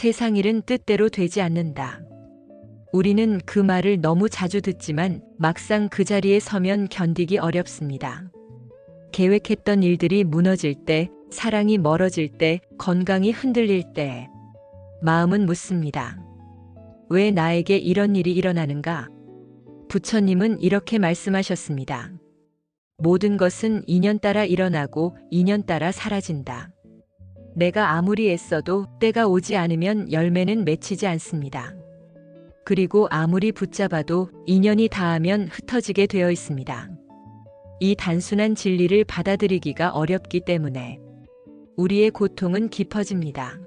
세상 일은 뜻대로 되지 않는다. 우리는 그 말을 너무 자주 듣지만 막상 그 자리에 서면 견디기 어렵습니다. 계획했던 일들이 무너질 때, 사랑이 멀어질 때, 건강이 흔들릴 때, 마음은 묻습니다. 왜 나에게 이런 일이 일어나는가? 부처님은 이렇게 말씀하셨습니다. 모든 것은 인연 따라 일어나고 인연 따라 사라진다. 내가 아무리 애써도 때가 오지 않으면 열매는 맺히지 않습니다. 그리고 아무리 붙잡아도 인연이 닿으면 흩어지게 되어 있습니다. 이 단순한 진리를 받아들이기가 어렵기 때문에 우리의 고통은 깊어집니다.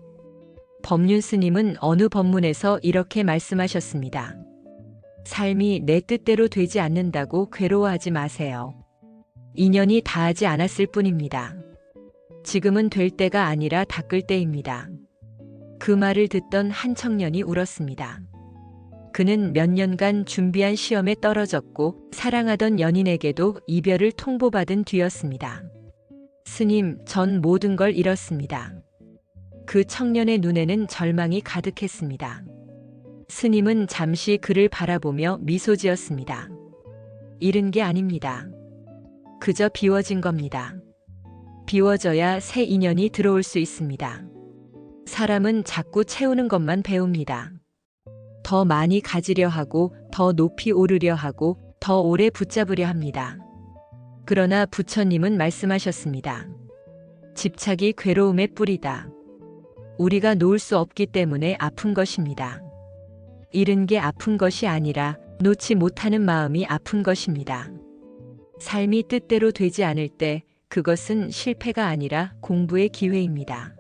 법륜 스님은 어느 법문에서 이렇게 말씀하셨습니다. 삶이 내 뜻대로 되지 않는다고 괴로워하지 마세요. 인연이 닿지 않았을 뿐입니다. 지금은 될 때가 아니라 닦을 때입니다. 그 말을 듣던 한 청년이 울었습니다. 그는 몇 년간 준비한 시험에 떨어졌고 사랑하던 연인에게도 이별을 통보받은 뒤였습니다. 스님, 전 모든 걸 잃었습니다. 그 청년의 눈에는 절망이 가득했습니다. 스님은 잠시 그를 바라보며 미소 지었습니다. 잃은 게 아닙니다. 그저 비워진 겁니다. 비워져야 새 인연이 들어올 수 있습니다. 사람은 자꾸 채우는 것만 배웁니다. 더 많이 가지려 하고, 더 높이 오르려 하고, 더 오래 붙잡으려 합니다. 그러나 부처님은 말씀하셨습니다. 집착이 괴로움의 뿌리다. 우리가 놓을 수 없기 때문에 아픈 것입니다. 잃은 게 아픈 것이 아니라 놓지 못하는 마음이 아픈 것입니다. 삶이 뜻대로 되지 않을 때 그것은 실패가 아니라 공부의 기회입니다.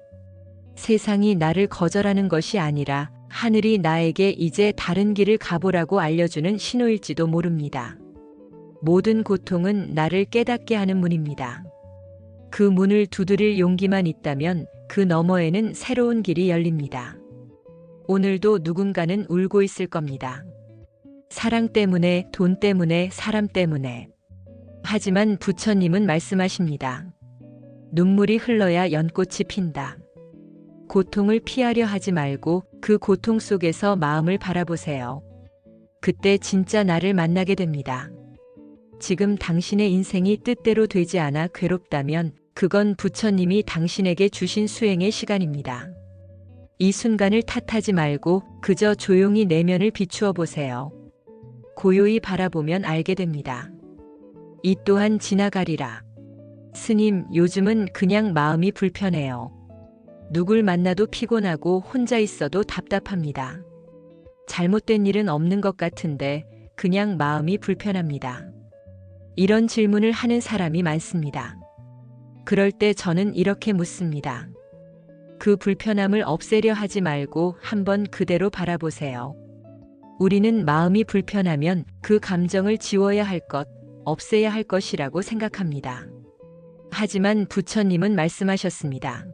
세상이 나를 거절하는 것이 아니라 하늘이 나에게 이제 다른 길을 가보라고 알려주는 신호일지도 모릅니다. 모든 고통은 나를 깨닫게 하는 문입니다. 그 문을 두드릴 용기만 있다면 그 너머에는 새로운 길이 열립니다. 오늘도 누군가는 울고 있을 겁니다. 사랑 때문에, 돈 때문에, 사람 때문에. 하지만 부처님은 말씀하십니다. 눈물이 흘러야 연꽃이 핀다. 고통을 피하려 하지 말고 그 고통 속에서 마음을 바라보세요. 그때 진짜 나를 만나게 됩니다. 지금 당신의 인생이 뜻대로 되지 않아 괴롭다면 그건 부처님이 당신에게 주신 수행의 시간입니다. 이 순간을 탓하지 말고 그저 조용히 내면을 비추어 보세요. 고요히 바라보면 알게 됩니다. 이 또한 지나가리라. 스님, 요즘은 그냥 마음이 불편해요. 누굴 만나도 피곤하고 혼자 있어도 답답합니다. 잘못된 일은 없는 것 같은데 그냥 마음이 불편합니다. 이런 질문을 하는 사람이 많습니다. 그럴 때 저는 이렇게 묻습니다. 그 불편함을 없애려 하지 말고 한번 그대로 바라보세요. 우리는 마음이 불편하면 그 감정을 지워야 할 것, 없애야 할 것이라고 생각합니다. 하지만 부처님은 말씀하셨습니다.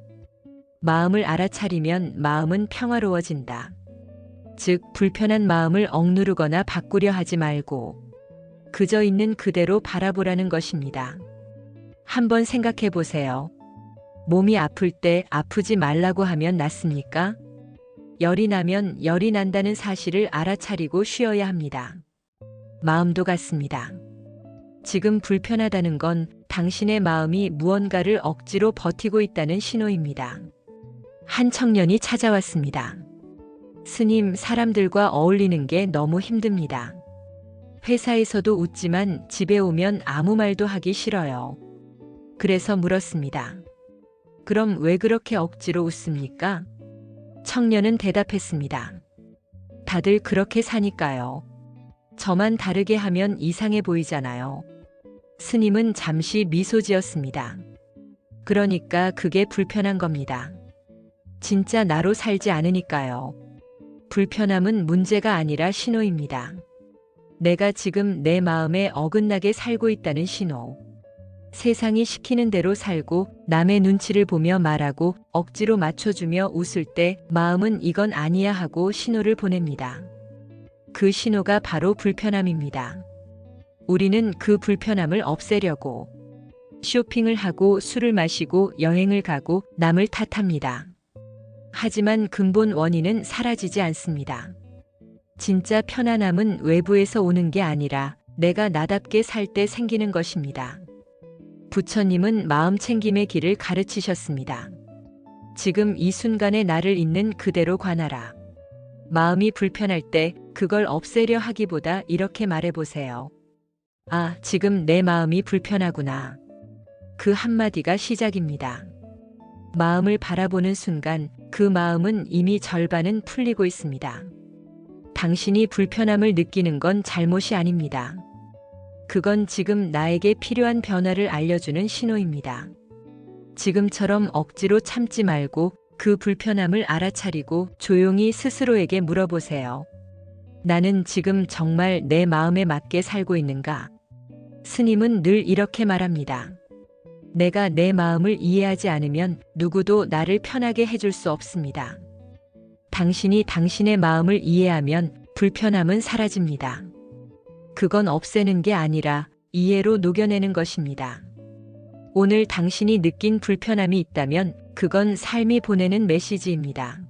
마음을 알아차리면 마음은 평화로워진다. 즉, 불편한 마음을 억누르거나 바꾸려 하지 말고 그저 있는 그대로 바라보라는 것입니다. 한번 생각해 보세요. 몸이 아플 때 아프지 말라고 하면 낫습니까? 열이 나면 열이 난다는 사실을 알아차리고 쉬어야 합니다. 마음도 같습니다. 지금 불편하다는 건 당신의 마음이 무언가를 억지로 버티고 있다는 신호입니다. 한 청년이 찾아왔습니다. 스님, 사람들과 어울리는 게 너무 힘듭니다. 회사에서도 웃지만 집에 오면 아무 말도 하기 싫어요. 그래서 물었습니다. 그럼 왜 그렇게 억지로 웃습니까? 청년은 대답했습니다. 다들 그렇게 사니까요. 저만 다르게 하면 이상해 보이잖아요. 스님은 잠시 미소 지었습니다. 그러니까 그게 불편한 겁니다. 진짜 나로 살지 않으니까요. 불편함은 문제가 아니라 신호입니다. 내가 지금 내 마음에 어긋나게 살고 있다는 신호. 세상이 시키는 대로 살고 남의 눈치를 보며 말하고 억지로 맞춰주며 웃을 때 마음은 이건 아니야 하고 신호를 보냅니다. 그 신호가 바로 불편함입니다. 우리는 그 불편함을 없애려고 쇼핑을 하고 술을 마시고 여행을 가고 남을 탓합니다. 하지만 근본 원인은 사라지지 않습니다. 진짜 편안함은 외부에서 오는 게 아니라 내가 나답게 살 때 생기는 것입니다. 부처님은 마음 챙김의 길을 가르치셨습니다. 지금 이 순간에 나를 있는 그대로 관하라. 마음이 불편할 때 그걸 없애려 하기보다 이렇게 말해보세요. 아, 지금 내 마음이 불편하구나. 그 한마디가 시작입니다. 마음을 바라보는 순간 그 마음은 이미 절반은 풀리고 있습니다. 당신이 불편함을 느끼는 건 잘못이 아닙니다. 그건 지금 나에게 필요한 변화를 알려주는 신호입니다. 지금처럼 억지로 참지 말고 그 불편함을 알아차리고 조용히 스스로에게 물어보세요. 나는 지금 정말 내 마음에 맞게 살고 있는가? 스님은 늘 이렇게 말합니다. 내가 내 마음을 이해하지 않으면 누구도 나를 편하게 해줄 수 없습니다. 당신이 당신의 마음을 이해하면 불편함은 사라집니다. 그건 없애는 게 아니라 이해로 녹여내는 것입니다. 오늘 당신이 느낀 불편함이 있다면 그건 삶이 보내는 메시지입니다.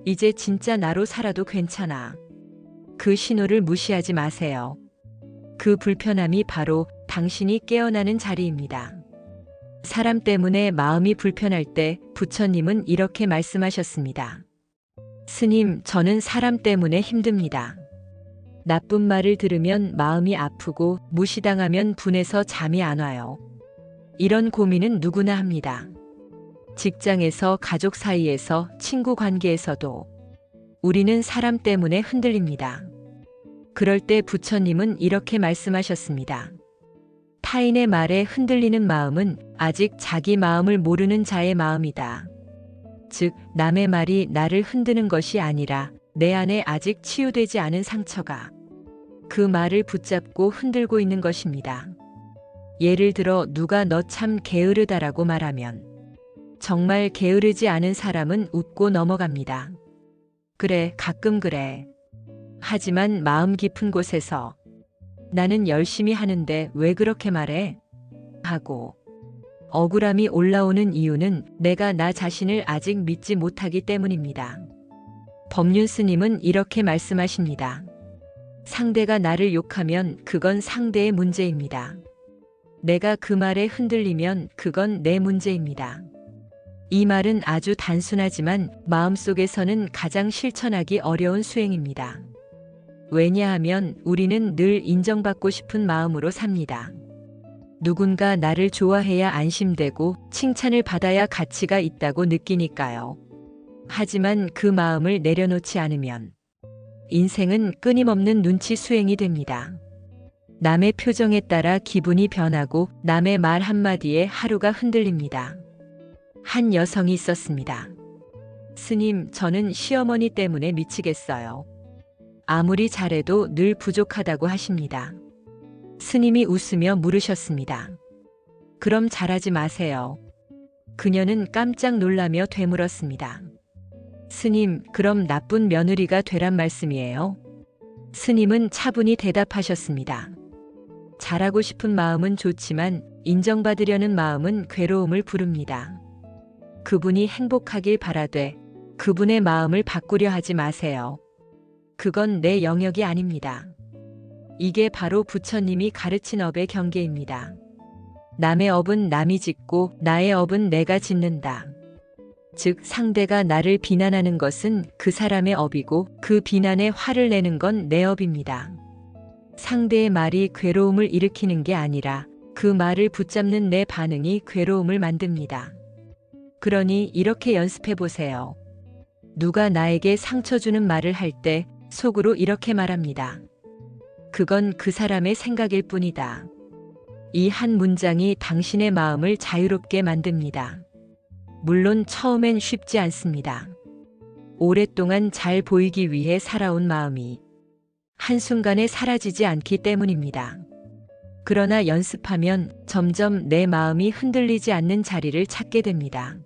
이제 진짜 나로 살아도 괜찮아. 그 신호를 무시하지 마세요. 그 불편함이 바로 당신이 깨어나는 자리입니다. 사람 때문에 마음이 불편할 때 부처님은 이렇게 말씀하셨습니다. 스님, 저는 사람 때문에 힘듭니다. 나쁜 말을 들으면 마음이 아프고 무시당하면 분해서 잠이 안 와요. 이런 고민은 누구나 합니다. 직장에서, 가족 사이에서, 친구 관계에서도 우리는 사람 때문에 흔들립니다. 그럴 때 부처님은 이렇게 말씀하셨습니다. 타인의 말에 흔들리는 마음은 아직 자기 마음을 모르는 자의 마음이다. 즉, 남의 말이 나를 흔드는 것이 아니라 내 안에 아직 치유되지 않은 상처가 그 말을 붙잡고 흔들고 있는 것입니다. 예를 들어 누가 너 참 게으르다라고 말하면 정말 게으르지 않은 사람은 웃고 넘어갑니다. 그래, 가끔 그래. 하지만 마음 깊은 곳에서 나는 열심히 하는데 왜 그렇게 말해? 하고 억울함이 올라오는 이유는 내가 나 자신을 아직 믿지 못하기 때문입니다. 법륜 스님은 이렇게 말씀하십니다. 상대가 나를 욕하면 그건 상대의 문제입니다. 내가 그 말에 흔들리면 그건 내 문제입니다. 이 말은 아주 단순하지만 마음속에서는 가장 실천하기 어려운 수행입니다. 왜냐하면 우리는 늘 인정받고 싶은 마음으로 삽니다. 누군가 나를 좋아해야 안심되고 칭찬을 받아야 가치가 있다고 느끼니까요. 하지만 그 마음을 내려놓지 않으면 인생은 끊임없는 눈치 수행이 됩니다. 남의 표정에 따라 기분이 변하고 남의 말 한마디에 하루가 흔들립니다. 한 여성이 있었습니다. 스님, 저는 시어머니 때문에 미치겠어요. 아무리 잘해도 늘 부족하다고 하십니다. 스님이 웃으며 물으셨습니다. 그럼 잘하지 마세요. 그녀는 깜짝 놀라며 되물었습니다. 스님, 그럼 나쁜 며느리가 되란 말씀이에요? 스님은 차분히 대답하셨습니다. 잘하고 싶은 마음은 좋지만 인정받으려는 마음은 괴로움을 부릅니다. 그분이 행복하길 바라되 그분의 마음을 바꾸려 하지 마세요. 그건 내 영역이 아닙니다. 이게 바로 부처님이 가르친 업의 경계입니다. 남의 업은 남이 짓고 나의 업은 내가 짓는다. 즉, 상대가 나를 비난하는 것은 그 사람의 업이고 그 비난에 화를 내는 건 내 업입니다. 상대의 말이 괴로움을 일으키는 게 아니라 그 말을 붙잡는 내 반응이 괴로움을 만듭니다. 그러니 이렇게 연습해 보세요. 누가 나에게 상처 주는 말을 할 때 속으로 이렇게 말합니다. 그건 그 사람의 생각일 뿐이다. 이 한 문장이 당신의 마음을 자유롭게 만듭니다. 물론 처음엔 쉽지 않습니다. 오랫동안 잘 보이기 위해 살아온 마음이 한순간에 사라지지 않기 때문입니다. 그러나 연습하면 점점 내 마음이 흔들리지 않는 자리를 찾게 됩니다.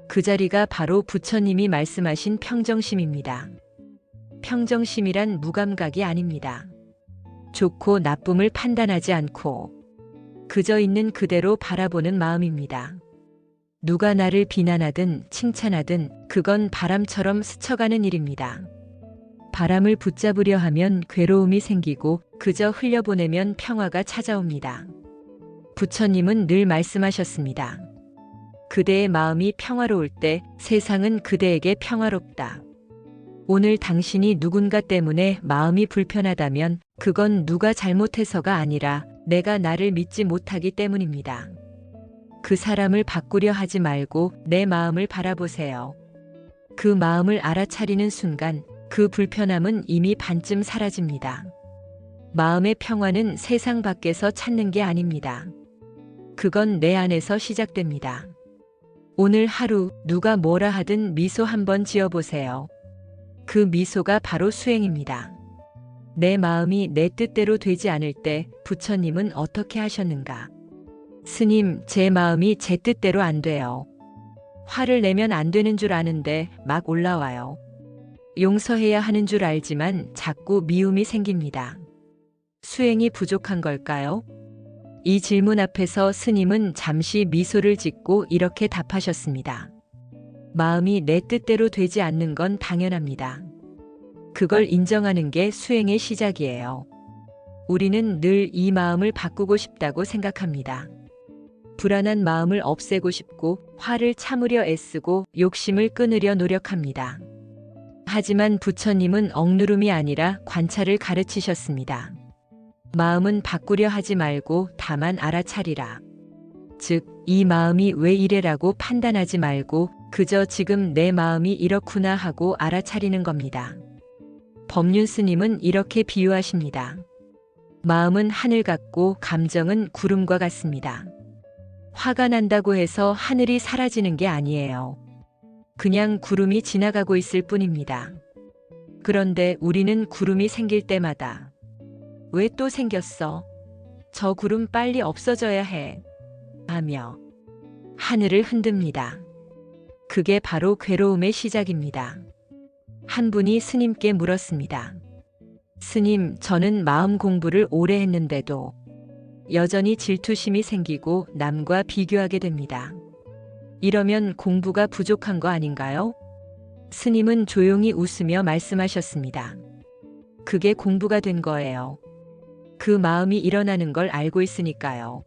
그 자리가 바로 부처님이 말씀하신 평정심입니다. 평정심이란 무감각이 아닙니다. 좋고 나쁨을 판단하지 않고 그저 있는 그대로 바라보는 마음입니다. 누가 나를 비난하든 칭찬하든 그건 바람처럼 스쳐가는 일입니다. 바람을 붙잡으려 하면 괴로움이 생기고 그저 흘려보내면 평화가 찾아옵니다. 부처님은 늘 말씀하셨습니다. 그대의 마음이 평화로울 때 세상은 그대에게 평화롭다. 오늘 당신이 누군가 때문에 마음이 불편하다면 그건 누가 잘못해서가 아니라 내가 나를 믿지 못하기 때문입니다. 그 사람을 바꾸려 하지 말고 내 마음을 바라보세요. 그 마음을 알아차리는 순간 그 불편함은 이미 반쯤 사라집니다. 마음의 평화는 세상 밖에서 찾는 게 아닙니다. 그건 내 안에서 시작됩니다. 오늘 하루 누가 뭐라 하든 미소 한번 지어보세요. 그 미소가 바로 수행입니다. 내 마음이 내 뜻대로 되지 않을 때 부처님은 어떻게 하셨는가? 스님, 제 마음이 제 뜻대로 안 돼요. 화를 내면 안 되는 줄 아는데 막 올라와요. 용서해야 하는 줄 알지만 자꾸 미움이 생깁니다. 수행이 부족한 걸까요? 이 질문 앞에서 스님은 잠시 미소를 짓고 이렇게 답하셨습니다. 마음이 내 뜻대로 되지 않는 건 당연합니다. 그걸 인정하는 게 수행의 시작이에요. 우리는 늘 이 마음을 바꾸고 싶다고 생각합니다. 불안한 마음을 없애고 싶고 화를 참으려 애쓰고 욕심을 끊으려 노력합니다. 하지만 부처님은 억누름이 아니라 관찰을 가르치셨습니다. 마음은 바꾸려 하지 말고 다만 알아차리라. 즉, 이 마음이 왜 이래라고 판단하지 말고 그저 지금 내 마음이 이렇구나 하고 알아차리는 겁니다. 법륜 스님은 이렇게 비유하십니다. 마음은 하늘 같고 감정은 구름과 같습니다. 화가 난다고 해서 하늘이 사라지는 게 아니에요. 그냥 구름이 지나가고 있을 뿐입니다. 그런데 우리는 구름이 생길 때마다 왜 또 생겼어? 저 구름 빨리 없어져야 해. 하며 하늘을 흔듭니다. 그게 바로 괴로움의 시작입니다. 한 분이 스님께 물었습니다. 스님, 저는 마음 공부를 오래 했는데도 여전히 질투심이 생기고 남과 비교하게 됩니다. 이러면 공부가 부족한 거 아닌가요? 스님은 조용히 웃으며 말씀하셨습니다. 그게 공부가 된 거예요. 그 마음이 일어나는 걸 알고 있으니까요.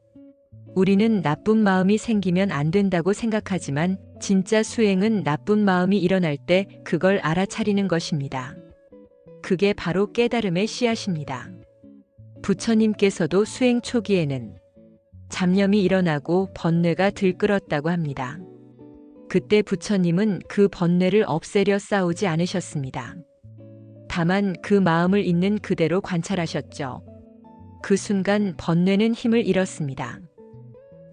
우리는 나쁜 마음이 생기면 안 된다고 생각하지만 진짜 수행은 나쁜 마음이 일어날 때 그걸 알아차리는 것입니다. 그게 바로 깨달음의 씨앗입니다. 부처님께서도 수행 초기에는 잡념이 일어나고 번뇌가 들끓었다고 합니다. 그때 부처님은 그 번뇌를 없애려 싸우지 않으셨습니다. 다만 그 마음을 있는 그대로 관찰하셨죠. 그 순간 번뇌는 힘을 잃었습니다.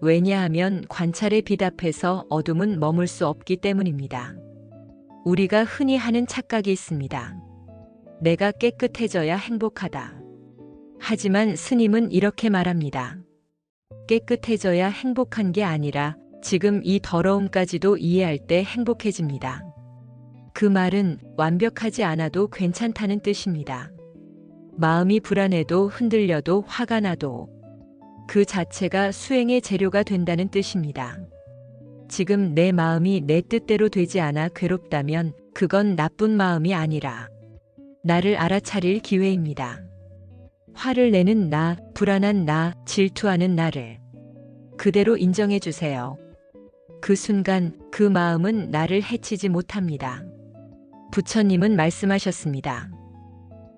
왜냐하면 관찰의 빛 앞에서 어둠은 머물 수 없기 때문입니다. 우리가 흔히 하는 착각이 있습니다. 내가 깨끗해져야 행복하다. 하지만 스님은 이렇게 말합니다. 깨끗해져야 행복한 게 아니라 지금 이 더러움까지도 이해할 때 행복해집니다. 그 말은 완벽하지 않아도 괜찮다는 뜻입니다. 마음이 불안해도 흔들려도 화가 나도 그 자체가 수행의 재료가 된다는 뜻입니다. 지금 내 마음이 내 뜻대로 되지 않아 괴롭다면 그건 나쁜 마음이 아니라 나를 알아차릴 기회입니다. 화를 내는 나, 불안한 나, 질투하는 나를 그대로 인정해 주세요. 그 순간 그 마음은 나를 해치지 못합니다. 부처님은 말씀하셨습니다.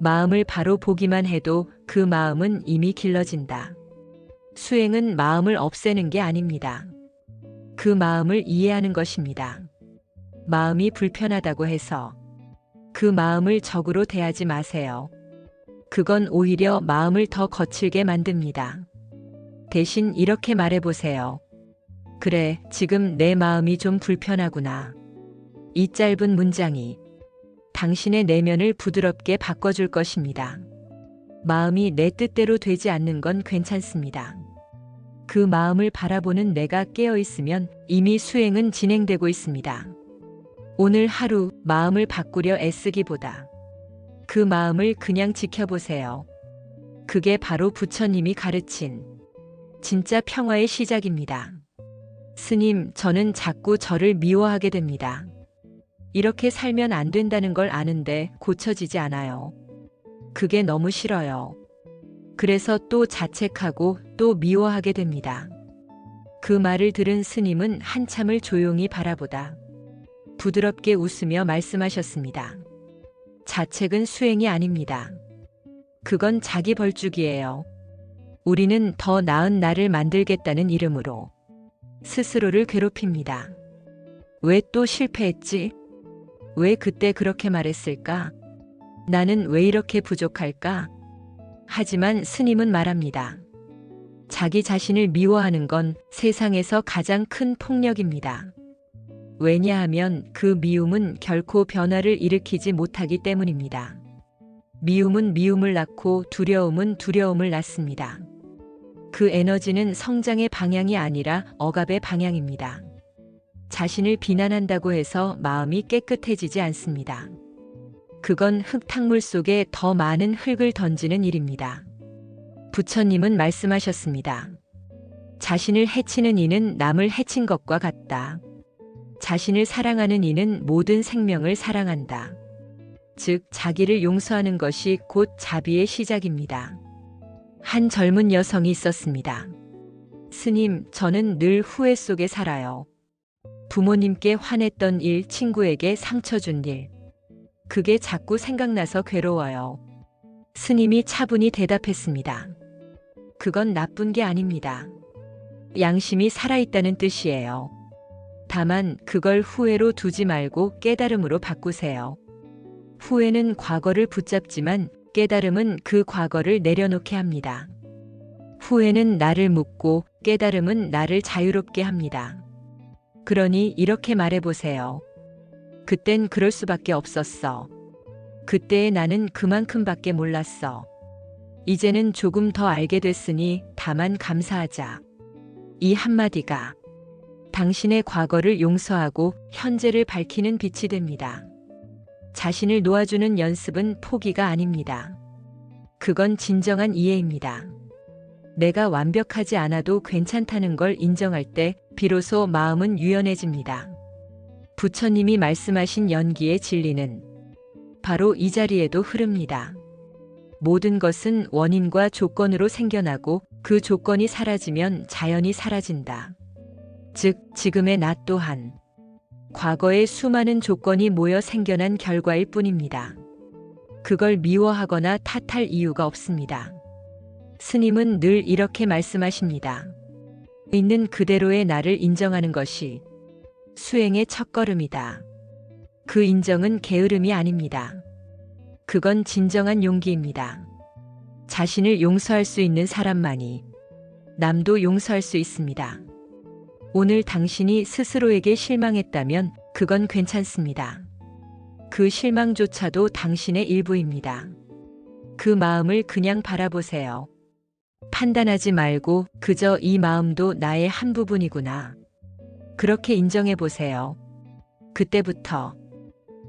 마음을 바로 보기만 해도 그 마음은 이미 길러진다. 수행은 마음을 없애는 게 아닙니다. 그 마음을 이해하는 것입니다. 마음이 불편하다고 해서 그 마음을 적으로 대하지 마세요. 그건 오히려 마음을 더 거칠게 만듭니다. 대신 이렇게 말해보세요. 그래, 지금 내 마음이 좀 불편하구나. 이 짧은 문장이 당신의 내면을 부드럽게 바꿔줄 것입니다. 마음이 내 뜻대로 되지 않는 건 괜찮습니다. 그 마음을 바라보는 내가 깨어 있으면 이미 수행은 진행되고 있습니다. 오늘 하루 마음을 바꾸려 애쓰기보다 그 마음을 그냥 지켜보세요. 그게 바로 부처님이 가르친 진짜 평화의 시작입니다. 스님, 저는 자꾸 저를 미워하게 됩니다. 이렇게 살면 안 된다는 걸 아는데 고쳐지지 않아요. 그게 너무 싫어요. 그래서 또 자책하고 또 미워하게 됩니다. 그 말을 들은 스님은 한참을 조용히 바라보다 부드럽게 웃으며 말씀하셨습니다. 자책은 수행이 아닙니다. 그건 자기 벌쭉이에요. 우리는 더 나은 나를 만들겠다는 이름으로 스스로를 괴롭힙니다. 왜 또 실패했지? 왜 그때 그렇게 말했을까? 나는 왜 이렇게 부족할까? 하지만 스님은 말합니다. 자기 자신을 미워하는 건 세상에서 가장 큰 폭력입니다. 왜냐하면 그 미움은 결코 변화를 일으키지 못하기 때문입니다. 미움은 미움을 낳고 두려움은 두려움을 낳습니다. 그 에너지는 성장의 방향이 아니라 억압의 방향입니다. 자신을 비난한다고 해서 마음이 깨끗해지지 않습니다. 그건 흙탕물 속에 더 많은 흙을 던지는 일입니다. 부처님은 말씀하셨습니다. 자신을 해치는 이는 남을 해친 것과 같다. 자신을 사랑하는 이는 모든 생명을 사랑한다. 즉, 자기를 용서하는 것이 곧 자비의 시작입니다. 한 젊은 여성이 있었습니다. 스님, 저는 늘 후회 속에 살아요. 부모님께 화냈던 일, 친구에게 상처 준 일. 그게 자꾸 생각나서 괴로워요. 스님이 차분히 대답했습니다. 그건 나쁜 게 아닙니다. 양심이 살아있다는 뜻이에요. 다만 그걸 후회로 두지 말고 깨달음으로 바꾸세요. 후회는 과거를 붙잡지만 깨달음은 그 과거를 내려놓게 합니다. 후회는 나를 묶고 깨달음은 나를 자유롭게 합니다. 그러니 이렇게 말해보세요. 그땐 그럴 수밖에 없었어. 그때의 나는 그만큼밖에 몰랐어. 이제는 조금 더 알게 됐으니 다만 감사하자. 이 한마디가 당신의 과거를 용서하고 현재를 밝히는 빛이 됩니다. 자신을 놓아주는 연습은 포기가 아닙니다. 그건 진정한 이해입니다. 내가 완벽하지 않아도 괜찮다는 걸 인정할 때 비로소 마음은 유연해집니다. 부처님이 말씀하신 연기의 진리는 바로 이 자리에도 흐릅니다. 모든 것은 원인과 조건으로 생겨나고 그 조건이 사라지면 자연이 사라진다. 즉, 지금의 나 또한 과거의 수많은 조건이 모여 생겨난 결과일 뿐입니다. 그걸 미워하거나 탓할 이유가 없습니다. 스님은 늘 이렇게 말씀하십니다. 있는 그대로의 나를 인정하는 것이 수행의 첫걸음이다. 그 인정은 게으름이 아닙니다. 그건 진정한 용기입니다. 자신을 용서할 수 있는 사람만이 남도 용서할 수 있습니다. 오늘 당신이 스스로에게 실망했다면 그건 괜찮습니다. 그 실망조차도 당신의 일부입니다. 그 마음을 그냥 바라보세요. 판단하지 말고 그저 이 마음도 나의 한 부분이구나. 그렇게 인정해 보세요. 그때부터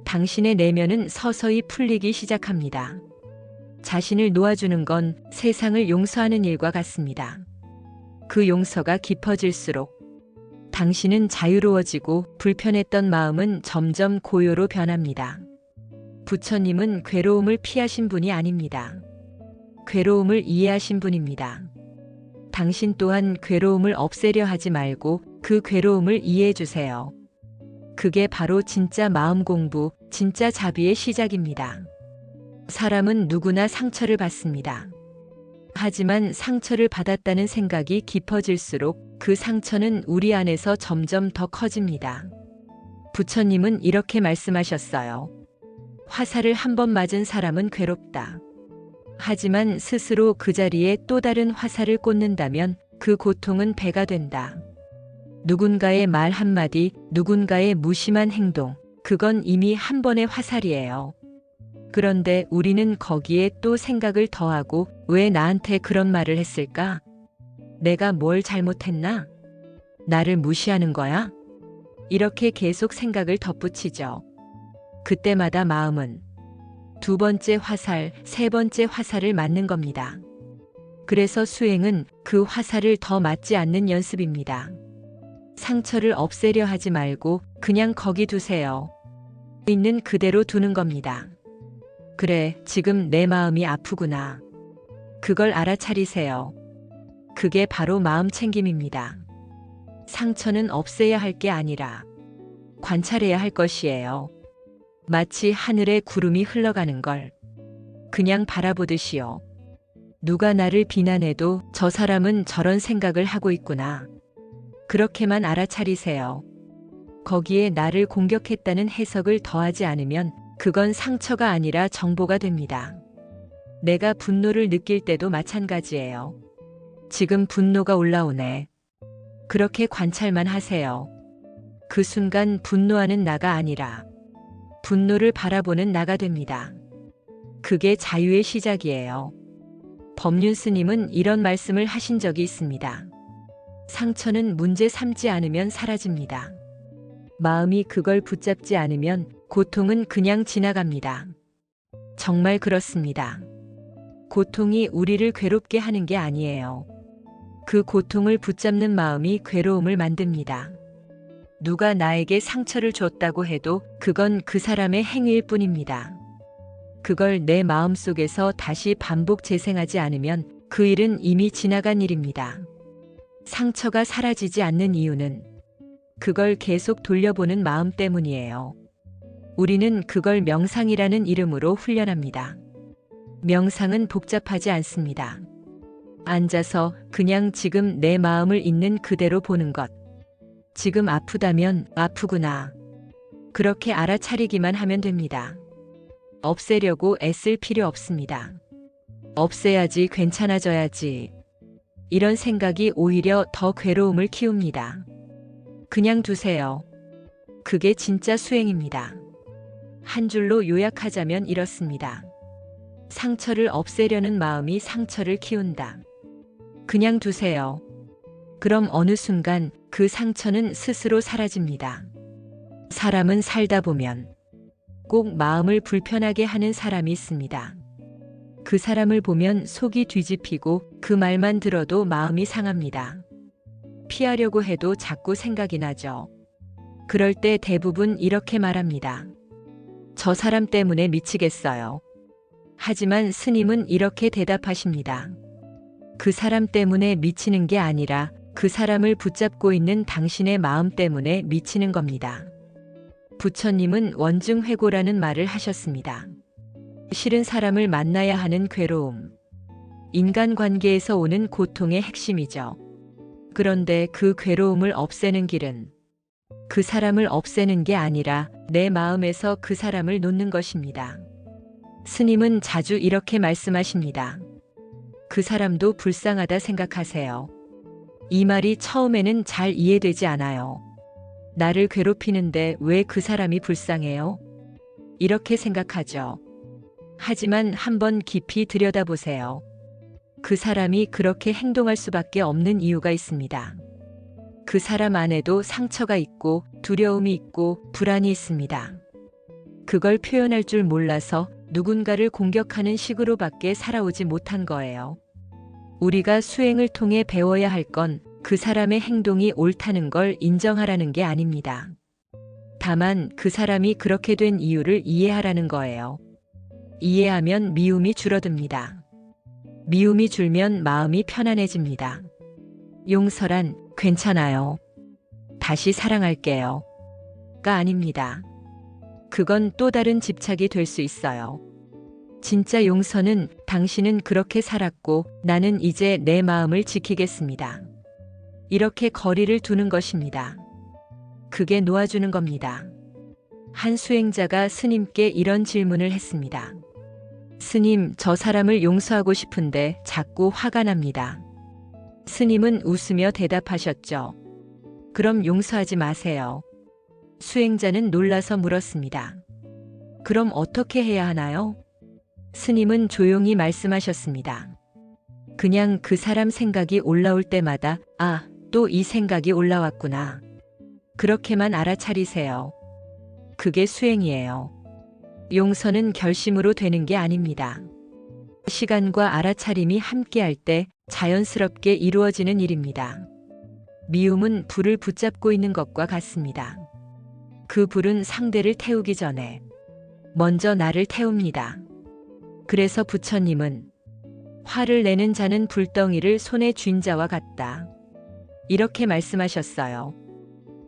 당신의 내면은 서서히 풀리기 시작합니다. 자신을 놓아주는 건 세상을 용서하는 일과 같습니다. 그 용서가 깊어질수록 당신은 자유로워지고 불편했던 마음은 점점 고요로 변합니다. 부처님은 괴로움을 피하신 분이 아닙니다. 괴로움을 이해하신 분입니다. 당신 또한 괴로움을 없애려 하지 말고 그 괴로움을 이해해 주세요. 그게 바로 진짜 마음 공부, 진짜 자비의 시작입니다. 사람은 누구나 상처를 받습니다. 하지만 상처를 받았다는 생각이 깊어질수록 그 상처는 우리 안에서 점점 더 커집니다. 부처님은 이렇게 말씀하셨어요. 화살을 한 번 맞은 사람은 괴롭다. 하지만 스스로 그 자리에 또 다른 화살을 꽂는다면 그 고통은 배가 된다. 누군가의 말 한마디, 누군가의 무심한 행동, 그건 이미 한 번의 화살이에요. 그런데 우리는 거기에 또 생각을 더하고 왜 나한테 그런 말을 했을까? 내가 뭘 잘못했나? 나를 무시하는 거야? 이렇게 계속 생각을 덧붙이죠. 그때마다 마음은 두 번째 화살, 세 번째 화살을 맞는 겁니다. 그래서 수행은 그 화살을 더 맞지 않는 연습입니다. 상처를 없애려 하지 말고 그냥 거기 두세요. 있는 그대로 두는 겁니다. 그래, 지금 내 마음이 아프구나. 그걸 알아차리세요. 그게 바로 마음 챙김입니다. 상처는 없애야 할 게 아니라 관찰해야 할 것이에요. 마치 하늘에 구름이 흘러가는 걸 그냥 바라보듯이요. 누가 나를 비난해도 저 사람은 저런 생각을 하고 있구나. 그렇게만 알아차리세요. 거기에 나를 공격했다는 해석을 더하지 않으면 그건 상처가 아니라 정보가 됩니다. 내가 분노를 느낄 때도 마찬가지예요. 지금 분노가 올라오네. 그렇게 관찰만 하세요. 그 순간 분노하는 나가 아니라 분노를 바라보는 나가 됩니다. 그게 자유의 시작이에요. 법륜 스님은 이런 말씀을 하신 적이 있습니다. 상처는 문제 삼지 않으면 사라집니다. 마음이 그걸 붙잡지 않으면 고통은 그냥 지나갑니다. 정말 그렇습니다. 고통이 우리를 괴롭게 하는 게 아니에요. 그 고통을 붙잡는 마음이 괴로움을 만듭니다. 누가 나에게 상처를 줬다고 해도 그건 그 사람의 행위일 뿐입니다. 그걸 내 마음속에서 다시 반복 재생하지 않으면 그 일은 이미 지나간 일입니다. 상처가 사라지지 않는 이유는 그걸 계속 돌려보는 마음 때문이에요. 우리는 그걸 명상이라는 이름으로 훈련합니다. 명상은 복잡하지 않습니다. 앉아서 그냥 지금 내 마음을 있는 그대로 보는 것. 지금 아프다면 아프구나. 그렇게 알아차리기만 하면 됩니다. 없애려고 애쓸 필요 없습니다. 없애야지, 괜찮아져야지. 이런 생각이 오히려 더 괴로움을 키웁니다. 그냥 두세요. 그게 진짜 수행입니다. 한 줄로 요약하자면 이렇습니다. 상처를 없애려는 마음이 상처를 키운다. 그냥 두세요. 그럼 어느 순간 그 상처는 스스로 사라집니다. 사람은 살다 보면 꼭 마음을 불편하게 하는 사람이 있습니다. 그 사람을 보면 속이 뒤집히고 그 말만 들어도 마음이 상합니다. 피하려고 해도 자꾸 생각이 나죠. 그럴 때 대부분 이렇게 말합니다. 저 사람 때문에 미치겠어요. 하지만 스님은 이렇게 대답하십니다. 그 사람 때문에 미치는 게 아니라 그 사람을 붙잡고 있는 당신의 마음 때문에 미치는 겁니다. 부처님은 원증회고라는 말을 하셨습니다. 싫은 사람을 만나야 하는 괴로움. 인간관계에서 오는 고통의 핵심이죠. 그런데 그 괴로움을 없애는 길은 그 사람을 없애는 게 아니라 내 마음에서 그 사람을 놓는 것입니다. 스님은 자주 이렇게 말씀하십니다. 그 사람도 불쌍하다 생각하세요. 이 말이 처음에는 잘 이해되지 않아요. 나를 괴롭히는데 왜 그 사람이 불쌍해요? 이렇게 생각하죠. 하지만 한번 깊이 들여다보세요. 그 사람이 그렇게 행동할 수밖에 없는 이유가 있습니다. 그 사람 안에도 상처가 있고 두려움이 있고 불안이 있습니다. 그걸 표현할 줄 몰라서 누군가를 공격하는 식으로밖에 살아오지 못한 거예요. 우리가 수행을 통해 배워야 할 건 그 사람의 행동이 옳다는 걸 인정하라는 게 아닙니다. 다만 그 사람이 그렇게 된 이유를 이해하라는 거예요. 이해하면 미움이 줄어듭니다. 미움이 줄면 마음이 편안해집니다. 용서란 괜찮아요. 다시 사랑할게요. 가 아닙니다. 그건 또 다른 집착이 될 수 있어요. 진짜 용서는 당신은 그렇게 살았고 나는 이제 내 마음을 지키겠습니다. 이렇게 거리를 두는 것입니다. 그게 놓아주는 겁니다. 한 수행자가 스님께 이런 질문을 했습니다. 스님, 저 사람을 용서하고 싶은데 자꾸 화가 납니다. 스님은 웃으며 대답하셨죠. 그럼 용서하지 마세요. 수행자는 놀라서 물었습니다. 그럼 어떻게 해야 하나요? 스님은 조용히 말씀하셨습니다. 그냥 그 사람 생각이 올라올 때마다 아, 또 이 생각이 올라왔구나. 그렇게만 알아차리세요. 그게 수행이에요. 용서는 결심으로 되는 게 아닙니다. 시간과 알아차림이 함께할 때 자연스럽게 이루어지는 일입니다. 미움은 불을 붙잡고 있는 것과 같습니다. 그 불은 상대를 태우기 전에 먼저 나를 태웁니다. 그래서 부처님은 화를 내는 자는 불덩이를 손에 쥔 자와 같다, 이렇게 말씀하셨어요.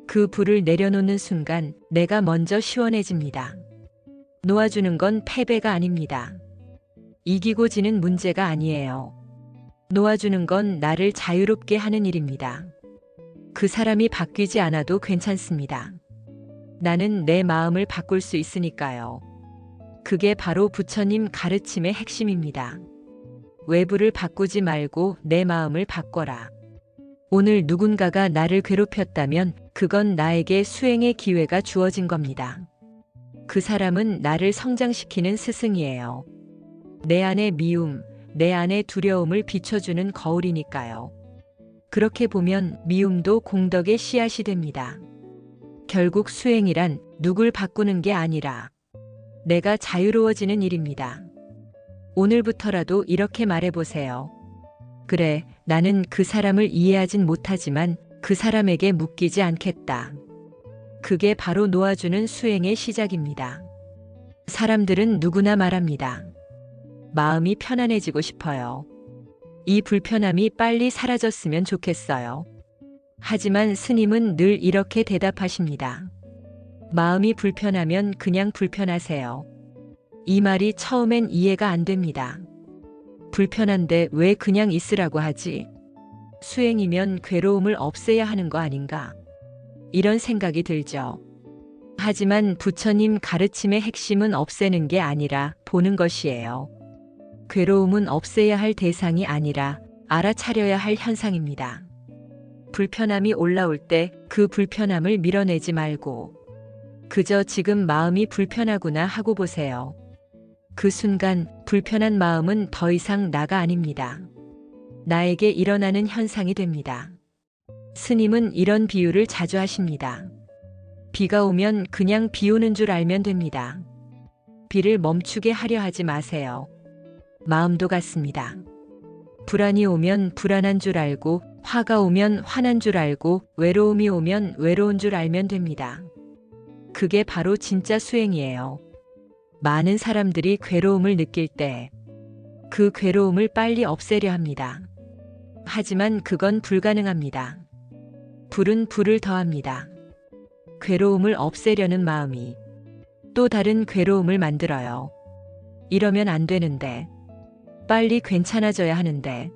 그 불을 내려놓는 순간 내가 먼저 시원해집니다. 놓아주는 건 패배가 아닙니다. 이기고 지는 문제가 아니에요. 놓아주는 건 나를 자유롭게 하는 일입니다. 그 사람이 바뀌지 않아도 괜찮습니다. 나는 내 마음을 바꿀 수 있으니까요. 그게 바로 부처님 가르침의 핵심입니다. 외부를 바꾸지 말고 내 마음을 바꿔라. 오늘 누군가가 나를 괴롭혔다면 그건 나에게 수행의 기회가 주어진 겁니다. 그 사람은 나를 성장시키는 스승이에요. 내 안의 미움, 내 안의 두려움을 비춰주는 거울이니까요. 그렇게 보면 미움도 공덕의 씨앗이 됩니다. 결국 수행이란 누굴 바꾸는 게 아니라 내가 자유로워지는 일입니다. 오늘부터라도 이렇게 말해보세요. 그래, 나는 그 사람을 이해하진 못하지만 그 사람에게 묶이지 않겠다. 그게 바로 놓아주는 수행의 시작입니다. 사람들은 누구나 말합니다. 마음이 편안해지고 싶어요. 이 불편함이 빨리 사라졌으면 좋겠어요. 하지만 스님은 늘 이렇게 대답하십니다. 마음이 불편하면 그냥 불편하세요. 이 말이 처음엔 이해가 안 됩니다. 불편한데 왜 그냥 있으라고 하지? 수행이면 괴로움을 없애야 하는 거 아닌가? 이런 생각이 들죠. 하지만 부처님 가르침의 핵심은 없애는 게 아니라 보는 것이에요. 괴로움은 없애야 할 대상이 아니라 알아차려야 할 현상입니다. 불편함이 올라올 때 그 불편함을 밀어내지 말고 그저 지금 마음이 불편하구나 하고 보세요. 그 순간 불편한 마음은 더 이상 나가 아닙니다. 나에게 일어나는 현상이 됩니다. 스님은 이런 비유를 자주 하십니다. 비가 오면 그냥 비 오는 줄 알면 됩니다. 비를 멈추게 하려 하지 마세요. 마음도 같습니다. 불안이 오면 불안한 줄 알고, 화가 오면 화난 줄 알고, 외로움이 오면 외로운 줄 알면 됩니다. 그게 바로 진짜 수행이에요. 많은 사람들이 괴로움을 느낄 때 그 괴로움을 빨리 없애려 합니다. 하지만 그건 불가능합니다. 불은 불을 더합니다. 괴로움을 없애려는 마음이 또 다른 괴로움을 만들어요. 이러면 안 되는데, 빨리 괜찮아져야 하는데,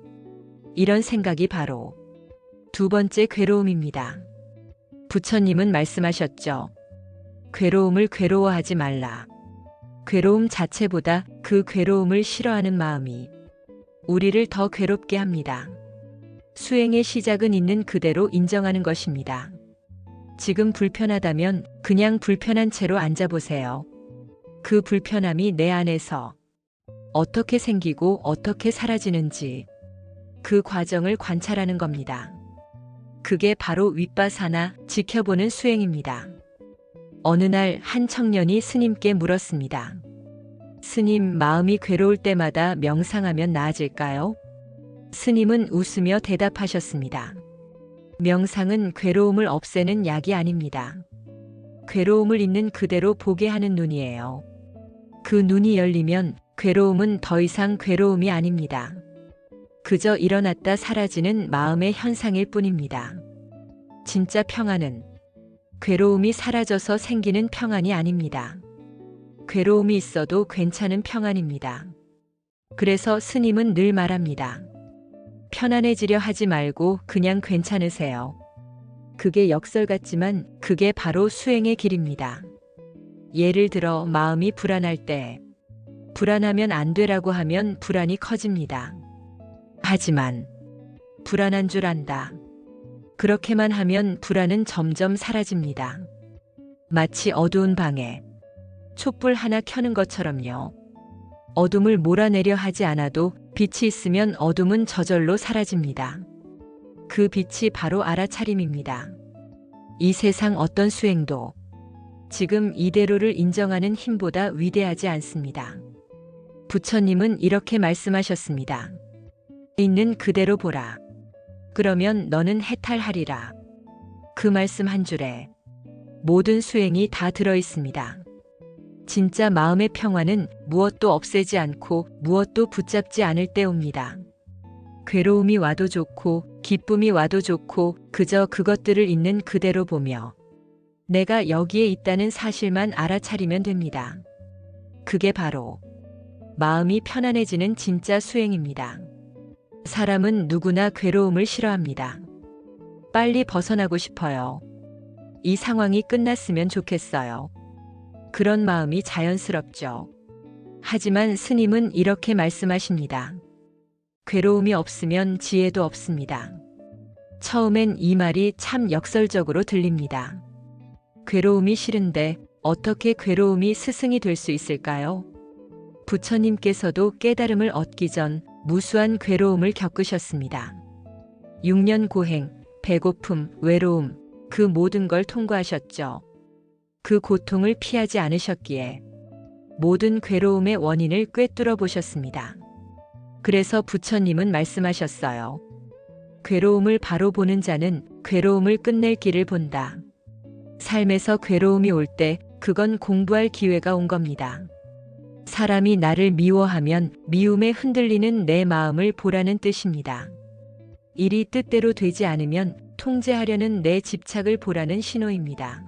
이런 생각이 바로 두 번째 괴로움입니다. 부처님은 말씀하셨죠. 괴로움을 괴로워하지 말라. 괴로움 자체보다 그 괴로움을 싫어하는 마음이 우리를 더 괴롭게 합니다. 수행의 시작은 있는 그대로 인정하는 것입니다. 지금 불편하다면 그냥 불편한 채로 앉아보세요. 그 불편함이 내 안에서 어떻게 생기고 어떻게 사라지는지 그 과정을 관찰하는 겁니다. 그게 바로 윗바사나 지켜보는 수행입니다. 어느 날 한 청년이 스님께 물었습니다. 스님, 마음이 괴로울 때마다 명상하면 나아질까요? 스님은 웃으며 대답하셨습니다. 명상은 괴로움을 없애는 약이 아닙니다. 괴로움을 있는 그대로 보게 하는 눈이에요. 그 눈이 열리면 괴로움은 더 이상 괴로움이 아닙니다. 그저 일어났다 사라지는 마음의 현상일 뿐입니다. 진짜 평안은 괴로움이 사라져서 생기는 평안이 아닙니다. 괴로움이 있어도 괜찮은 평안입니다. 그래서 스님은 늘 말합니다. 편안해지려 하지 말고 그냥 괜찮으세요. 그게 역설 같지만 그게 바로 수행의 길입니다. 예를 들어 마음이 불안할 때 불안하면 안 되라고 하면 불안이 커집니다. 하지만 불안한 줄 안다. 그렇게만 하면 불안은 점점 사라집니다. 마치 어두운 방에 촛불 하나 켜는 것처럼요. 어둠을 몰아내려 하지 않아도 빛이 있으면 어둠은 저절로 사라집니다. 그 빛이 바로 알아차림입니다. 이 세상 어떤 수행도 지금 이대로를 인정하는 힘보다 위대하지 않습니다. 부처님은 이렇게 말씀하셨습니다. 있는 그대로 보라. 그러면 너는 해탈하리라. 그 말씀 한 줄에 모든 수행이 다 들어 있습니다. 진짜 마음의 평화는 무엇도 없애지 않고 무엇도 붙잡지 않을 때 옵니다. 괴로움이 와도 좋고 기쁨이 와도 좋고 그저 그것들을 있는 그대로 보며 내가 여기에 있다는 사실만 알아차리면 됩니다. 그게 바로 마음이 편안해지는 진짜 수행입니다. 사람은 누구나 괴로움을 싫어합니다. 빨리 벗어나고 싶어요. 이 상황이 끝났으면 좋겠어요. 그런 마음이 자연스럽죠. 하지만 스님은 이렇게 말씀하십니다. 괴로움이 없으면 지혜도 없습니다. 처음엔 이 말이 참 역설적으로 들립니다. 괴로움이 싫은데 어떻게 괴로움이 스승이 될 수 있을까요? 부처님께서도 깨달음을 얻기 전 무수한 괴로움을 겪으셨습니다. 6년 고행, 배고픔, 외로움, 그 모든 걸 통과하셨죠. 그 고통을 피하지 않으셨기에 모든 괴로움의 원인을 꿰뚫어 보셨습니다. 그래서 부처님은 말씀하셨어요. 괴로움을 바로 보는 자는 괴로움을 끝낼 길을 본다. 삶에서 괴로움이 올 때 그건 공부할 기회가 온 겁니다. 사람이 나를 미워하면 미움에 흔들리는 내 마음을 보라는 뜻입니다. 일이 뜻대로 되지 않으면 통제하려는 내 집착을 보라는 신호입니다.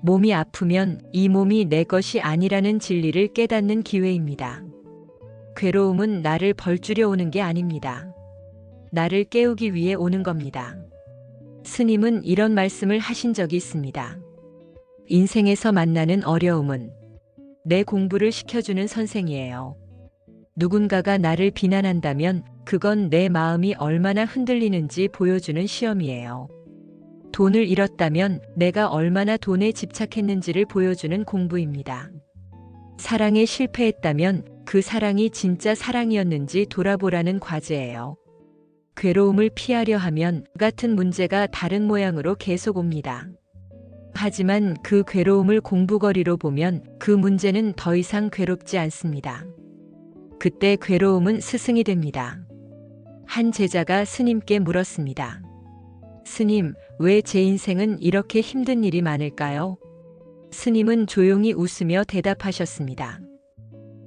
몸이 아프면 이 몸이 내 것이 아니라는 진리를 깨닫는 기회입니다. 괴로움은 나를 벌주려 오는 게 아닙니다. 나를 깨우기 위해 오는 겁니다. 스님은 이런 말씀을 하신 적이 있습니다. 인생에서 만나는 어려움은 내 공부를 시켜주는 선생이에요. 누군가가 나를 비난한다면 그건 내 마음이 얼마나 흔들리는지 보여주는 시험이에요. 돈을 잃었다면 내가 얼마나 돈에 집착했는지를 보여주는 공부입니다. 사랑에 실패했다면 그 사랑이 진짜 사랑이었는지 돌아보라는 과제예요. 괴로움을 피하려 하면 같은 문제가 다른 모양으로 계속 옵니다. 하지만 그 괴로움을 공부거리로 보면 그 문제는 더 이상 괴롭지 않습니다. 그때 괴로움은 스승이 됩니다. 한 제자가 스님께 물었습니다. 스님, 왜 제 인생은 이렇게 힘든 일이 많을까요? 스님은 조용히 웃으며 대답하셨습니다.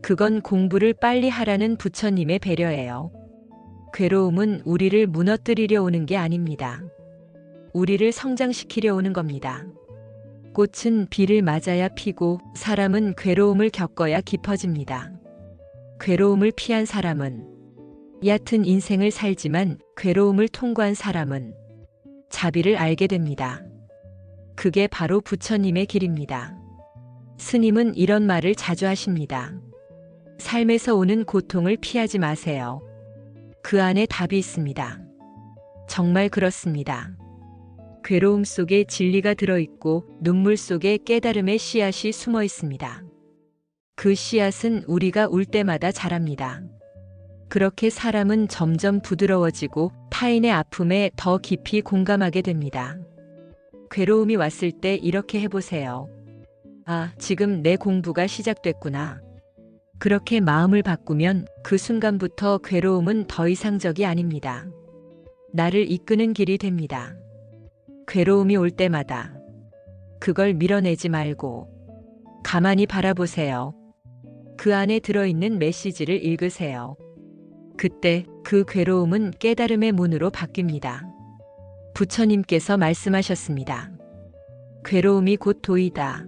그건 공부를 빨리 하라는 부처님의 배려예요. 괴로움은 우리를 무너뜨리려 오는 게 아닙니다. 우리를 성장시키려 오는 겁니다. 꽃은 비를 맞아야 피고 사람은 괴로움을 겪어야 깊어집니다. 괴로움을 피한 사람은 얕은 인생을 살지만 괴로움을 통과한 사람은 자비를 알게 됩니다. 그게 바로 부처님의 길입니다. 스님은 이런 말을 자주 하십니다. 삶에서 오는 고통을 피하지 마세요. 그 안에 답이 있습니다. 정말 그렇습니다. 괴로움 속에 진리가 들어있고 눈물 속에 깨달음의 씨앗이 숨어 있습니다. 그 씨앗은 우리가 울 때마다 자랍니다. 그렇게 사람은 점점 부드러워지고 타인의 아픔에 더 깊이 공감하게 됩니다. 괴로움이 왔을 때 이렇게 해보세요. 아, 지금 내 공부가 시작됐구나. 그렇게 마음을 바꾸면 그 순간부터 괴로움은 더 이상 적이 아닙니다. 나를 이끄는 길이 됩니다. 괴로움이 올 때마다 그걸 밀어내지 말고 가만히 바라보세요. 그 안에 들어있는 메시지를 읽으세요. 그때 그 괴로움은 깨달음의 문으로 바뀝니다. 부처님께서 말씀하셨습니다. 괴로움이 곧 도이다.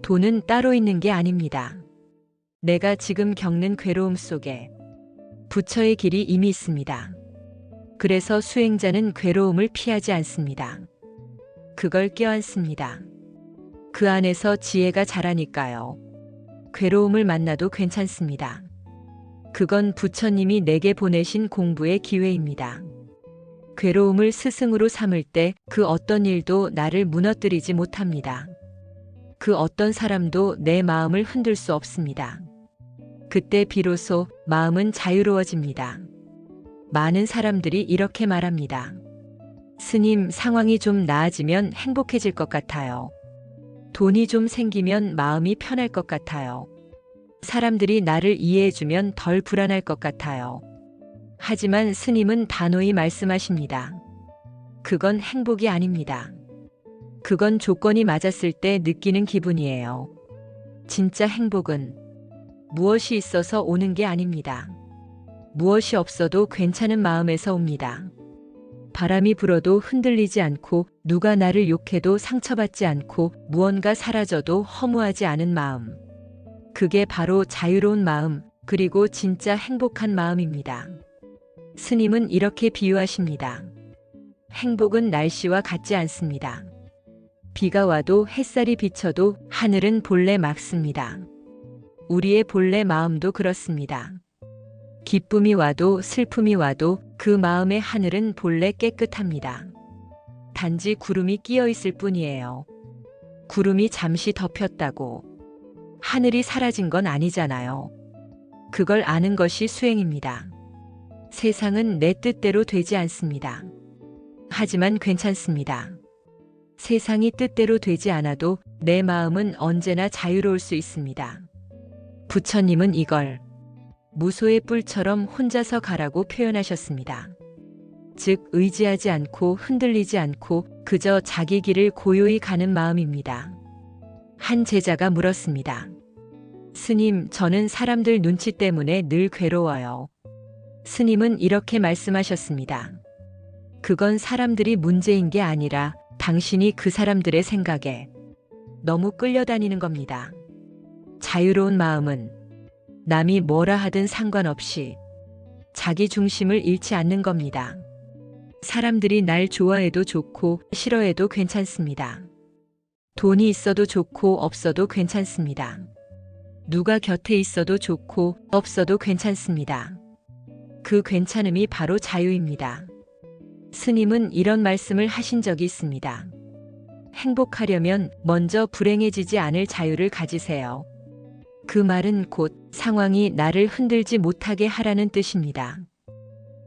도는 따로 있는 게 아닙니다. 내가 지금 겪는 괴로움 속에 부처의 길이 이미 있습니다. 그래서 수행자는 괴로움을 피하지 않습니다. 그걸 껴안습니다. 그 안에서 지혜가 자라니까요. 괴로움을 만나도 괜찮습니다. 그건 부처님이 내게 보내신 공부의 기회입니다. 괴로움을 스승으로 삼을 때 그 어떤 일도 나를 무너뜨리지 못합니다. 그 어떤 사람도 내 마음을 흔들 수 없습니다. 그때 비로소 마음은 자유로워집니다. 많은 사람들이 이렇게 말합니다. 스님, 상황이 좀 나아지면 행복해질 것 같아요. 돈이 좀 생기면 마음이 편할 것 같아요. 사람들이 나를 이해해주면 덜 불안할 것 같아요. 하지만 스님은 단호히 말씀하십니다. 그건 행복이 아닙니다. 그건 조건이 맞았을 때 느끼는 기분이에요. 진짜 행복은 무엇이 있어서 오는 게 아닙니다. 무엇이 없어도 괜찮은 마음에서 옵니다. 바람이 불어도 흔들리지 않고 누가 나를 욕해도 상처받지 않고 무언가 사라져도 허무하지 않은 마음. 그게 바로 자유로운 마음, 그리고 진짜 행복한 마음입니다. 스님은 이렇게 비유하십니다. 행복은 날씨와 같지 않습니다. 비가 와도 햇살이 비쳐도 하늘은 본래 맑습니다. 우리의 본래 마음도 그렇습니다. 기쁨이 와도 슬픔이 와도 그 마음의 하늘은 본래 깨끗합니다. 단지 구름이 끼어 있을 뿐이에요. 구름이 잠시 덮였다고 하늘이 사라진 건 아니잖아요. 그걸 아는 것이 수행입니다. 세상은 내 뜻대로 되지 않습니다. 하지만 괜찮습니다. 세상이 뜻대로 되지 않아도 내 마음은 언제나 자유로울 수 있습니다. 부처님은 이걸 무소의 뿔처럼 혼자서 가라고 표현하셨습니다. 즉, 의지하지 않고 흔들리지 않고 그저 자기 길을 고요히 가는 마음입니다. 한 제자가 물었습니다. 스님, 저는 사람들 눈치 때문에 늘 괴로워요. 스님은 이렇게 말씀하셨습니다. 그건 사람들이 문제인 게 아니라 당신이 그 사람들의 생각에 너무 끌려다니는 겁니다. 자유로운 마음은 남이 뭐라 하든 상관없이 자기 중심을 잃지 않는 겁니다. 사람들이 날 좋아해도 좋고 싫어해도 괜찮습니다. 돈이 있어도 좋고 없어도 괜찮습니다. 누가 곁에 있어도 좋고 없어도 괜찮습니다. 그 괜찮음이 바로 자유입니다. 스님은 이런 말씀을 하신 적이 있습니다. 행복하려면 먼저 불행해지지 않을 자유를 가지세요. 그 말은 곧 상황이 나를 흔들지 못하게 하라는 뜻입니다.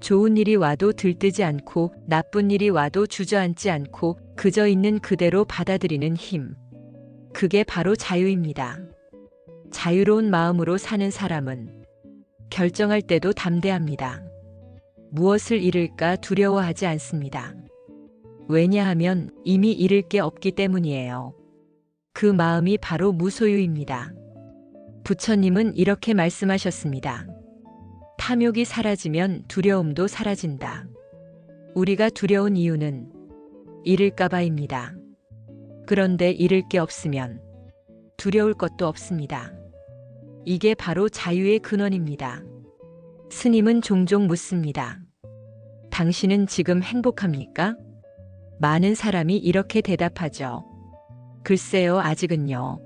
좋은 일이 와도 들뜨지 않고 나쁜 일이 와도 주저앉지 않고 그저 있는 그대로 받아들이는 힘. 그게 바로 자유입니다. 자유로운 마음으로 사는 사람은 결정할 때도 담대합니다. 무엇을 잃을까 두려워하지 않습니다. 왜냐하면 이미 잃을 게 없기 때문이에요. 그 마음이 바로 무소유입니다. 부처님은 이렇게 말씀하셨습니다. 탐욕이 사라지면 두려움도 사라진다. 우리가 두려운 이유는 잃을까봐입니다. 그런데 잃을 게 없으면 두려울 것도 없습니다. 이게 바로 자유의 근원입니다. 스님은 종종 묻습니다. 당신은 지금 행복합니까? 많은 사람이 이렇게 대답하죠. 글쎄요, 아직은요.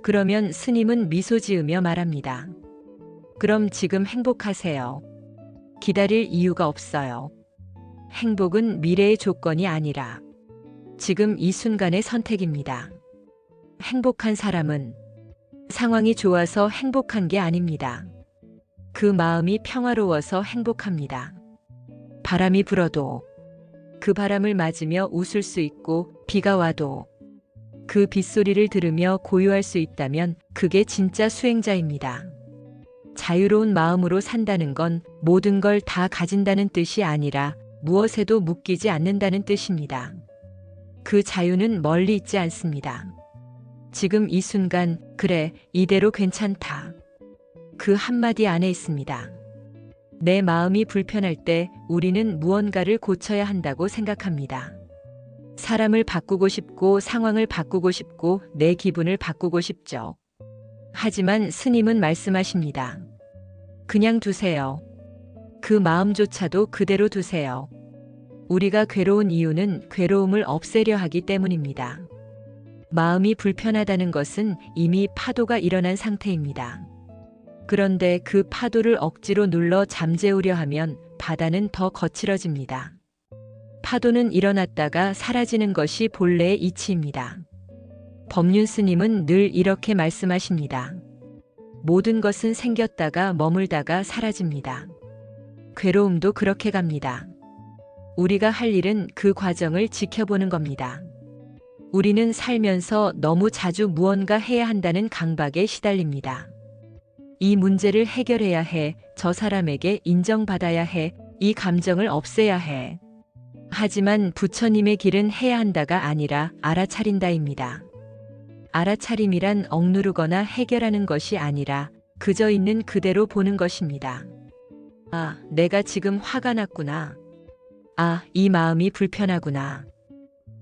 그러면 스님은 미소 지으며 말합니다. 그럼 지금 행복하세요. 기다릴 이유가 없어요. 행복은 미래의 조건이 아니라 지금 이 순간의 선택입니다. 행복한 사람은 상황이 좋아서 행복한 게 아닙니다. 그 마음이 평화로워서 행복합니다. 바람이 불어도 그 바람을 맞으며 웃을 수 있고 비가 와도 그 빗소리를 들으며 고요할 수 있다면 그게 진짜 수행자입니다. 자유로운 마음으로 산다는 건 모든 걸 다 가진다는 뜻이 아니라 무엇에도 묶이지 않는다는 뜻입니다. 그 자유는 멀리 있지 않습니다. 지금 이 순간, 그래, 이대로 괜찮다. 그 한마디 안에 있습니다. 내 마음이 불편할 때 우리는 무언가를 고쳐야 한다고 생각합니다. 사람을 바꾸고 싶고 상황을 바꾸고 싶고 내 기분을 바꾸고 싶죠. 하지만 스님은 말씀하십니다. 그냥 두세요. 그 마음조차도 그대로 두세요. 우리가 괴로운 이유는 괴로움을 없애려 하기 때문입니다. 마음이 불편하다는 것은 이미 파도가 일어난 상태입니다. 그런데 그 파도를 억지로 눌러 잠재우려 하면 바다는 더 거칠어집니다. 파도는 일어났다가 사라지는 것이 본래의 이치입니다. 법륜 스님은 늘 이렇게 말씀하십니다. 모든 것은 생겼다가 머물다가 사라집니다. 괴로움도 그렇게 갑니다. 우리가 할 일은 그 과정을 지켜보는 겁니다. 우리는 살면서 너무 자주 무언가 해야 한다는 강박에 시달립니다. 이 문제를 해결해야 해, 저 사람에게 인정받아야 해, 이 감정을 없애야 해. 하지만 부처님의 길은 해야 한다가 아니라 알아차린다입니다. 알아차림이란 억누르거나 해결하는 것이 아니라 그저 있는 그대로 보는 것입니다. 아, 내가 지금 화가 났구나. 아, 이 마음이 불편하구나.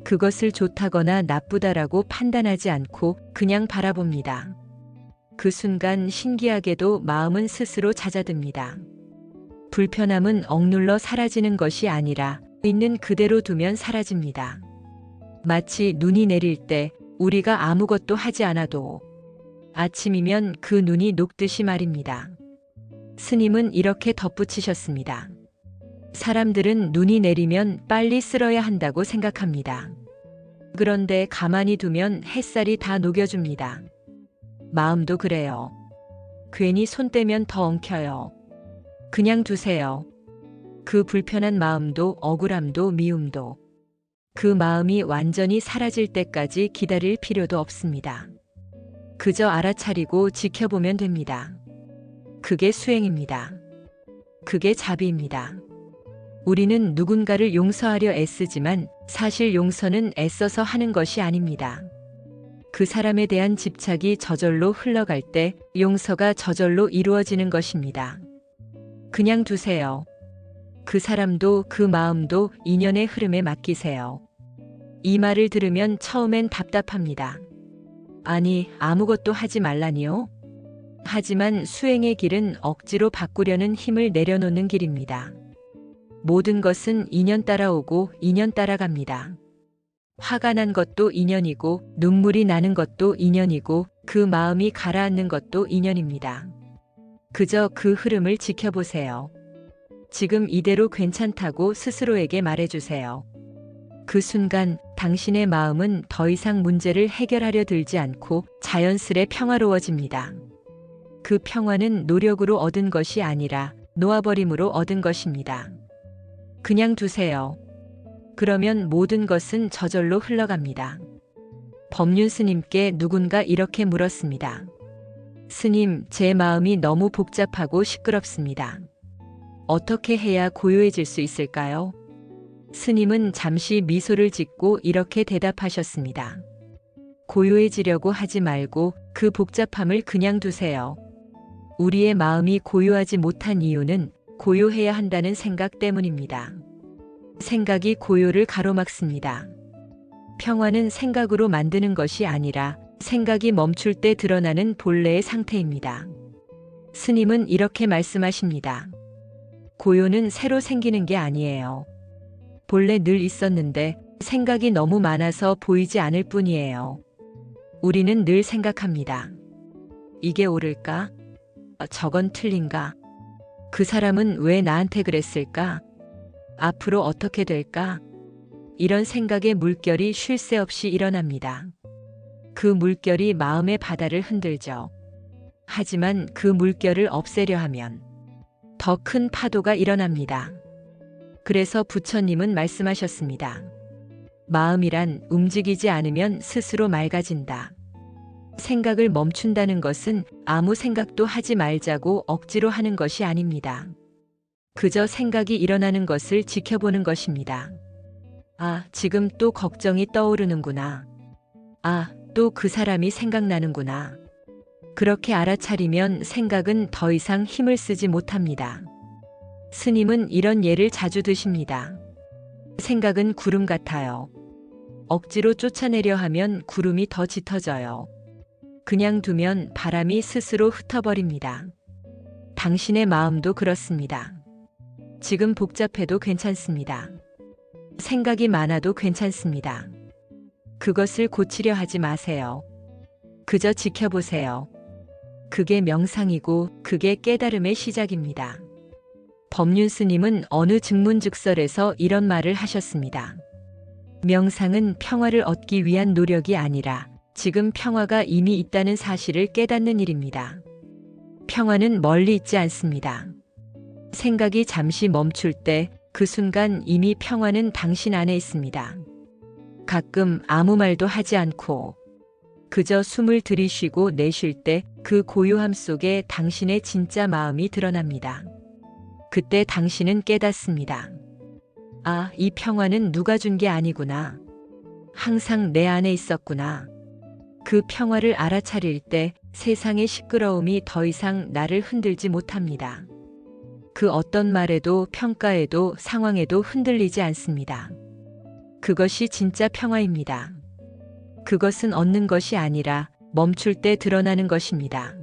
그것을 좋다거나 나쁘다라고 판단하지 않고 그냥 바라봅니다. 그 순간 신기하게도 마음은 스스로 잦아듭니다. 불편함은 억눌러 사라지는 것이 아니라 있는 그대로 두면 사라집니다. 마치 눈이 내릴 때 우리가 아무것도 하지 않아도 아침이면 그 눈이 녹듯이 말입니다. 스님은 이렇게 덧붙이셨습니다. 사람들은 눈이 내리면 빨리 쓸어야 한다고 생각합니다. 그런데 가만히 두면 햇살이 다 녹여줍니다. 마음도 그래요. 괜히 손 떼면 더 엉켜요. 그냥 두세요. 그 불편한 마음도 억울함도 미움도 그 마음이 완전히 사라질 때까지 기다릴 필요도 없습니다. 그저 알아차리고 지켜보면 됩니다. 그게 수행입니다. 그게 자비입니다. 우리는 누군가를 용서하려 애쓰지만 사실 용서는 애써서 하는 것이 아닙니다. 그 사람에 대한 집착이 저절로 흘러갈 때 용서가 저절로 이루어지는 것입니다. 그냥 두세요. 그 사람도 그 마음도 인연의 흐름에 맡기세요. 이 말을 들으면 처음엔 답답합니다. 아니, 아무것도 하지 말라니요? 하지만 수행의 길은 억지로 바꾸려는 힘을 내려놓는 길입니다. 모든 것은 인연 따라오고 인연 따라갑니다. 화가 난 것도 인연이고 눈물이 나는 것도 인연이고 그 마음이 가라앉는 것도 인연입니다. 그저 그 흐름을 지켜보세요. 지금 이대로 괜찮다고 스스로에게 말해주세요. 그 순간 당신의 마음은 더 이상 문제를 해결하려 들지 않고 자연스레 평화로워집니다. 그 평화는 노력으로 얻은 것이 아니라 놓아버림으로 얻은 것입니다. 그냥 두세요. 그러면 모든 것은 저절로 흘러갑니다. 법륜 스님께 누군가 이렇게 물었습니다. 스님, 제 마음이 너무 복잡하고 시끄럽습니다. 어떻게 해야 고요해질 수 있을까요? 스님은 잠시 미소를 짓고 이렇게 대답하셨습니다. 고요해지려고 하지 말고 그 복잡함을 그냥 두세요. 우리의 마음이 고요하지 못한 이유는 고요해야 한다는 생각 때문입니다. 생각이 고요를 가로막습니다. 평화는 생각으로 만드는 것이 아니라 생각이 멈출 때 드러나는 본래의 상태입니다. 스님은 이렇게 말씀하십니다. 고요는 새로 생기는 게 아니에요. 본래 늘 있었는데 생각이 너무 많아서 보이지 않을 뿐이에요. 우리는 늘 생각합니다. 이게 옳을까? 저건 틀린가? 그 사람은 왜 나한테 그랬을까? 앞으로 어떻게 될까? 이런 생각의 물결이 쉴 새 없이 일어납니다. 그 물결이 마음의 바다를 흔들죠. 하지만 그 물결을 없애려 하면 더 큰 파도가 일어납니다. 그래서 부처님은 말씀하셨습니다. 마음이란 움직이지 않으면 스스로 맑아진다. 생각을 멈춘다는 것은 아무 생각도 하지 말자고 억지로 하는 것이 아닙니다. 그저 생각이 일어나는 것을 지켜보는 것입니다. 아, 지금 또 걱정이 떠오르는구나. 아, 또 그 사람이 생각나는구나. 그렇게 알아차리면 생각은 더 이상 힘을 쓰지 못합니다. 스님은 이런 예를 자주 드십니다. 생각은 구름 같아요. 억지로 쫓아내려 하면 구름이 더 짙어져요. 그냥 두면 바람이 스스로 흩어버립니다. 당신의 마음도 그렇습니다. 지금 복잡해도 괜찮습니다. 생각이 많아도 괜찮습니다. 그것을 고치려 하지 마세요. 그저 지켜보세요. 그게 명상이고 그게 깨달음의 시작입니다. 법륜 스님은 어느 증문즉설에서 이런 말을 하셨습니다. 명상은 평화를 얻기 위한 노력이 아니라 지금 평화가 이미 있다는 사실을 깨닫는 일입니다. 평화는 멀리 있지 않습니다. 생각이 잠시 멈출 때 그 순간 이미 평화는 당신 안에 있습니다. 가끔 아무 말도 하지 않고 그저 숨을 들이쉬고 내쉴 때 그 고요함 속에 당신의 진짜 마음이 드러납니다. 그때 당신은 깨닫습니다. 아, 이 평화는 누가 준 게 아니구나. 항상 내 안에 있었구나. 그 평화를 알아차릴 때 세상의 시끄러움이 더 이상 나를 흔들지 못합니다. 그 어떤 말에도 평가에도 상황에도 흔들리지 않습니다. 그것이 진짜 평화입니다. 그것은 얻는 것이 아니라 멈출 때 드러나는 것입니다.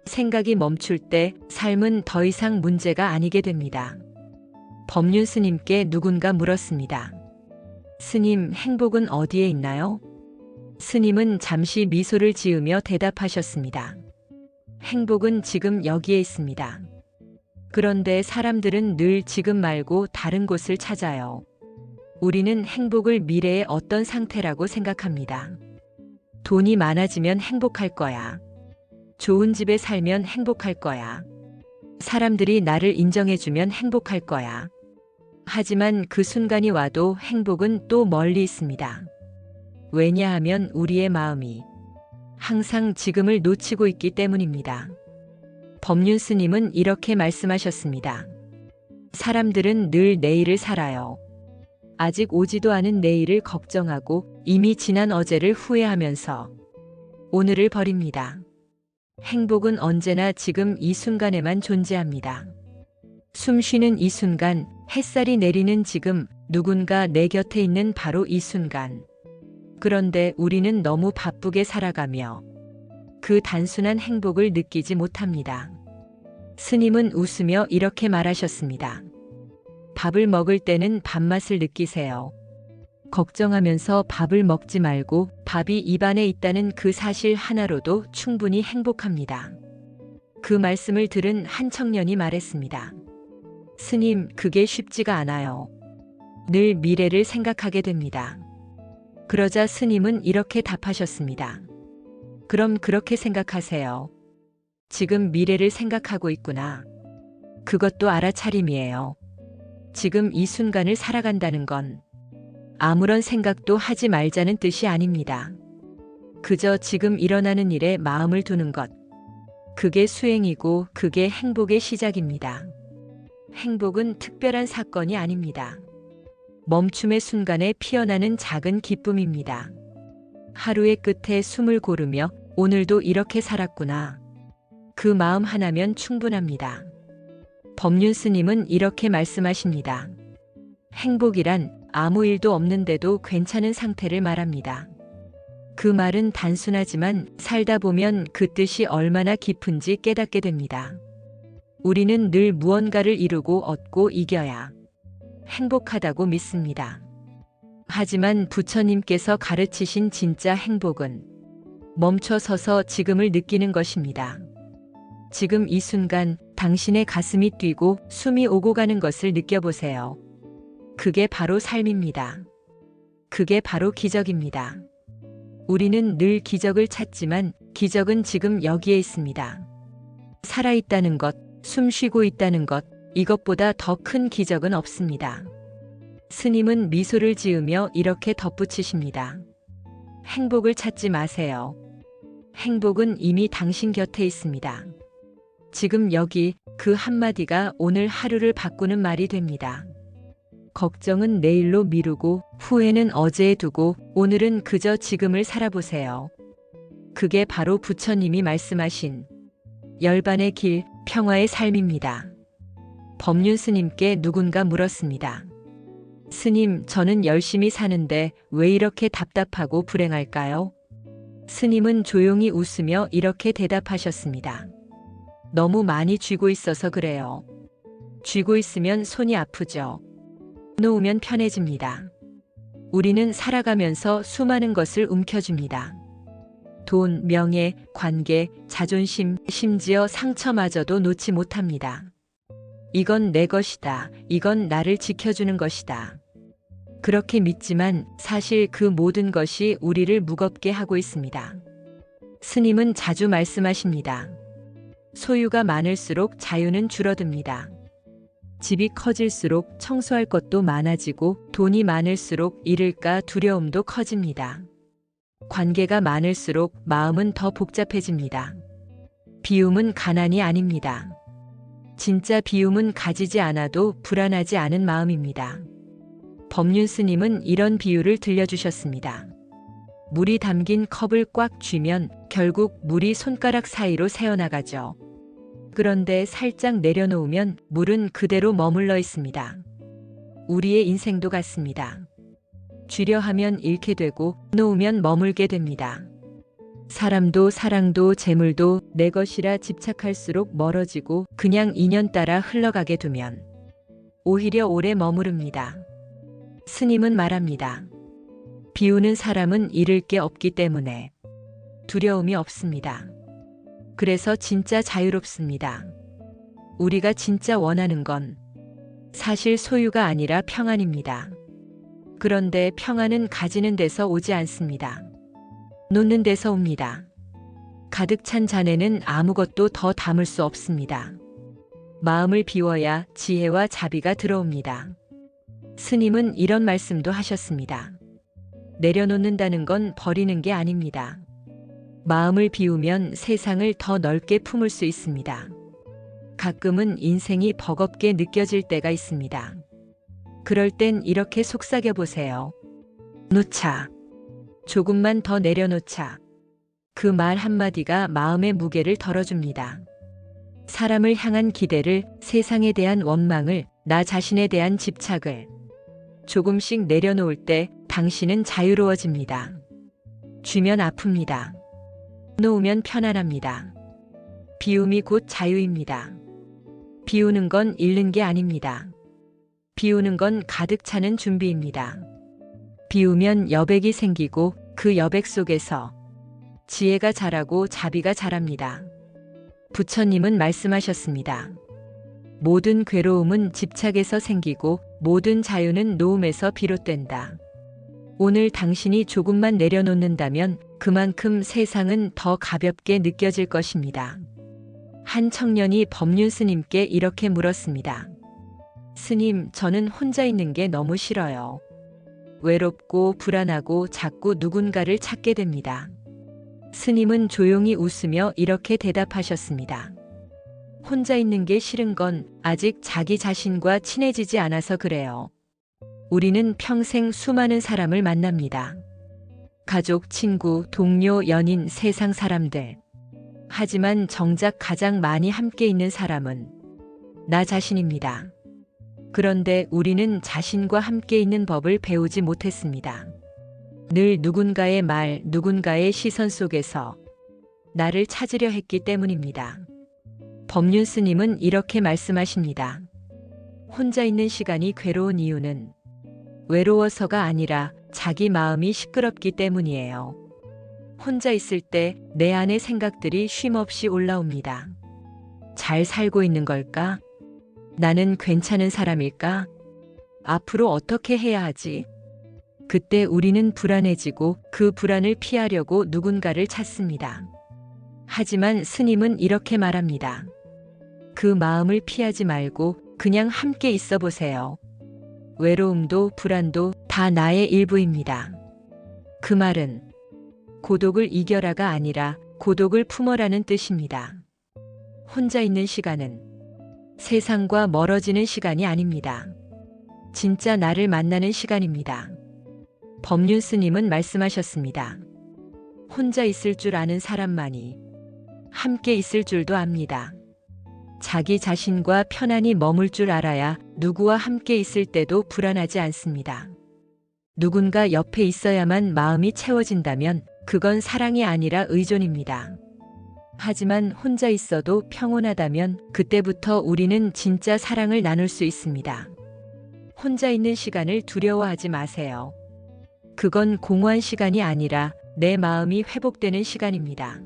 생각이 멈출 때 삶은 더 이상 문제가 아니게 됩니다. 법륜 스님께 누군가 물었습니다. 스님, 행복은 어디에 있나요? 스님은 잠시 미소를 지으며 대답하셨습니다. 행복은 지금 여기에 있습니다. 그런데 사람들은 늘 지금 말고 다른 곳을 찾아요. 우리는 행복을 미래의 어떤 상태라고 생각합니다. 돈이 많아지면 행복할 거야. 좋은 집에 살면 행복할 거야. 사람들이 나를 인정해주면 행복할 거야. 하지만 그 순간이 와도 행복은 또 멀리 있습니다. 왜냐하면 우리의 마음이 항상 지금을 놓치고 있기 때문입니다. 법륜 스님은 이렇게 말씀하셨습니다. 사람들은 늘 내일을 살아요. 아직 오지도 않은 내일을 걱정하고 이미 지난 어제를 후회하면서 오늘을 버립니다. 행복은 언제나 지금 이 순간에만 존재합니다. 숨 쉬는 이 순간, 햇살이 내리는 지금, 누군가 내 곁에 있는 바로 이 순간. 그런데 우리는 너무 바쁘게 살아가며 그 단순한 행복을 느끼지 못합니다. 스님은 웃으며 이렇게 말하셨습니다. 밥을 먹을 때는 밥맛을 느끼세요. 걱정하면서 밥을 먹지 말고 밥이 입안에 있다는 그 사실 하나로도 충분히 행복합니다. 그 말씀을 들은 한 청년이 말했습니다. 스님, 그게 쉽지가 않아요. 늘 미래를 생각하게 됩니다. 그러자 스님은 이렇게 답하셨습니다. 그럼 그렇게 생각하세요. 지금 미래를 생각하고 있구나. 그것도 알아차림이에요. 지금 이 순간을 살아간다는 건 아무런 생각도 하지 말자는 뜻이 아닙니다. 그저 지금 일어나는 일에 마음을 두는 것. 그게 수행이고 그게 행복의 시작입니다. 행복은 특별한 사건이 아닙니다. 멈춤의 순간에 피어나는 작은 기쁨입니다. 하루의 끝에 숨을 고르며 오늘도 이렇게 살았구나. 그 마음 하나면 충분합니다. 법륜 스님은 이렇게 말씀하십니다. 행복이란 아무 일도 없는데도 괜찮은 상태를 말합니다. 그 말은 단순하지만 살다 보면 그 뜻이 얼마나 깊은지 깨닫게 됩니다. 우리는 늘 무언가를 이루고 얻고 이겨야 행복하다고 믿습니다. 하지만 부처님께서 가르치신 진짜 행복은 멈춰 서서 지금을 느끼는 것입니다. 지금 이 순간 당신의 가슴이 뛰고 숨이 오고 가는 것을 느껴보세요. 그게 바로 삶입니다. 그게 바로 기적입니다. 우리는 늘 기적을 찾지만 기적은 지금 여기에 있습니다. 살아있다는 것, 숨 쉬고 있다는 것, 이것보다 더 큰 기적은 없습니다. 스님은 미소를 지으며 이렇게 덧붙이십니다. 행복을 찾지 마세요. 행복은 이미 당신 곁에 있습니다. 지금 여기 그 한마디가 오늘 하루를 바꾸는 말이 됩니다. 걱정은 내일로 미루고 후회는 어제에 두고 오늘은 그저 지금을 살아보세요. 그게 바로 부처님이 말씀하신 열반의 길, 평화의 삶입니다. 법륜 스님께 누군가 물었습니다. 스님, 저는 열심히 사는데 왜 이렇게 답답하고 불행할까요? 스님은 조용히 웃으며 이렇게 대답하셨습니다. 너무 많이 쥐고 있어서 그래요. 쥐고 있으면 손이 아프죠. 놓으면 편해집니다. 우리는 살아가면서 수많은 것을 움켜줍니다. 돈, 명예, 관계, 자존심, 심지어 상처마저도 놓지 못합니다. 이건 내 것이다. 이건 나를 지켜주는 것이다. 그렇게 믿지만 사실 그 모든 것이 우리를 무겁게 하고 있습니다. 스님은 자주 말씀하십니다. 소유가 많을수록 자유는 줄어듭니다. 집이 커질수록 청소할 것도 많아지고 돈이 많을수록 잃을까 두려움도 커집니다. 관계가 많을수록 마음은 더 복잡해집니다. 비움은 가난이 아닙니다. 진짜 비움은 가지지 않아도 불안하지 않은 마음입니다. 법륜 스님은 이런 비유를 들려주셨습니다. 물이 담긴 컵을 꽉 쥐면 결국 물이 손가락 사이로 새어나가죠. 그런데 살짝 내려놓으면 물은 그대로 머물러 있습니다. 우리의 인생도 같습니다. 쥐려 하면 잃게 되고 놓으면 머물게 됩니다. 사람도 사랑도 재물도 내 것이라 집착할수록 멀어지고 그냥 인연 따라 흘러가게 두면 오히려 오래 머무릅니다. 스님은 말합니다. 비우는 사람은 잃을 게 없기 때문에 두려움이 없습니다. 그래서 진짜 자유롭습니다. 우리가 진짜 원하는 건 사실 소유가 아니라 평안입니다. 그런데 평안은 가지는 데서 오지 않습니다. 놓는 데서 옵니다. 가득 찬 잔에는 아무것도 더 담을 수 없습니다. 마음을 비워야 지혜와 자비가 들어옵니다. 스님은 이런 말씀도 하셨습니다. 내려놓는다는 건 버리는 게 아닙니다. 마음을 비우면 세상을 더 넓게 품을 수 있습니다. 가끔은 인생이 버겁게 느껴질 때가 있습니다. 그럴 땐 이렇게 속삭여 보세요. 놓자. 조금만 더 내려놓자. 그 말 한마디가 마음의 무게를 덜어줍니다. 사람을 향한 기대를, 세상에 대한 원망을, 나 자신에 대한 집착을 조금씩 내려놓을 때 당신은 자유로워집니다. 쥐면 아픕니다. 놓으면 편안합니다. 비움이 곧 자유입니다. 비우는 건 잃는 게 아닙니다. 비우는 건 가득 차는 준비입니다. 비우면 여백이 생기고 그 여백 속에서 지혜가 자라고 자비가 자랍니다. 부처님은 말씀하셨습니다. 모든 괴로움은 집착에서 생기고 모든 자유는 놓음에서 비롯된다. 오늘 당신이 조금만 내려놓는다면 그만큼 세상은 더 가볍게 느껴질 것입니다. 한 청년이 법륜 스님께 이렇게 물었습니다. 스님, 저는 혼자 있는 게 너무 싫어요. 외롭고 불안하고 자꾸 누군가를 찾게 됩니다. 스님은 조용히 웃으며 이렇게 대답하셨습니다. 혼자 있는 게 싫은 건 아직 자기 자신과 친해지지 않아서 그래요. 우리는 평생 수많은 사람을 만납니다. 가족, 친구, 동료, 연인, 세상 사람들. 하지만 정작 가장 많이 함께 있는 사람은 나 자신입니다. 그런데 우리는 자신과 함께 있는 법을 배우지 못했습니다. 늘 누군가의 말, 누군가의 시선 속에서 나를 찾으려 했기 때문입니다. 법륜 스님은 이렇게 말씀하십니다. 혼자 있는 시간이 괴로운 이유는 외로워서가 아니라 자기 마음이 시끄럽기 때문이에요. 혼자 있을 때 내 안의 생각들이 쉼없이 올라옵니다. 잘 살고 있는 걸까? 나는 괜찮은 사람일까? 앞으로 어떻게 해야 하지? 그때 우리는 불안해지고 그 불안을 피하려고 누군가를 찾습니다. 하지만 스님은 이렇게 말합니다. 그 마음을 피하지 말고 그냥 함께 있어 보세요. 외로움도 불안도 다 나의 일부입니다. 그 말은 고독을 이겨라가 아니라 고독을 품어라는 뜻입니다. 혼자 있는 시간은 세상과 멀어지는 시간이 아닙니다. 진짜 나를 만나는 시간입니다. 법륜 스님은 말씀하셨습니다. 혼자 있을 줄 아는 사람만이 함께 있을 줄도 압니다. 자기 자신과 편안히 머물 줄 알아야 누구와 함께 있을 때도 불안하지 않습니다. 누군가 옆에 있어야만 마음이 채워진다면 그건 사랑이 아니라 의존입니다. 하지만 혼자 있어도 평온하다면 그때부터 우리는 진짜 사랑을 나눌 수 있습니다. 혼자 있는 시간을 두려워하지 마세요. 그건 공허한 시간이 아니라 내 마음이 회복되는 시간입니다.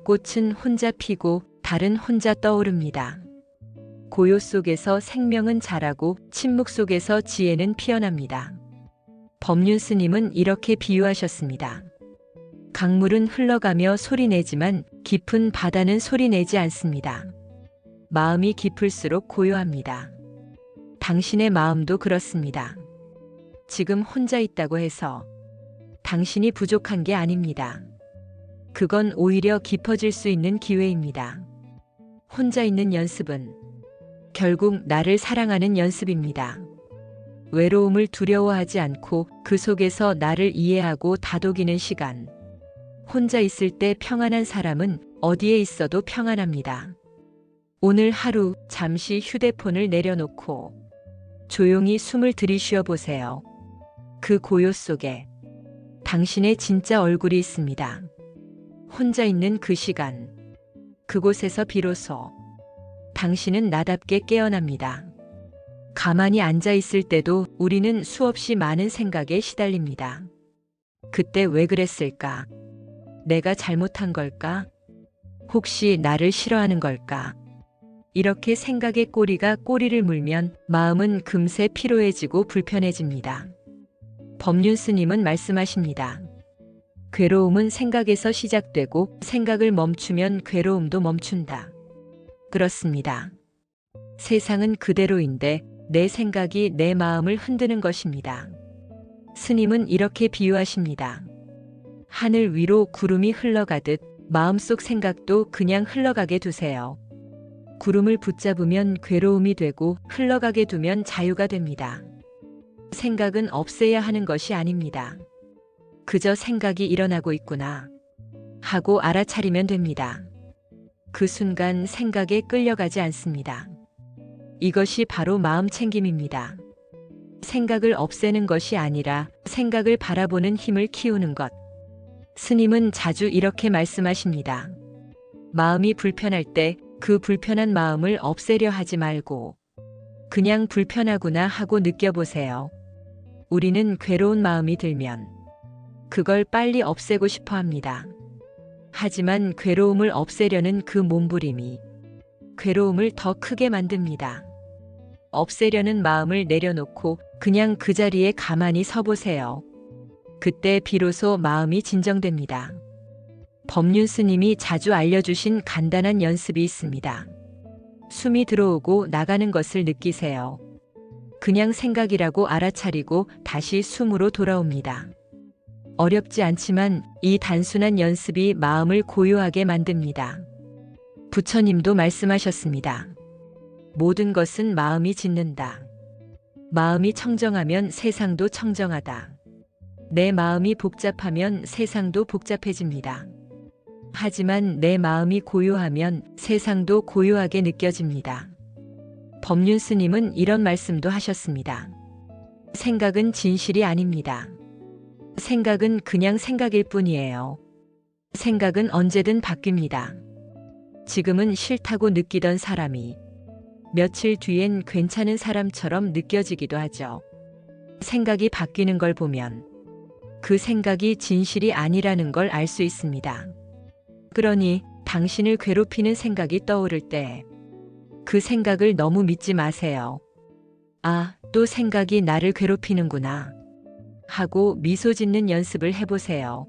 꽃은 혼자 피고 달은 혼자 떠오릅니다. 고요 속에서 생명은 자라고 침묵 속에서 지혜는 피어납니다. 법륜 스님은 이렇게 비유하셨습니다. 강물은 흘러가며 소리내지만 깊은 바다는 소리내지 않습니다. 마음이 깊을수록 고요합니다. 당신의 마음도 그렇습니다. 지금 혼자 있다고 해서 당신이 부족한 게 아닙니다. 그건 오히려 깊어질 수 있는 기회입니다. 혼자 있는 연습은 결국 나를 사랑하는 연습입니다. 외로움을 두려워하지 않고 그 속에서 나를 이해하고 다독이는 시간. 혼자 있을 때 평안한 사람은 어디에 있어도 평안합니다. 오늘 하루 잠시 휴대폰을 내려놓고 조용히 숨을 들이쉬어 보세요. 그 고요 속에 당신의 진짜 얼굴이 있습니다. 혼자 있는 그 시간, 그곳에서 비로소 당신은 나답게 깨어납니다. 가만히 앉아 있을 때도 우리는 수없이 많은 생각에 시달립니다. 그때 왜 그랬을까? 내가 잘못한 걸까? 혹시 나를 싫어하는 걸까? 이렇게 생각의 꼬리가 꼬리를 물면 마음은 금세 피로해지고 불편해집니다. 법륜 스님은 말씀하십니다. 괴로움은 생각에서 시작되고 생각을 멈추면 괴로움도 멈춘다. 그렇습니다. 세상은 그대로인데 내 생각이 내 마음을 흔드는 것입니다. 스님은 이렇게 비유하십니다. 하늘 위로 구름이 흘러가듯 마음속 생각도 그냥 흘러가게 두세요. 구름을 붙잡으면 괴로움이 되고 흘러가게 두면 자유가 됩니다. 생각은 없애야 하는 것이 아닙니다. 그저 생각이 일어나고 있구나 하고 알아차리면 됩니다. 그 순간 생각에 끌려가지 않습니다. 이것이 바로 마음 챙김입니다. 생각을 없애는 것이 아니라 생각을 바라보는 힘을 키우는 것. 스님은 자주 이렇게 말씀하십니다. 마음이 불편할 때 그 불편한 마음을 없애려 하지 말고 그냥 불편하구나 하고 느껴보세요. 우리는 괴로운 마음이 들면 그걸 빨리 없애고 싶어 합니다. 하지만 괴로움을 없애려는 그 몸부림이 괴로움을 더 크게 만듭니다. 없애려는 마음을 내려놓고 그냥 그 자리에 가만히 서 보세요. 그때 비로소 마음이 진정됩니다. 법륜 스님이 자주 알려주신 간단한 연습이 있습니다. 숨이 들어오고 나가는 것을 느끼세요. 그냥 생각이라고 알아차리고 다시 숨으로 돌아옵니다. 어렵지 않지만 이 단순한 연습이 마음을 고요하게 만듭니다. 부처님도 말씀하셨습니다. 모든 것은 마음이 짓는다. 마음이 청정하면 세상도 청정하다. 내 마음이 복잡하면 세상도 복잡해집니다. 하지만 내 마음이 고요하면 세상도 고요하게 느껴집니다. 법륜 스님은 이런 말씀도 하셨습니다. 생각은 진실이 아닙니다. 생각은 그냥 생각일 뿐이에요. 생각은 언제든 바뀝니다. 지금은 싫다고 느끼던 사람이 며칠 뒤엔 괜찮은 사람처럼 느껴지기도 하죠. 생각이 바뀌는 걸 보면 그 생각이 진실이 아니라는 걸 알 수 있습니다. 그러니 당신을 괴롭히는 생각이 떠오를 때 그 생각을 너무 믿지 마세요. 아, 또 생각이 나를 괴롭히는구나 하고 미소 짓는 연습을 해보세요.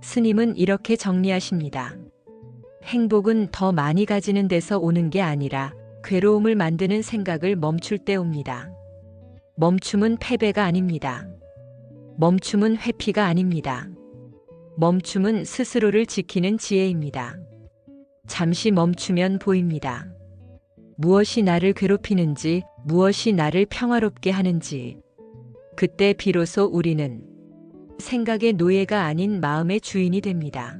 스님은 이렇게 정리하십니다. 행복은 더 많이 가지는 데서 오는 게 아니라 괴로움을 만드는 생각을 멈출 때 옵니다. 멈춤은 패배가 아닙니다. 멈춤은 회피가 아닙니다. 멈춤은 스스로를 지키는 지혜입니다. 잠시 멈추면 보입니다. 무엇이 나를 괴롭히는지, 무엇이 나를 평화롭게 하는지. 그때 비로소 우리는 생각의 노예가 아닌 마음의 주인이 됩니다.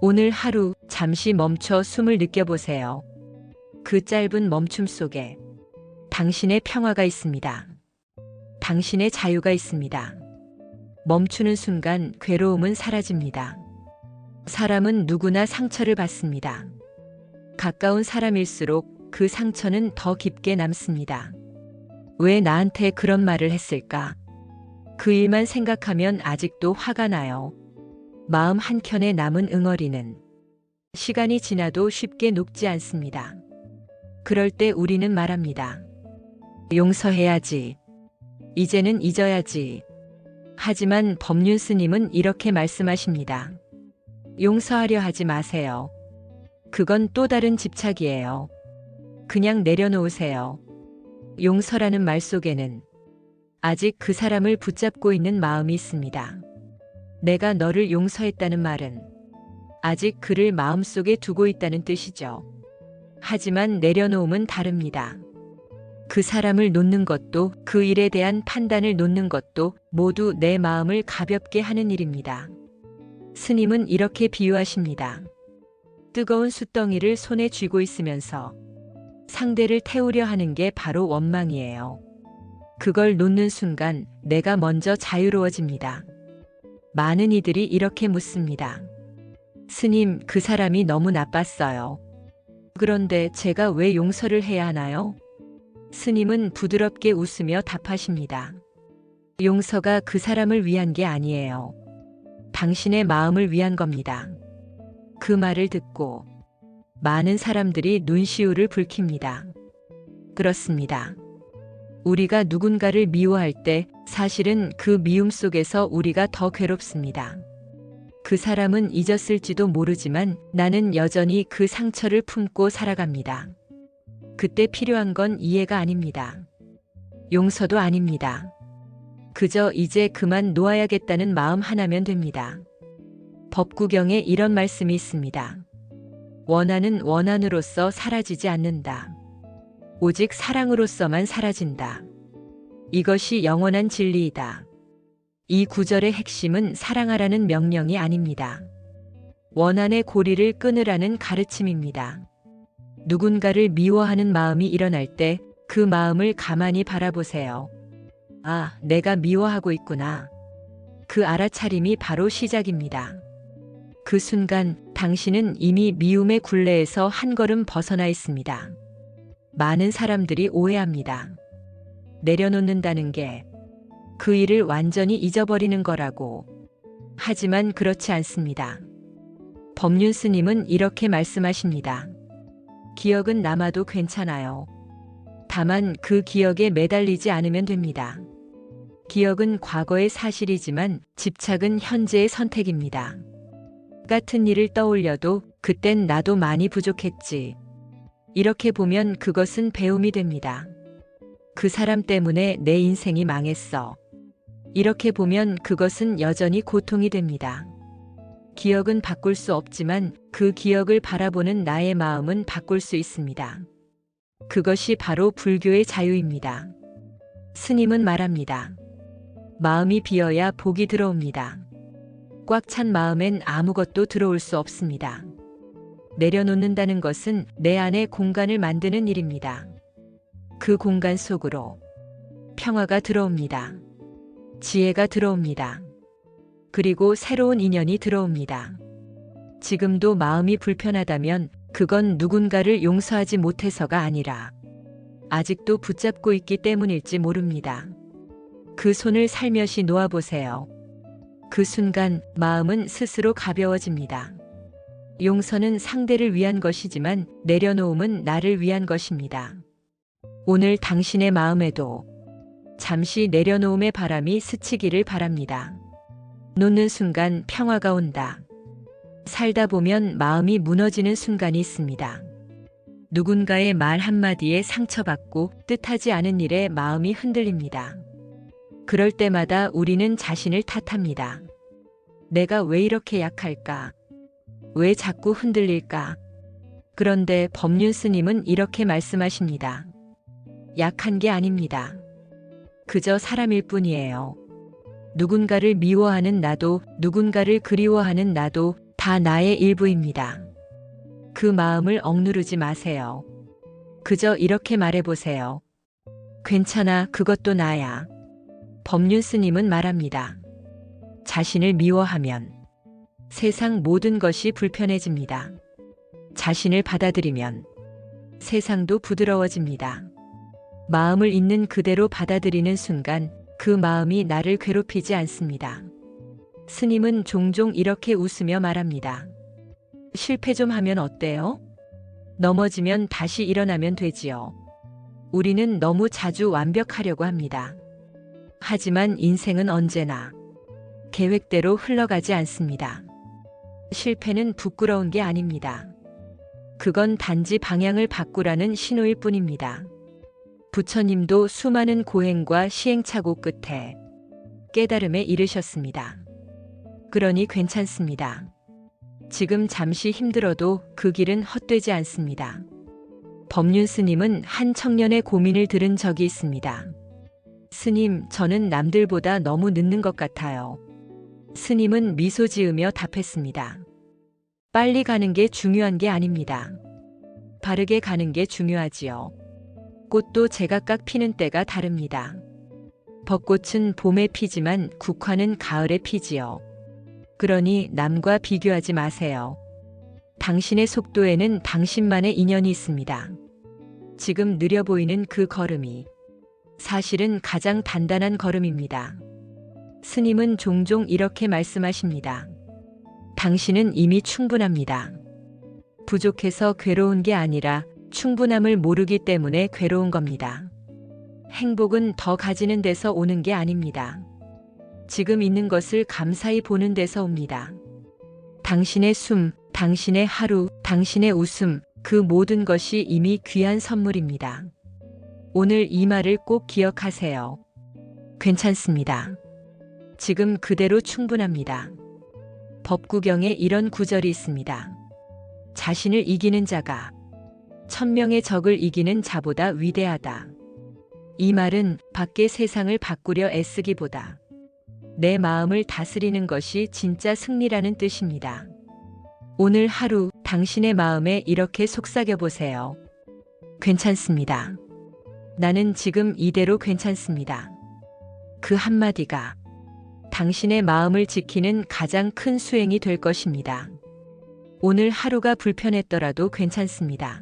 오늘 하루 잠시 멈춰 숨을 느껴보세요. 그 짧은 멈춤 속에 당신의 평화가 있습니다. 당신의 자유가 있습니다. 멈추는 순간 괴로움은 사라집니다. 사람은 누구나 상처를 받습니다. 가까운 사람일수록 그 상처는 더 깊게 남습니다. 왜 나한테 그런 말을 했을까? 그 일만 생각하면 아직도 화가 나요. 마음 한켠에 남은 응어리는 시간이 지나도 쉽게 녹지 않습니다. 그럴 때 우리는 말합니다. 용서해야지. 이제는 잊어야지. 하지만 법륜 스님은 이렇게 말씀하십니다. 용서하려 하지 마세요. 그건 또 다른 집착이에요. 그냥 내려놓으세요. 용서라는 말 속에는 아직 그 사람을 붙잡고 있는 마음이 있습니다. 내가 너를 용서했다는 말은 아직 그를 마음속에 두고 있다는 뜻이죠. 하지만 내려놓음은 다릅니다. 그 사람을 놓는 것도 그 일에 대한 판단을 놓는 것도 모두 내 마음을 가볍게 하는 일입니다. 스님은 이렇게 비유하십니다. 뜨거운 숯덩이를 손에 쥐고 있으면서 상대를 태우려 하는 게 바로 원망이에요. 그걸 놓는 순간 내가 먼저 자유로워집니다. 많은 이들이 이렇게 묻습니다. 스님, 그 사람이 너무 나빴어요. 그런데 제가 왜 용서를 해야 하나요? 스님은 부드럽게 웃으며 답하십니다. 용서가 그 사람을 위한 게 아니에요. 당신의 마음을 위한 겁니다. 그 말을 듣고 많은 사람들이 눈시울을 붉힙니다. 그렇습니다. 우리가 누군가를 미워할 때 사실은 그 미움 속에서 우리가 더 괴롭습니다. 그 사람은 잊었을지도 모르지만 나는 여전히 그 상처를 품고 살아갑니다. 그때 필요한 건 이해가 아닙니다. 용서도 아닙니다. 그저 이제 그만 놓아야겠다는 마음 하나면 됩니다. 법구경에 이런 말씀이 있습니다. 원한은 원한으로서 사라지지 않는다. 오직 사랑으로서만 사라진다. 이것이 영원한 진리이다. 이 구절의 핵심은 사랑하라는 명령이 아닙니다. 원한의 고리를 끊으라는 가르침입니다. 누군가를 미워하는 마음이 일어날 때 그 마음을 가만히 바라보세요. 아, 내가 미워하고 있구나. 그 알아차림이 바로 시작입니다. 그 순간 당신은 이미 미움의 굴레에서 한 걸음 벗어나 있습니다. 많은 사람들이 오해합니다. 내려놓는다는 게 그 일을 완전히 잊어버리는 거라고. 하지만 그렇지 않습니다. 법륜 스님은 이렇게 말씀하십니다. 기억은 남아도 괜찮아요. 다만 그 기억에 매달리지 않으면 됩니다. 기억은 과거의 사실이지만 집착은 현재의 선택입니다. 같은 일을 떠올려도 그땐 나도 많이 부족했지. 이렇게 보면 그것은 배움이 됩니다. 그 사람 때문에 내 인생이 망했어. 이렇게 보면 그것은 여전히 고통이 됩니다. 기억은 바꿀 수 없지만 그 기억을 바라보는 나의 마음은 바꿀 수 있습니다. 그것이 바로 불교의 자유입니다. 스님은 말합니다. 마음이 비어야 복이 들어옵니다. 꽉 찬 마음엔 아무것도 들어올 수 없습니다. 내려놓는다는 것은 내 안에 공간을 만드는 일입니다. 그 공간 속으로 평화가 들어옵니다. 지혜가 들어옵니다. 그리고 새로운 인연이 들어옵니다. 지금도 마음이 불편하다면 그건 누군가를 용서하지 못해서가 아니라 아직도 붙잡고 있기 때문일지 모릅니다. 그 손을 살며시 놓아보세요. 그 순간 마음은 스스로 가벼워집니다. 용서는 상대를 위한 것이지만 내려놓음은 나를 위한 것입니다. 오늘 당신의 마음에도 잠시 내려놓음의 바람이 스치기를 바랍니다. 놓는 순간 평화가 온다. 살다 보면 마음이 무너지는 순간이 있습니다. 누군가의 말 한마디에 상처받고 뜻하지 않은 일에 마음이 흔들립니다. 그럴 때마다 우리는 자신을 탓합니다. 내가 왜 이렇게 약할까? 왜 자꾸 흔들릴까? 그런데 법륜 스님은 이렇게 말씀하십니다. 약한 게 아닙니다. 그저 사람일 뿐이에요. 누군가를 미워하는 나도, 누군가를 그리워하는 나도 다 나의 일부입니다. 그 마음을 억누르지 마세요. 그저 이렇게 말해보세요. 괜찮아, 그것도 나야. 법륜 스님은 말합니다. 자신을 미워하면 세상 모든 것이 불편해집니다. 자신을 받아들이면 세상도 부드러워집니다. 마음을 있는 그대로 받아들이는 순간 그 마음이 나를 괴롭히지 않습니다. 스님은 종종 이렇게 웃으며 말합니다. 실패 좀 하면 어때요? 넘어지면 다시 일어나면 되지요. 우리는 너무 자주 완벽하려고 합니다. 하지만 인생은 언제나 계획대로 흘러가지 않습니다. 실패는 부끄러운 게 아닙니다. 그건 단지 방향을 바꾸라는 신호일 뿐입니다. 부처님도 수많은 고행과 시행착오 끝에 깨달음에 이르셨습니다. 그러니 괜찮습니다. 지금 잠시 힘들어도 그 길은 헛되지 않습니다. 법륜 스님은 한 청년의 고민을 들은 적이 있습니다. 스님, 저는 남들보다 너무 늦는 것 같아요. 스님은 미소 지으며 답했습니다. 빨리 가는 게 중요한 게 아닙니다. 바르게 가는 게 중요하지요. 꽃도 제각각 피는 때가 다릅니다. 벚꽃은 봄에 피지만 국화는 가을에 피지요. 그러니 남과 비교하지 마세요. 당신의 속도에는 당신만의 인연이 있습니다. 지금 느려 보이는 그 걸음이 사실은 가장 단단한 걸음입니다. 스님은 종종 이렇게 말씀하십니다. 당신은 이미 충분합니다. 부족해서 괴로운 게 아니라 충분함을 모르기 때문에 괴로운 겁니다. 행복은 더 가지는 데서 오는 게 아닙니다. 지금 있는 것을 감사히 보는 데서 옵니다. 당신의 숨, 당신의 하루, 당신의 웃음, 그 모든 것이 이미 귀한 선물입니다. 오늘 이 말을 꼭 기억하세요. 괜찮습니다. 지금 그대로 충분합니다. 법구경에 이런 구절이 있습니다. 자신을 이기는 자가 1000명의 적을 이기는 자보다 위대하다. 이 말은 밖의 세상을 바꾸려 애쓰기보다 내 마음을 다스리는 것이 진짜 승리라는 뜻입니다. 오늘 하루 당신의 마음에 이렇게 속삭여 보세요. 괜찮습니다. 나는 지금 이대로 괜찮습니다. 그 한마디가 당신의 마음을 지키는 가장 큰 수행이 될 것입니다. 오늘 하루가 불편했더라도 괜찮습니다.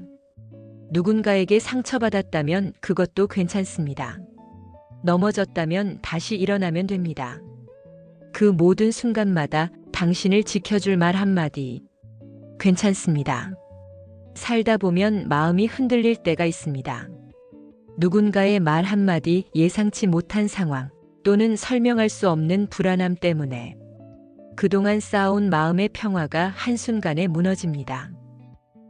누군가에게 상처받았다면 그것도 괜찮습니다. 넘어졌다면 다시 일어나면 됩니다. 그 모든 순간마다 당신을 지켜줄 말 한마디. 괜찮습니다. 살다 보면 마음이 흔들릴 때가 있습니다. 누군가의 말 한마디, 예상치 못한 상황, 또는 설명할 수 없는 불안함 때문에 그동안 쌓아온 마음의 평화가 한순간에 무너집니다.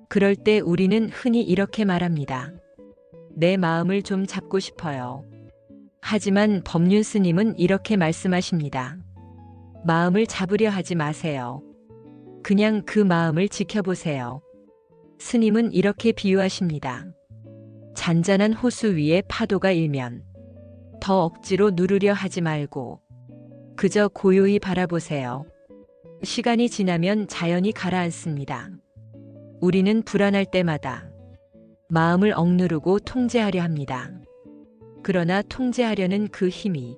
그럴 때 우리는 흔히 이렇게 말합니다. 내 마음을 좀 잡고 싶어요. 하지만 법륜 스님은 이렇게 말씀하십니다. 마음을 잡으려 하지 마세요. 그냥 그 마음을 지켜보세요. 스님은 이렇게 비유하십니다. 잔잔한 호수 위에 파도가 일면 더 억지로 누르려 하지 말고 그저 고요히 바라보세요. 시간이 지나면 자연이 가라앉습니다. 우리는 불안할 때마다 마음을 억누르고 통제하려 합니다. 그러나 통제하려는 그 힘이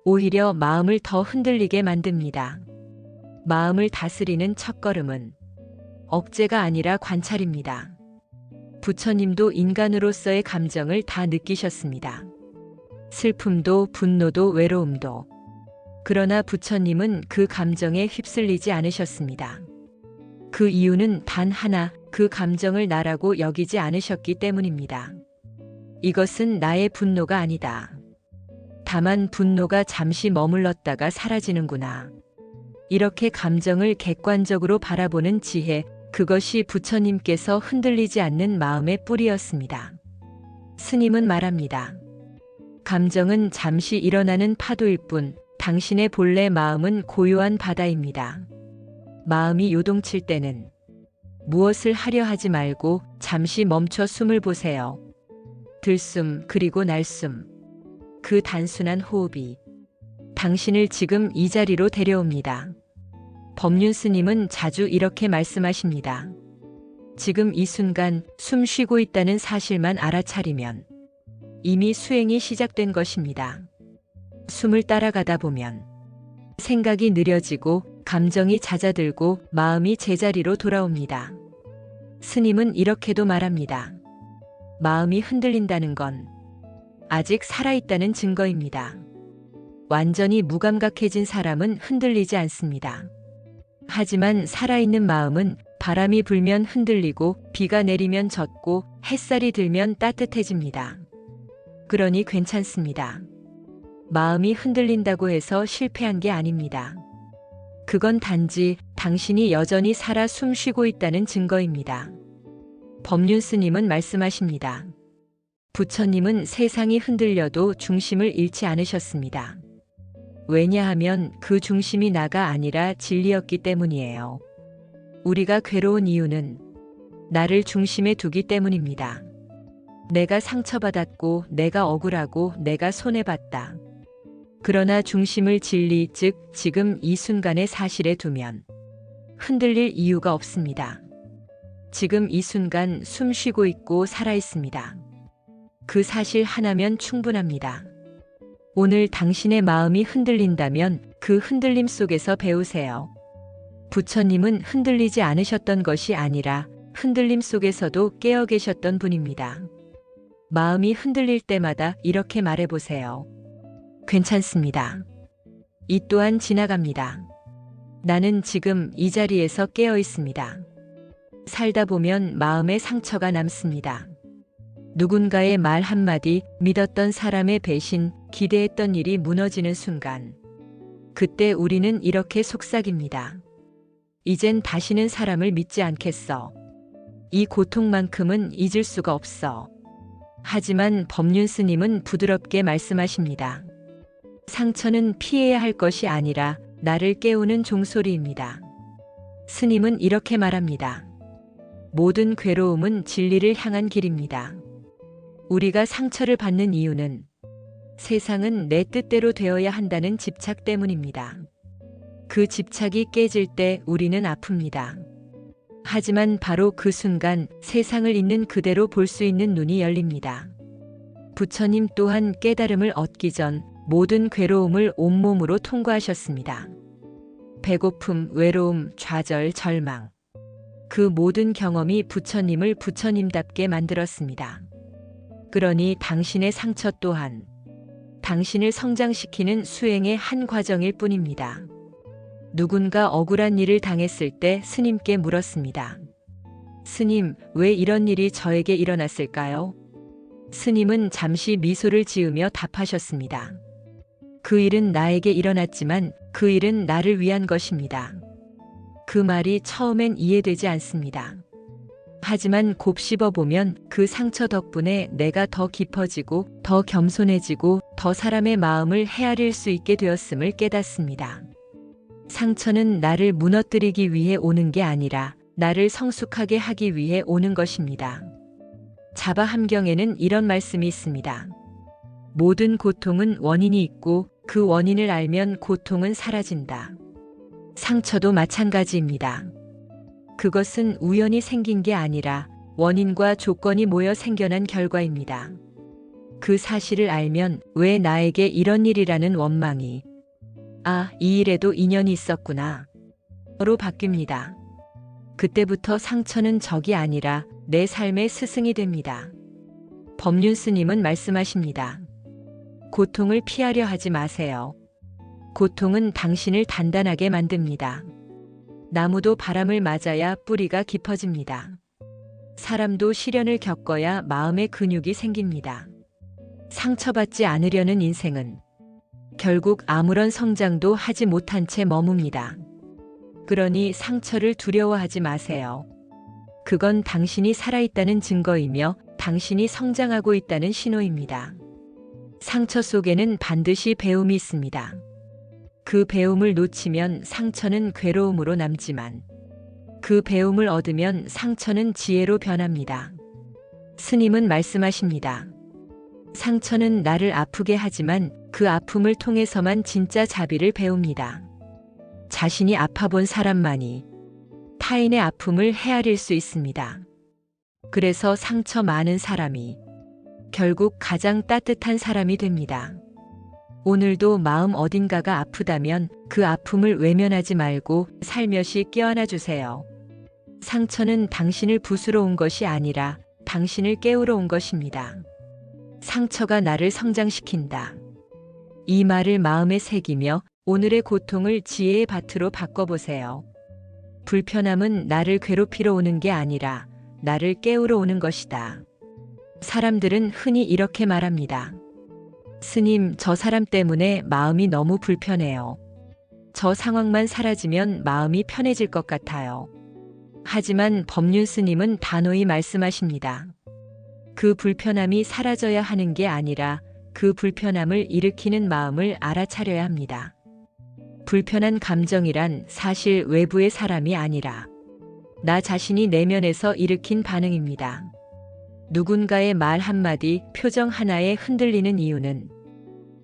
오히려 마음을 더 흔들리게 만듭니다. 마음을 다스리는 첫걸음은 억제가 아니라 관찰입니다. 부처님도 인간으로서의 감정을 다 느끼셨습니다. 슬픔도 분노도 외로움도. 그러나 부처님은 그 감정에 휩쓸리지 않으셨습니다. 그 이유는 단 하나, 그 감정을 나라고 여기지 않으셨기 때문입니다. 이것은 나의 분노가 아니다. 다만 분노가 잠시 머물렀다가 사라지는구나. 이렇게 감정을 객관적으로 바라보는 지혜, 그것이 부처님께서 흔들리지 않는 마음의 뿌리였습니다. 스님은 말합니다. 감정은 잠시 일어나는 파도일 뿐, 당신의 본래 마음은 고요한 바다입니다. 마음이 요동칠 때는 무엇을 하려 하지 말고 잠시 멈춰 숨을 보세요. 들숨 그리고 날숨. 그 단순한 호흡이 당신을 지금 이 자리로 데려옵니다. 법륜 스님은 자주 이렇게 말씀하십니다. 지금 이 순간 숨 쉬고 있다는 사실만 알아차리면 이미 수행이 시작된 것입니다. 숨을 따라가다 보면 생각이 느려지고 감정이 잦아들고 마음이 제자리로 돌아옵니다. 스님은 이렇게도 말합니다. 마음이 흔들린다는 건 아직 살아있다는 증거입니다. 완전히 무감각해진 사람은 흔들리지 않습니다. 하지만 살아있는 마음은 바람이 불면 흔들리고 비가 내리면 젖고 햇살이 들면 따뜻해집니다. 그러니 괜찮습니다. 마음이 흔들린다고 해서 실패한 게 아닙니다. 그건 단지 당신이 여전히 살아 숨쉬고 있다는 증거입니다. 법륜 스님은 말씀하십니다. 부처님은 세상이 흔들려도 중심을 잃지 않으셨습니다. 왜냐하면 그 중심이 나가 아니라 진리였기 때문이에요. 우리가 괴로운 이유는 나를 중심에 두기 때문입니다. 내가 상처받았고 내가 억울하고 내가 손해봤다. 그러나 중심을 진리, 즉 지금 이 순간의 사실에 두면 흔들릴 이유가 없습니다. 지금 이 순간 숨 쉬고 있고 살아 있습니다. 그 사실 하나면 충분합니다. 오늘 당신의 마음이 흔들린다면 그 흔들림 속에서 배우세요. 부처님은 흔들리지 않으셨던 것이 아니라 흔들림 속에서도 깨어 계셨던 분입니다. 마음이 흔들릴 때마다 이렇게 말해보세요. 괜찮습니다. 이 또한 지나갑니다. 나는 지금 이 자리에서 깨어 있습니다. 살다 보면 마음에 상처가 남습니다. 누군가의 말 한마디, 믿었던 사람의 배신, 기대했던 일이 무너지는 순간. 그때 우리는 이렇게 속삭입니다. 이젠 다시는 사람을 믿지 않겠어. 이 고통만큼은 잊을 수가 없어. 하지만 법륜 스님은 부드럽게 말씀하십니다. 상처는 피해야 할 것이 아니라 나를 깨우는 종소리입니다. 스님은 이렇게 말합니다. 모든 괴로움은 진리를 향한 길입니다. 우리가 상처를 받는 이유는 세상은 내 뜻대로 되어야 한다는 집착 때문입니다. 그 집착이 깨질 때 우리는 아픕니다. 하지만 바로 그 순간 세상을 있는 그대로 볼 수 있는 눈이 열립니다. 부처님 또한 깨달음을 얻기 전 모든 괴로움을 온몸으로 통과하셨습니다. 배고픔, 외로움, 좌절, 절망. 그 모든 경험이 부처님을 부처님답게 만들었습니다. 그러니 당신의 상처 또한 당신을 성장시키는 수행의 한 과정일 뿐입니다. 누군가 억울한 일을 당했을 때 스님께 물었습니다. 스님, 왜 이런 일이 저에게 일어났을까요? 스님은 잠시 미소를 지으며 답하셨습니다. 그 일은 나에게 일어났지만 그 일은 나를 위한 것입니다. 그 말이 처음엔 이해되지 않습니다. 하지만 곱씹어 보면 그 상처 덕분에 내가 더 깊어지고 더 겸손해지고 더 사람의 마음을 헤아릴 수 있게 되었음을 깨닫습니다. 상처는 나를 무너뜨리기 위해 오는 게 아니라 나를 성숙하게 하기 위해 오는 것입니다. 자바 함경에는 이런 말씀이 있습니다. 모든 고통은 원인이 있고 그 원인을 알면 고통은 사라진다. 상처도 마찬가지입니다. 그것은 우연히 생긴 게 아니라 원인과 조건이 모여 생겨난 결과입니다. 그 사실을 알면 왜 나에게 이런 일이라는 원망이 이 일에도 인연이 있었구나 로 바뀝니다. 그때부터 상처는 적이 아니라 내 삶의 스승이 됩니다. 법륜 스님은 말씀하십니다. 고통을 피하려 하지 마세요. 고통은 당신을 단단하게 만듭니다. 나무도 바람을 맞아야 뿌리가 깊어집니다. 사람도 시련을 겪어야 마음의 근육이 생깁니다. 상처받지 않으려는 인생은 결국 아무런 성장도 하지 못한 채 머뭅니다. 그러니 상처를 두려워하지 마세요. 그건 당신이 살아있다는 증거이며 당신이 성장하고 있다는 신호입니다. 상처 속에는 반드시 배움이 있습니다. 그 배움을 놓치면 상처는 괴로움으로 남지만 그 배움을 얻으면 상처는 지혜로 변합니다. 스님은 말씀하십니다. 상처는 나를 아프게 하지만 그 아픔을 통해서만 진짜 자비를 배웁니다. 자신이 아파본 사람만이 타인의 아픔을 헤아릴 수 있습니다. 그래서 상처 많은 사람이 결국 가장 따뜻한 사람이 됩니다. 오늘도 마음 어딘가가 아프다면 그 아픔을 외면하지 말고 살며시 껴안아 주세요. 상처는 당신을 부수러 온 것이 아니라 당신을 깨우러 온 것입니다. 상처가 나를 성장시킨다. 이 말을 마음에 새기며 오늘의 고통을 지혜의 밭으로 바꿔보세요. 불편함은 나를 괴롭히러 오는 게 아니라 나를 깨우러 오는 것이다. 사람들은 흔히 이렇게 말합니다. 스님, 저 사람 때문에 마음이 너무 불편해요. 저 상황만 사라지면 마음이 편해질 것 같아요. 하지만 법륜 스님은 단호히 말씀하십니다. 그 불편함이 사라져야 하는 게 아니라 그 불편함을 일으키는 마음을 알아차려야 합니다. 불편한 감정이란 사실 외부의 사람이 아니라 나 자신이 내면에서 일으킨 반응입니다. 누군가의 말 한마디, 표정 하나에 흔들리는 이유는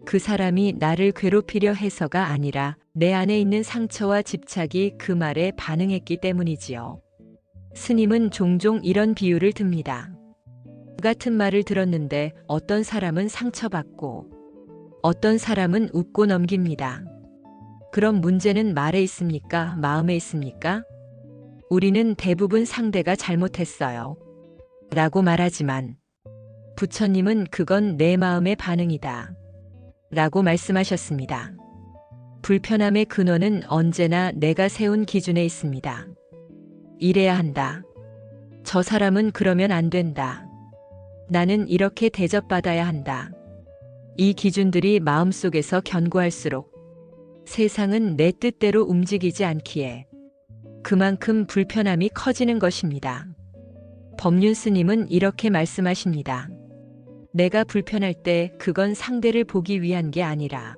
그 사람이 나를 괴롭히려 해서가 아니라 내 안에 있는 상처와 집착이 그 말에 반응했기 때문이지요. 스님은 종종 이런 비유를 듭니다. 같은 말을 들었는데 어떤 사람은 상처받고 어떤 사람은 웃고 넘깁니다. 그럼 문제는 말에 있습니까? 마음에 있습니까? 우리는 대부분 상대가 잘못했어요. 라고 말하지만 부처님은 그건 내 마음의 반응이다. 라고 말씀하셨습니다. 불편함의 근원은 언제나 내가 세운 기준에 있습니다. 이래야 한다. 저 사람은 그러면 안 된다. 나는 이렇게 대접받아야 한다. 이 기준들이 마음속에서 견고할수록 세상은 내 뜻대로 움직이지 않기에 그만큼 불편함이 커지는 것입니다. 법륜 스님은 이렇게 말씀하십니다. 내가 불편할 때 그건 상대를 보기 위한 게 아니라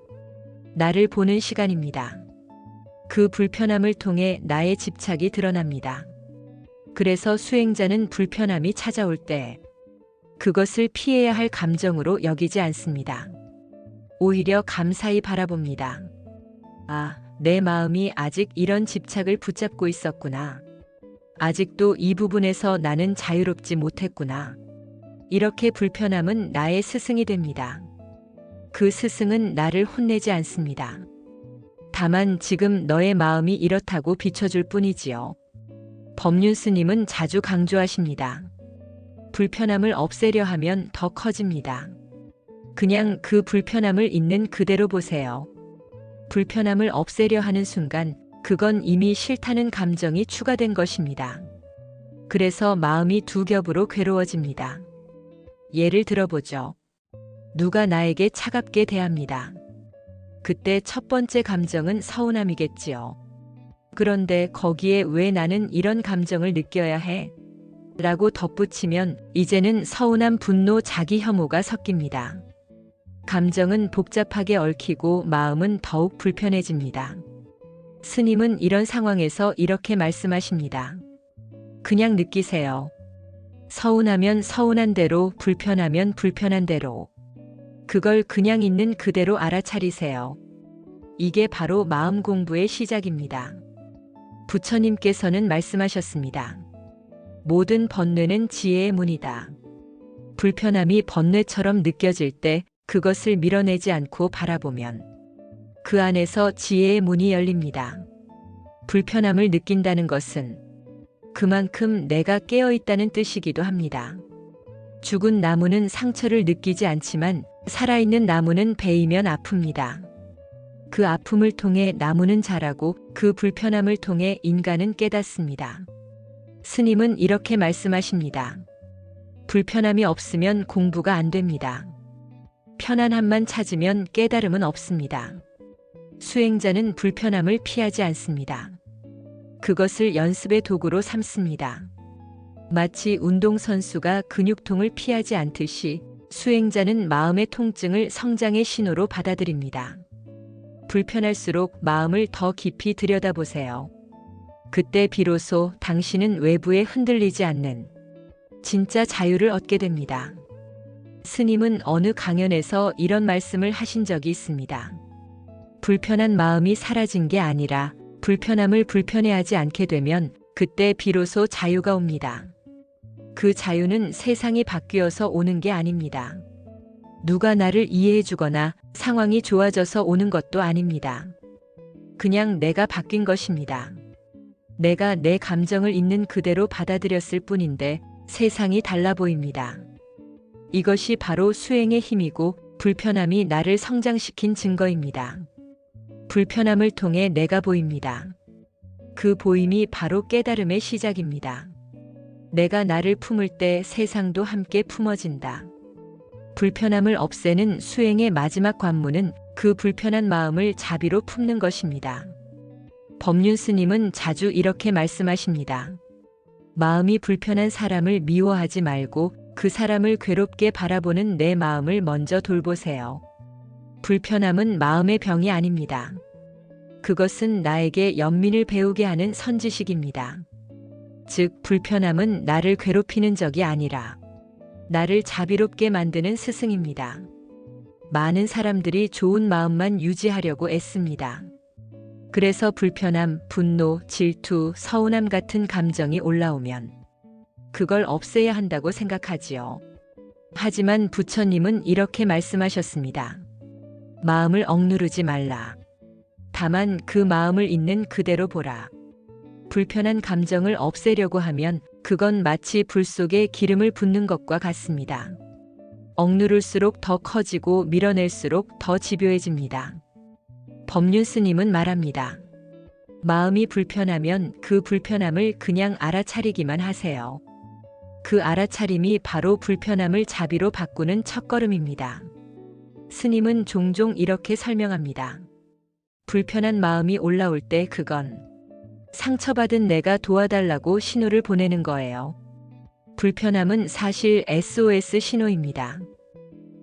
나를 보는 시간입니다. 그 불편함을 통해 나의 집착이 드러납니다. 그래서 수행자는 불편함이 찾아올 때 그것을 피해야 할 감정으로 여기지 않습니다. 오히려 감사히 바라봅니다. 아, 내 마음이 아직 이런 집착을 붙잡고 있었구나. 아직도 이 부분에서 나는 자유롭지 못했구나. 이렇게 불편함은 나의 스승이 됩니다. 그 스승은 나를 혼내지 않습니다. 다만 지금 너의 마음이 이렇다고 비춰줄 뿐이지요. 법륜 스님은 자주 강조하십니다. 불편함을 없애려 하면 더 커집니다. 그냥 그 불편함을 있는 그대로 보세요. 불편함을 없애려 하는 순간 그건 이미 싫다는 감정이 추가된 것입니다. 그래서 마음이 두 겹으로 괴로워집니다. 예를 들어보죠. 누가 나에게 차갑게 대합니다. 그때 첫 번째 감정은 서운함이겠지요. 그런데 거기에 왜 나는 이런 감정을 느껴야 해? 라고 덧붙이면 이제는 서운함, 분노, 자기 혐오가 섞입니다. 감정은 복잡하게 얽히고 마음은 더욱 불편해집니다. 스님은 이런 상황에서 이렇게 말씀하십니다. 그냥 느끼세요. 서운하면 서운한 대로, 불편하면 불편한 대로. 그걸 그냥 있는 그대로 알아차리세요. 이게 바로 마음 공부의 시작입니다. 부처님께서는 말씀하셨습니다. 모든 번뇌는 지혜의 문이다. 불편함이 번뇌처럼 느껴질 때 그것을 밀어내지 않고 바라보면 그 안에서 지혜의 문이 열립니다. 불편함을 느낀다는 것은 그만큼 내가 깨어있다는 뜻이기도 합니다. 죽은 나무는 상처를 느끼지 않지만 살아있는 나무는 베이면 아픕니다. 그 아픔을 통해 나무는 자라고 그 불편함을 통해 인간은 깨닫습니다. 스님은 이렇게 말씀하십니다. 불편함이 없으면 공부가 안 됩니다. 편안함만 찾으면 깨달음은 없습니다. 수행자는 불편함을 피하지 않습니다. 그것을 연습의 도구로 삼습니다. 마치 운동선수가 근육통을 피하지 않듯이 수행자는 마음의 통증을 성장의 신호로 받아들입니다. 불편할수록 마음을 더 깊이 들여다보세요. 그때 비로소 당신은 외부에 흔들리지 않는 진짜 자유를 얻게 됩니다. 스님은 어느 강연에서 이런 말씀을 하신 적이 있습니다. 불편한 마음이 사라진 게 아니라 불편함을 불편해하지 않게 되면 그때 비로소 자유가 옵니다. 그 자유는 세상이 바뀌어서 오는 게 아닙니다. 누가 나를 이해해주거나 상황이 좋아져서 오는 것도 아닙니다. 그냥 내가 바뀐 것입니다. 내가 내 감정을 있는 그대로 받아들였을 뿐인데 세상이 달라 보입니다. 이것이 바로 수행의 힘이고 불편함이 나를 성장시킨 증거입니다. 불편함을 통해 내가 보입니다. 그 보임이 바로 깨달음의 시작입니다. 내가 나를 품을 때 세상도 함께 품어진다. 불편함을 없애는 수행의 마지막 관문은 그 불편한 마음을 자비로 품는 것입니다. 법륜 스님은 자주 이렇게 말씀하십니다. 마음이 불편한 사람을 미워하지 말고 그 사람을 괴롭게 바라보는 내 마음을 먼저 돌보세요. 불편함은 마음의 병이 아닙니다. 그것은 나에게 연민을 배우게 하는 선지식입니다. 즉, 불편함은 나를 괴롭히는 적이 아니라 나를 자비롭게 만드는 스승입니다. 많은 사람들이 좋은 마음만 유지하려고 애씁니다. 그래서 불편함, 분노, 질투, 서운함 같은 감정이 올라오면 그걸 없애야 한다고 생각하지요. 하지만 부처님은 이렇게 말씀하셨습니다. 마음을 억누르지 말라. 다만 그 마음을 있는 그대로 보라. 불편한 감정을 없애려고 하면 그건 마치 불 속에 기름을 붓는 것과 같습니다. 억누를수록 더 커지고 밀어낼수록 더 집요해집니다. 법륜 스님은 말합니다. 마음이 불편하면 그 불편함을 그냥 알아차리기만 하세요. 그 알아차림이 바로 불편함을 자비로 바꾸는 첫걸음입니다. 스님은 종종 이렇게 설명합니다. 불편한 마음이 올라올 때 그건 상처받은 내가 도와달라고 신호를 보내는 거예요. 불편함은 사실 SOS 신호입니다.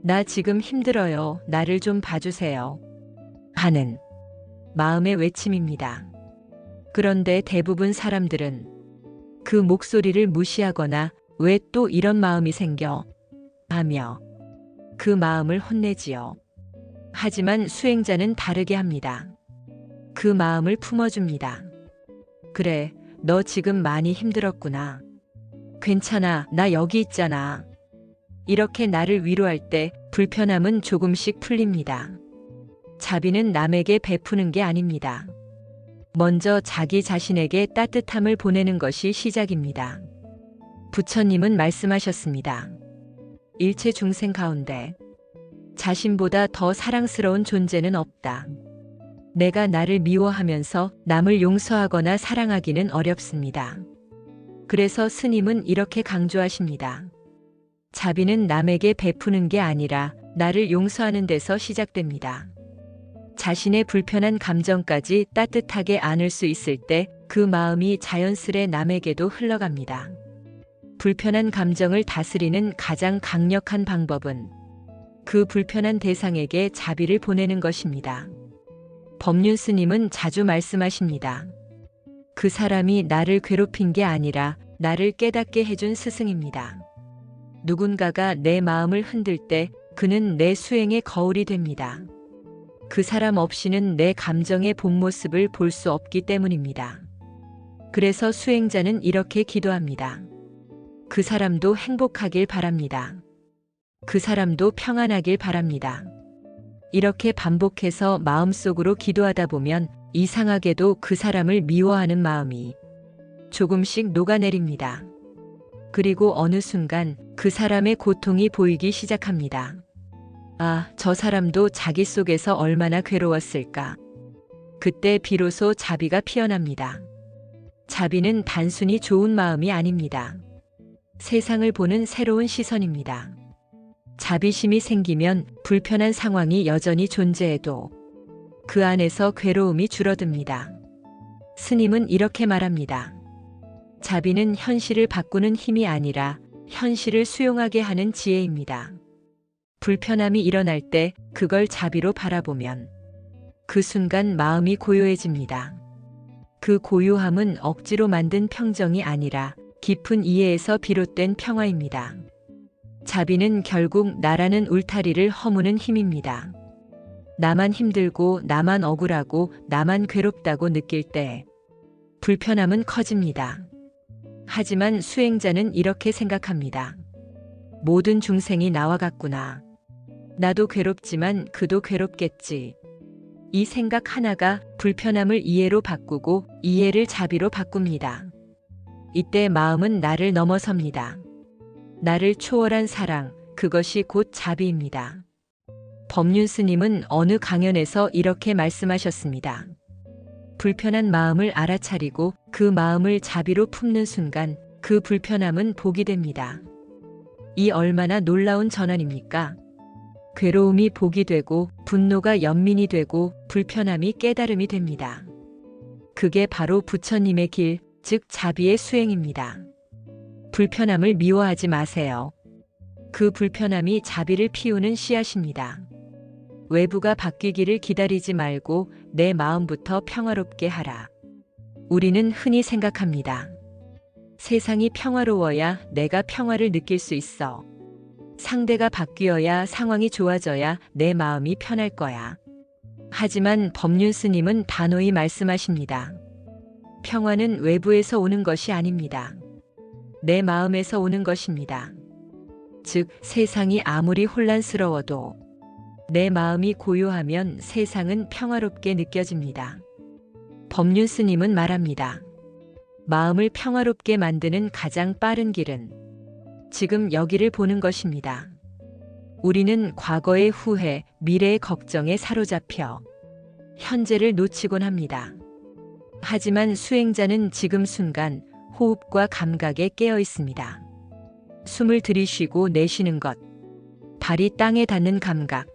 나 지금 힘들어요. 나를 좀 봐주세요. 하는 마음의 외침입니다. 그런데 대부분 사람들은 그 목소리를 무시하거나 왜 또 이런 마음이 생겨? 하며 그 마음을 혼내지요. 하지만 수행자는 다르게 합니다. 그 마음을 품어줍니다. 그래, 너 지금 많이 힘들었구나. 괜찮아, 나 여기 있잖아. 이렇게 나를 위로할 때 불편함은 조금씩 풀립니다. 자비는 남에게 베푸는 게 아닙니다. 먼저 자기 자신에게 따뜻함을 보내는 것이 시작입니다. 부처님은 말씀하셨습니다. 일체 중생 가운데 자신보다 더 사랑스러운 존재는 없다. 내가 나를 미워하면서 남을 용서하거나 사랑하기는 어렵습니다. 그래서 스님은 이렇게 강조하십니다. 자비는 남에게 베푸는 게 아니라 나를 용서하는 데서 시작됩니다. 자신의 불편한 감정까지 따뜻하게 안을 수 있을 때 그 마음이 자연스레 남에게도 흘러갑니다. 불편한 감정을 다스리는 가장 강력한 방법은 그 불편한 대상에게 자비를 보내는 것입니다. 법륜 스님은 자주 말씀하십니다. 그 사람이 나를 괴롭힌 게 아니라 나를 깨닫게 해준 스승입니다. 누군가가 내 마음을 흔들 때 그는 내 수행의 거울이 됩니다. 그 사람 없이는 내 감정의 본 모습을 볼 수 없기 때문입니다. 그래서 수행자는 이렇게 기도합니다. 그 사람도 행복하길 바랍니다. 그 사람도 평안하길 바랍니다. 이렇게 반복해서 마음속으로 기도하다 보면 이상하게도 그 사람을 미워하는 마음이 조금씩 녹아내립니다. 그리고 어느 순간 그 사람의 고통이 보이기 시작합니다. 아, 저 사람도 자기 속에서 얼마나 괴로웠을까. 그때 비로소 자비가 피어납니다. 자비는 단순히 좋은 마음이 아닙니다. 세상을 보는 새로운 시선입니다. 자비심이 생기면 불편한 상황이 여전히 존재해도 그 안에서 괴로움이 줄어듭니다. 스님은 이렇게 말합니다. 자비는 현실을 바꾸는 힘이 아니라 현실을 수용하게 하는 지혜입니다. 불편함이 일어날 때 그걸 자비로 바라보면 그 순간 마음이 고요해집니다. 그 고요함은 억지로 만든 평정이 아니라 깊은 이해에서 비롯된 평화입니다. 자비는 결국 나라는 울타리를 허무는 힘입니다. 나만 힘들고 나만 억울하고 나만 괴롭다고 느낄 때 불편함은 커집니다. 하지만 수행자는 이렇게 생각합니다. 모든 중생이 나와 같구나. 나도 괴롭지만 그도 괴롭겠지. 이 생각 하나가 불편함을 이해로 바꾸고 이해를 자비로 바꿉니다. 이때 마음은 나를 넘어섭니다. 나를 초월한 사랑, 그것이 곧 자비입니다. 법륜 스님은 어느 강연에서 이렇게 말씀하셨습니다. 불편한 마음을 알아차리고 그 마음을 자비로 품는 순간 그 불편함은 복이 됩니다. 이 얼마나 놀라운 전환입니까? 괴로움이 복이 되고 분노가 연민이 되고 불편함이 깨달음이 됩니다. 그게 바로 부처님의 길, 즉 자비의 수행입니다. 불편함을 미워하지 마세요. 그 불편함이 자비를 피우는 씨앗입니다. 외부가 바뀌기를 기다리지 말고 내 마음부터 평화롭게 하라. 우리는 흔히 생각합니다. 세상이 평화로워야 내가 평화를 느낄 수 있어. 상대가 바뀌어야 상황이 좋아져야 내 마음이 편할 거야. 하지만 법륜 스님은 단호히 말씀하십니다. 평화는 외부에서 오는 것이 아닙니다. 내 마음에서 오는 것입니다. 즉, 세상이 아무리 혼란스러워도 내 마음이 고요하면 세상은 평화롭게 느껴집니다. 법륜 스님은 말합니다. 마음을 평화롭게 만드는 가장 빠른 길은 지금 여기를 보는 것입니다. 우리는 과거의 후회, 미래의 걱정에 사로잡혀 현재를 놓치곤 합니다. 하지만 수행자는 지금 순간 호흡과 감각에 깨어 있습니다. 숨을 들이쉬고 내쉬는 것, 발이 땅에 닿는 감각,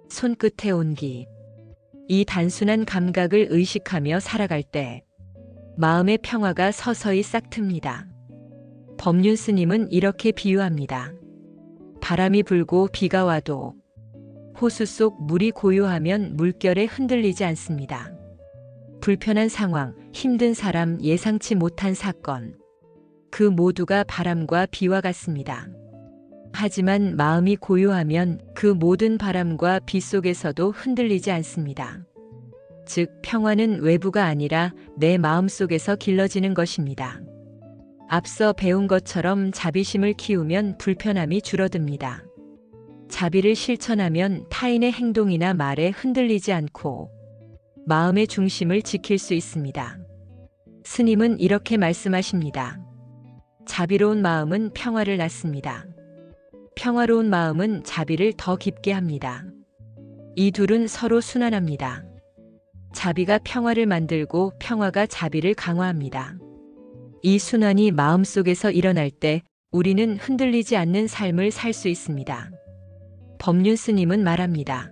손끝의 온기, 이 단순한 감각을 의식하며 살아갈 때 마음의 평화가 서서히 싹틉니다. 법륜 스님은 이렇게 비유합니다. 바람이 불고 비가 와도 호수 속 물이 고요하면 물결에 흔들리지 않습니다. 불편한 상황, 힘든 사람, 예상치 못한 사건, 그 모두가 바람과 비와 같습니다. 하지만 마음이 고요하면 그 모든 바람과 비 속에서도 흔들리지 않습니다. 즉, 평화는 외부가 아니라 내 마음 속에서 길러지는 것입니다. 앞서 배운 것처럼 자비심을 키우면 불편함이 줄어듭니다. 자비를 실천하면 타인의 행동이나 말에 흔들리지 않고 마음의 중심을 지킬 수 있습니다. 스님은 이렇게 말씀하십니다. 자비로운 마음은 평화를 낳습니다. 평화로운 마음은 자비를 더 깊게 합니다. 이 둘은 서로 순환합니다. 자비가 평화를 만들고 평화가 자비를 강화합니다. 이 순환이 마음속에서 일어날 때 우리는 흔들리지 않는 삶을 살 수 있습니다. 법륜 스님은 말합니다.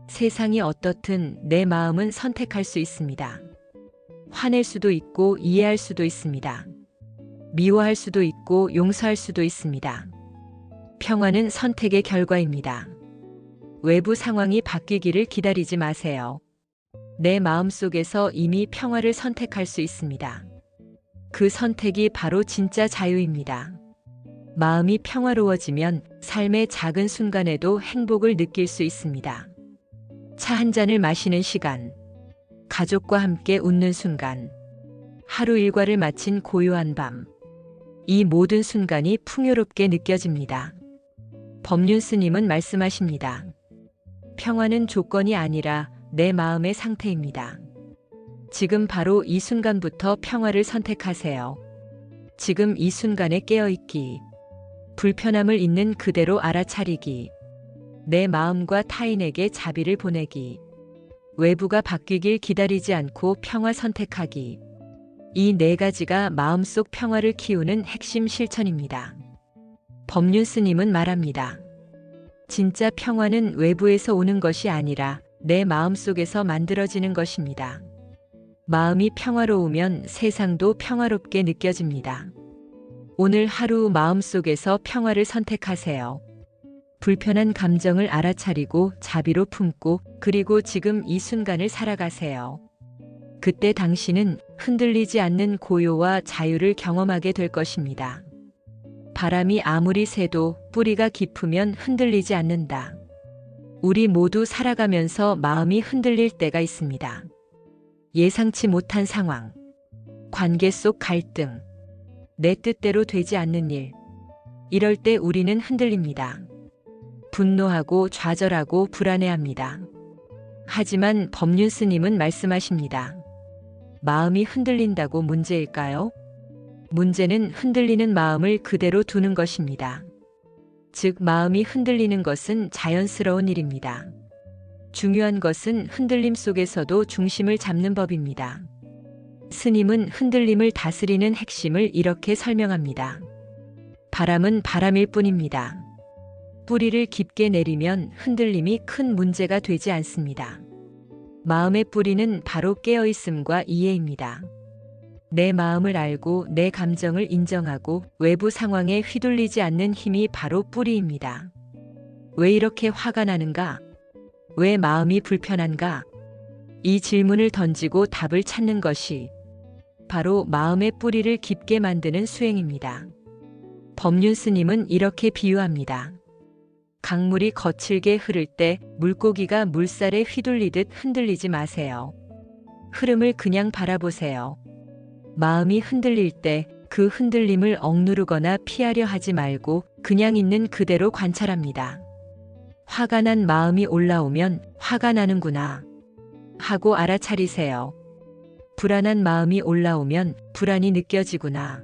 세상이 어떻든 내 마음은 선택할 수 있습니다. 화낼 수도 있고 이해할 수도 있습니다. 미워할 수도 있고 용서할 수도 있습니다. 평화는 선택의 결과입니다. 외부 상황이 바뀌기를 기다리지 마세요. 내 마음 속에서 이미 평화를 선택할 수 있습니다. 그 선택이 바로 진짜 자유입니다. 마음이 평화로워지면 삶의 작은 순간에도 행복을 느낄 수 있습니다. 차 한 잔을 마시는 시간, 가족과 함께 웃는 순간, 하루 일과를 마친 고요한 밤, 이 모든 순간이 풍요롭게 느껴집니다. 법륜 스님은 말씀하십니다. 평화는 조건이 아니라 내 마음의 상태입니다. 지금 바로 이 순간부터 평화를 선택하세요. 지금 이 순간에 깨어있기, 불편함을 있는 그대로 알아차리기, 내 마음과 타인에게 자비를 보내기, 외부가 바뀌길 기다리지 않고 평화 선택하기. 이 네 가지가 마음속 평화를 키우는 핵심 실천입니다. 법륜 스님은 말합니다. 진짜 평화는 외부에서 오는 것이 아니라 내 마음 속에서 만들어지는 것입니다. 마음이 평화로우면 세상도 평화롭게 느껴집니다. 오늘 하루 마음 속에서 평화를 선택하세요. 불편한 감정을 알아차리고 자비로 품고 그리고 지금 이 순간을 살아가세요. 그때 당신은 흔들리지 않는 고요와 자유를 경험하게 될 것입니다. 바람이 아무리 새도 뿌리가 깊으면 흔들리지 않는다. 우리 모두 살아가면서 마음이 흔들릴 때가 있습니다. 예상치 못한 상황, 관계 속 갈등, 내 뜻대로 되지 않는 일. 이럴 때 우리는 흔들립니다. 분노하고 좌절하고 불안해합니다. 하지만 법륜 스님은 말씀하십니다. 마음이 흔들린다고 문제일까요? 문제는 흔들리는 마음을 그대로 두는 것입니다. 즉, 마음이 흔들리는 것은 자연스러운 일입니다. 중요한 것은 흔들림 속에서도 중심을 잡는 법입니다. 스님은 흔들림을 다스리는 핵심을 이렇게 설명합니다. 바람은 바람일 뿐입니다. 뿌리를 깊게 내리면 흔들림이 큰 문제가 되지 않습니다. 마음의 뿌리는 바로 깨어있음과 이해입니다. 내 마음을 알고 내 감정을 인정하고 외부 상황에 휘둘리지 않는 힘이 바로 뿌리입니다. 왜 이렇게 화가 나는가? 왜 마음이 불편한가? 이 질문을 던지고 답을 찾는 것이 바로 마음의 뿌리를 깊게 만드는 수행입니다. 법륜 스님은 이렇게 비유합니다. 강물이 거칠게 흐를 때 물고기가 물살에 휘둘리듯 흔들리지 마세요. 흐름을 그냥 바라보세요. 마음이 흔들릴 때 그 흔들림을 억누르거나 피하려 하지 말고 그냥 있는 그대로 관찰합니다. 화가 난 마음이 올라오면 화가 나는구나 하고 알아차리세요. 불안한 마음이 올라오면 불안이 느껴지구나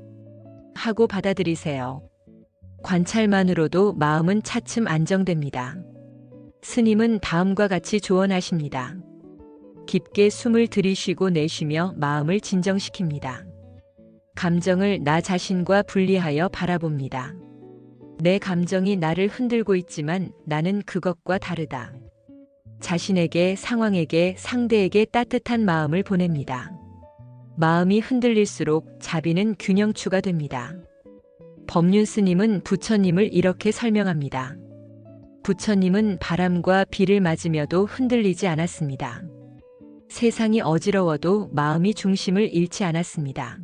하고 받아들이세요. 관찰만으로도 마음은 차츰 안정됩니다. 스님은 다음과 같이 조언하십니다. 깊게 숨을 들이쉬고 내쉬며 마음을 진정시킵니다. 감정을 나 자신과 분리하여 바라봅니다. 내 감정이 나를 흔들고 있지만 나는 그것과 다르다. 자신에게, 상황에게, 상대에게 따뜻한 마음을 보냅니다. 마음이 흔들릴수록 자비는 균형추가 됩니다. 법륜 스님은 부처님을 이렇게 설명합니다. 부처님은 바람과 비를 맞으며도 흔들리지 않았습니다. 세상이 어지러워도 마음이 중심을 잃지 않았습니다.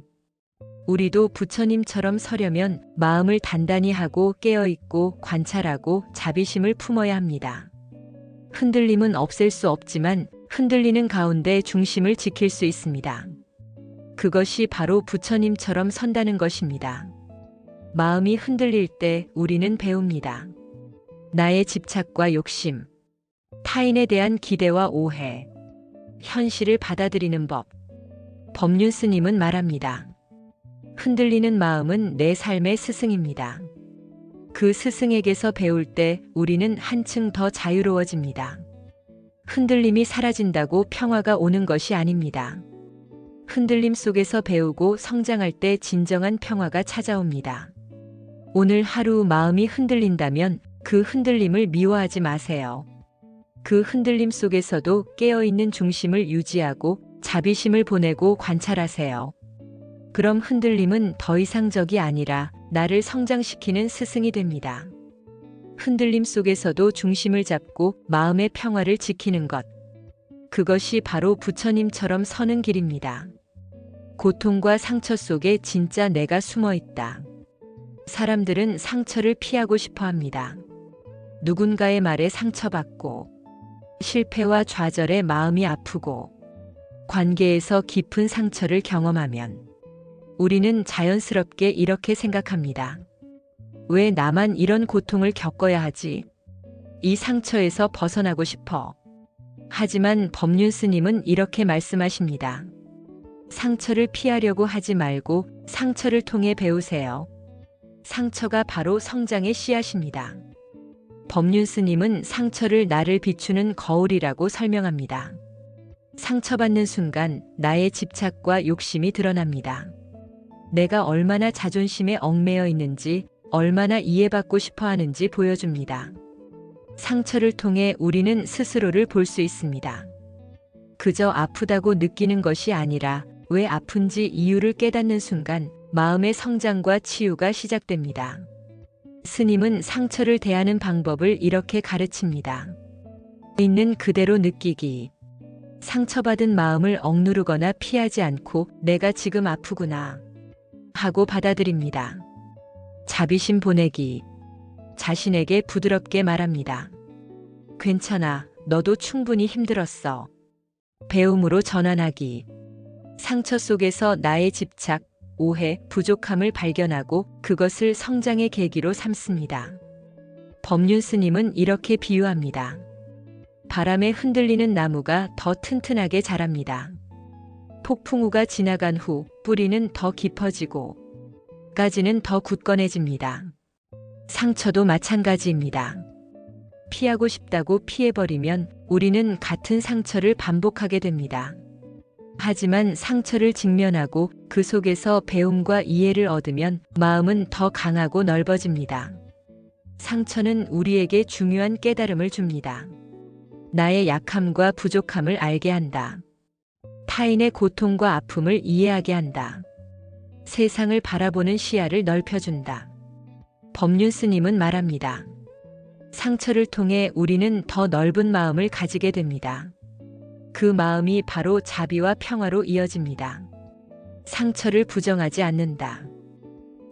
우리도 부처님처럼 서려면 마음을 단단히 하고 깨어있고 관찰하고 자비심을 품어야 합니다. 흔들림은 없앨 수 없지만 흔들리는 가운데 중심을 지킬 수 있습니다. 그것이 바로 부처님처럼 선다는 것입니다. 마음이 흔들릴 때 우리는 배웁니다. 나의 집착과 욕심, 타인에 대한 기대와 오해, 현실을 받아들이는 법. 법륜 스님은 말합니다. 흔들리는 마음은 내 삶의 스승입니다. 그 스승에게서 배울 때 우리는 한층 더 자유로워집니다. 흔들림이 사라진다고 평화가 오는 것이 아닙니다. 흔들림 속에서 배우고 성장할 때 진정한 평화가 찾아옵니다. 오늘 하루 마음이 흔들린다면 그 흔들림을 미워하지 마세요. 그 흔들림 속에서도 깨어있는 중심을 유지하고 자비심을 보내고 관찰하세요. 그럼 흔들림은 더 이상 적이 아니라 나를 성장시키는 스승이 됩니다. 흔들림 속에서도 중심을 잡고 마음의 평화를 지키는 것. 그것이 바로 부처님처럼 서는 길입니다. 고통과 상처 속에 진짜 내가 숨어 있다. 사람들은 상처를 피하고 싶어 합니다. 누군가의 말에 상처받고, 실패와 좌절에 마음이 아프고, 관계에서 깊은 상처를 경험하면 우리는 자연스럽게 이렇게 생각합니다. 왜 나만 이런 고통을 겪어야 하지? 이 상처에서 벗어나고 싶어. 하지만 법륜 스님은 이렇게 말씀하십니다. 상처를 피하려고 하지 말고 상처를 통해 배우세요. 상처가 바로 성장의 씨앗입니다. 법륜 스님은 상처를 나를 비추는 거울이라고 설명합니다. 상처받는 순간 나의 집착과 욕심이 드러납니다. 내가 얼마나 자존심에 얽매여 있는지, 얼마나 이해받고 싶어 하는지 보여줍니다. 상처를 통해 우리는 스스로를 볼 수 있습니다. 그저 아프다고 느끼는 것이 아니라 왜 아픈지 이유를 깨닫는 순간 마음의 성장과 치유가 시작됩니다. 스님은 상처를 대하는 방법을 이렇게 가르칩니다. 있는 그대로 느끼기. 상처받은 마음을 억누르거나 피하지 않고 내가 지금 아프구나 하고 받아들입니다. 자비심 보내기. 자신에게 부드럽게 말합니다. 괜찮아, 너도 충분히 힘들었어. 배움으로 전환하기. 상처 속에서 나의 집착, 오해, 부족함을 발견하고 그것을 성장의 계기로 삼습니다. 법륜 스님은 이렇게 비유합니다. 바람에 흔들리는 나무가 더 튼튼하게 자랍니다. 폭풍우가 지나간 후 뿌리는 더 깊어지고 가지는 더 굳건해집니다. 상처도 마찬가지입니다. 피하고 싶다고 피해버리면 우리는 같은 상처를 반복하게 됩니다. 하지만 상처를 직면하고 그 속에서 배움과 이해를 얻으면 마음은 더 강하고 넓어집니다. 상처는 우리에게 중요한 깨달음을 줍니다. 나의 약함과 부족함을 알게 한다. 타인의 고통과 아픔을 이해하게 한다. 세상을 바라보는 시야를 넓혀준다. 법륜 스님은 말합니다. 상처를 통해 우리는 더 넓은 마음을 가지게 됩니다. 그 마음이 바로 자비와 평화로 이어집니다. 상처를 부정하지 않는다.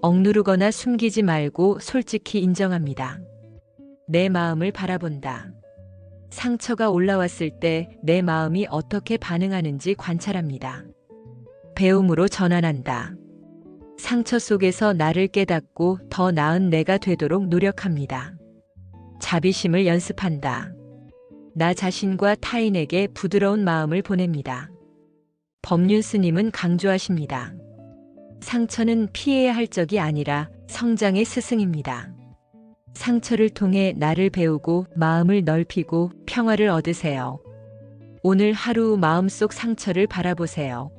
억누르거나 숨기지 말고 솔직히 인정합니다. 내 마음을 바라본다. 상처가 올라왔을 때 내 마음이 어떻게 반응하는지 관찰합니다. 배움으로 전환한다. 상처 속에서 나를 깨닫고 더 나은 내가 되도록 노력합니다. 자비심을 연습한다. 나 자신과 타인에게 부드러운 마음을 보냅니다. 법륜 스님은 강조하십니다. 상처는 피해야 할 적이 아니라 성장의 스승입니다. 상처를 통해 나를 배우고 마음을 넓히고 평화를 얻으세요. 오늘 하루 마음속 상처를 바라보세요.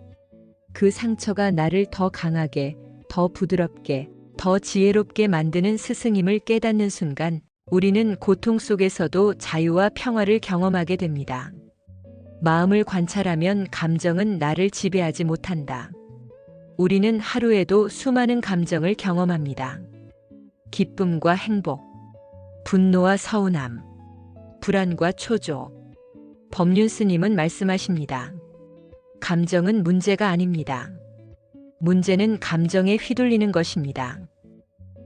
그 상처가 나를 더 강하게, 더 부드럽게, 더 지혜롭게 만드는 스승임을 깨닫는 순간 우리는 고통 속에서도 자유와 평화를 경험하게 됩니다. 마음을 관찰하면 감정은 나를 지배하지 못한다. 우리는 하루에도 수많은 감정을 경험합니다. 기쁨과 행복, 분노와 서운함, 불안과 초조. 법륜 스님은 말씀하십니다. 감정은 문제가 아닙니다. 문제는 감정에 휘둘리는 것입니다.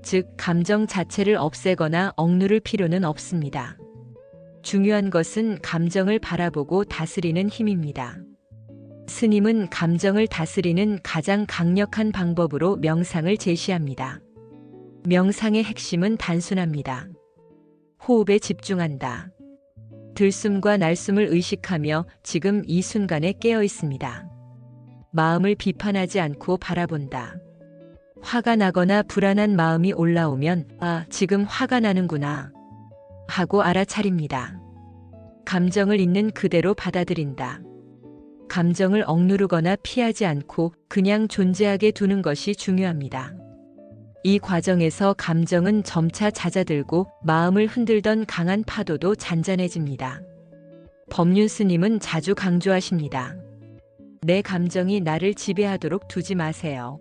즉, 감정 자체를 없애거나 억누를 필요는 없습니다. 중요한 것은 감정을 바라보고 다스리는 힘입니다. 스님은 감정을 다스리는 가장 강력한 방법으로 명상을 제시합니다. 명상의 핵심은 단순합니다. 호흡에 집중한다. 들숨과 날숨을 의식하며 지금 이 순간에 깨어 있습니다. 마음을 비판하지 않고 바라본다. 화가 나거나 불안한 마음이 올라오면 지금 화가 나는구나 하고 알아차립니다. 감정을 있는 그대로 받아들인다. 감정을 억누르거나 피하지 않고 그냥 존재하게 두는 것이 중요합니다. 이 과정에서 감정은 점차 잦아들고 마음을 흔들던 강한 파도도 잔잔해집니다. 법륜 스님은 자주 강조하십니다. 내 감정이 나를 지배하도록 두지 마세요.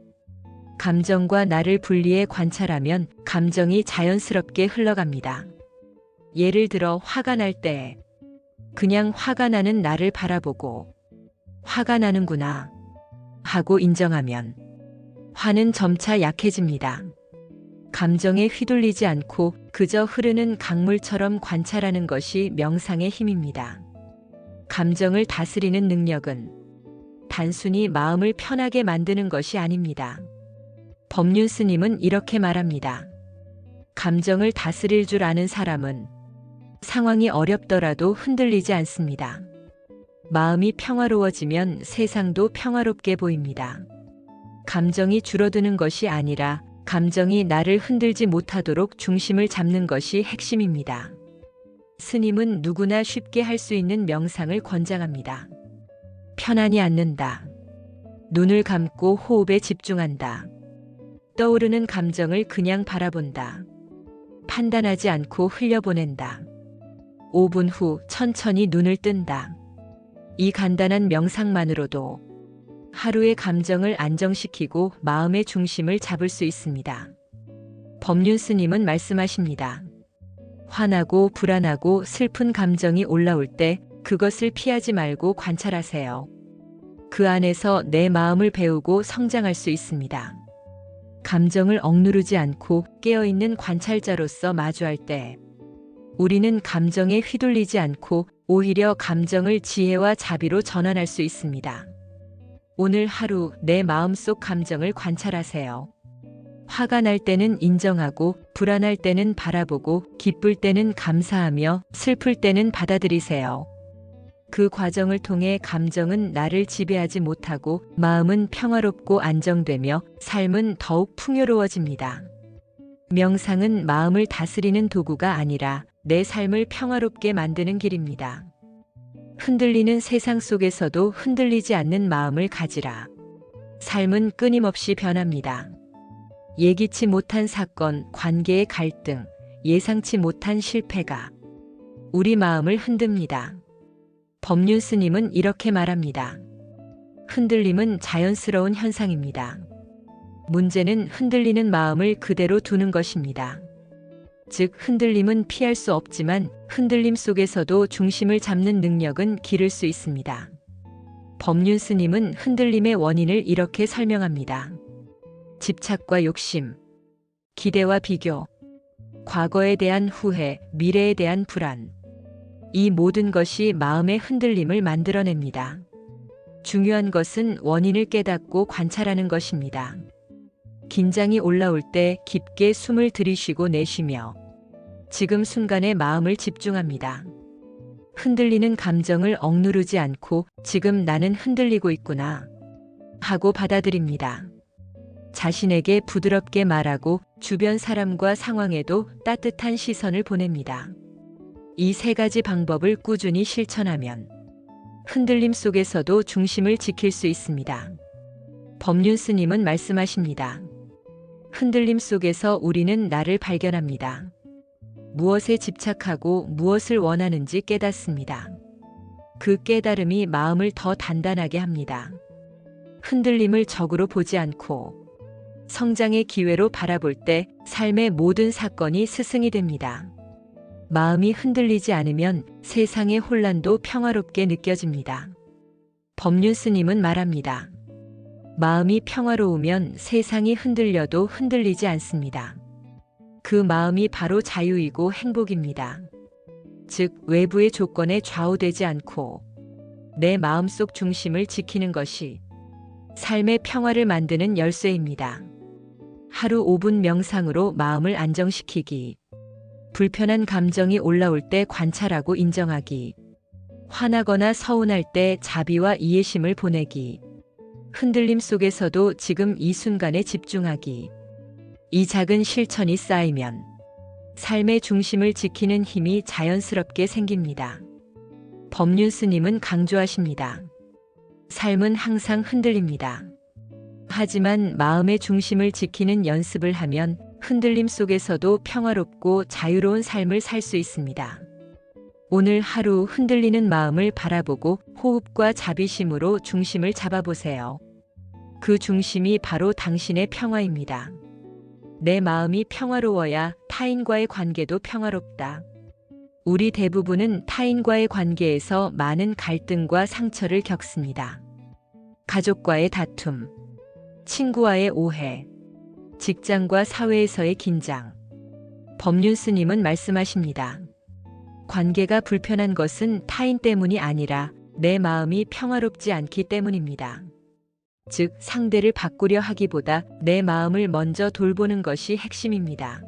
감정과 나를 분리해 관찰하면 감정이 자연스럽게 흘러갑니다. 예를 들어 화가 날 때 그냥 화가 나는 나를 바라보고 화가 나는구나 하고 인정하면 화는 점차 약해집니다. 감정에 휘둘리지 않고 그저 흐르는 강물처럼 관찰하는 것이 명상의 힘입니다. 감정을 다스리는 능력은 단순히 마음을 편하게 만드는 것이 아닙니다. 법륜 스님은 이렇게 말합니다. 감정을 다스릴 줄 아는 사람은 상황이 어렵더라도 흔들리지 않습니다. 마음이 평화로워지면 세상도 평화롭게 보입니다. 감정이 줄어드는 것이 아니라 감정이 나를 흔들지 못하도록 중심을 잡는 것이 핵심입니다. 스님은 누구나 쉽게 할 수 있는 명상을 권장합니다. 편안히 앉는다. 눈을 감고 호흡에 집중한다. 떠오르는 감정을 그냥 바라본다. 판단하지 않고 흘려보낸다. 5분 후 천천히 눈을 뜬다. 이 간단한 명상만으로도 하루의 감정을 안정시키고 마음의 중심을 잡을 수 있습니다. 법륜 스님은 말씀하십니다. 화나고 불안하고 슬픈 감정이 올라올 때 그것을 피하지 말고 관찰하세요. 그 안에서 내 마음을 배우고 성장할 수 있습니다. 감정을 억누르지 않고 깨어있는 관찰자로서 마주할 때 우리는 감정에 휘둘리지 않고 오히려 감정을 지혜와 자비로 전환할 수 있습니다. 오늘 하루 내 마음속 감정을 관찰하세요. 화가 날 때는 인정하고, 불안할 때는 바라보고, 기쁠 때는 감사하며, 슬플 때는 받아들이세요. 그 과정을 통해 감정은 나를 지배하지 못하고 마음은 평화롭고 안정되며 삶은 더욱 풍요로워집니다. 명상은 마음을 다스리는 도구가 아니라 내 삶을 평화롭게 만드는 길입니다. 흔들리는 세상 속에서도 흔들리지 않는 마음을 가지라. 삶은 끊임없이 변합니다. 예기치 못한 사건, 관계의 갈등, 예상치 못한 실패가 우리 마음을 흔듭니다. 법륜 스님은 이렇게 말합니다. 흔들림은 자연스러운 현상입니다. 문제는 흔들리는 마음을 그대로 두는 것입니다. 즉, 흔들림은 피할 수 없지만 흔들림 속에서도 중심을 잡는 능력은 기를 수 있습니다. 법륜 스님은 흔들림의 원인을 이렇게 설명합니다. 집착과 욕심, 기대와 비교, 과거에 대한 후회, 미래에 대한 불안. 이 모든 것이 마음의 흔들림을 만들어냅니다. 중요한 것은 원인을 깨닫고 관찰하는 것입니다. 긴장이 올라올 때 깊게 숨을 들이쉬고 내쉬며 지금 순간에 마음을 집중합니다. 흔들리는 감정을 억누르지 않고 지금 나는 흔들리고 있구나 하고 받아들입니다. 자신에게 부드럽게 말하고 주변 사람과 상황에도 따뜻한 시선을 보냅니다. 이 세 가지 방법을 꾸준히 실천하면 흔들림 속에서도 중심을 지킬 수 있습니다. 법륜 스님은 말씀하십니다. 흔들림 속에서 우리는 나를 발견합니다. 무엇에 집착하고 무엇을 원하는지 깨닫습니다. 그 깨달음이 마음을 더 단단하게 합니다. 흔들림을 적으로 보지 않고 성장의 기회로 바라볼 때 삶의 모든 사건이 스승이 됩니다. 마음이 흔들리지 않으면 세상의 혼란도 평화롭게 느껴집니다. 법륜 스님은 말합니다. 마음이 평화로우면 세상이 흔들려도 흔들리지 않습니다. 그 마음이 바로 자유이고 행복입니다. 즉, 외부의 조건에 좌우되지 않고 내 마음속 중심을 지키는 것이 삶의 평화를 만드는 열쇠입니다. 하루 5분 명상으로 마음을 안정시키기. 불편한 감정이 올라올 때 관찰하고 인정하기. 화나거나 서운할 때 자비와 이해심을 보내기. 흔들림 속에서도 지금 이 순간에 집중하기. 이 작은 실천이 쌓이면 삶의 중심을 지키는 힘이 자연스럽게 생깁니다. 법륜 스님은 강조하십니다. 삶은 항상 흔들립니다. 하지만 마음의 중심을 지키는 연습을 하면 흔들림 속에서도 평화롭고 자유로운 삶을 살 수 있습니다. 오늘 하루 흔들리는 마음을 바라보고 호흡과 자비심으로 중심을 잡아보세요. 그 중심이 바로 당신의 평화입니다. 내 마음이 평화로워야 타인과의 관계도 평화롭다. 우리 대부분은 타인과의 관계에서 많은 갈등과 상처를 겪습니다. 가족과의 다툼, 친구와의 오해, 직장과 사회에서의 긴장. 법륜 스님은 말씀하십니다. 관계가 불편한 것은 타인 때문이 아니라 내 마음이 평화롭지 않기 때문입니다. 즉, 상대를 바꾸려 하기보다 내 마음을 먼저 돌보는 것이 핵심입니다.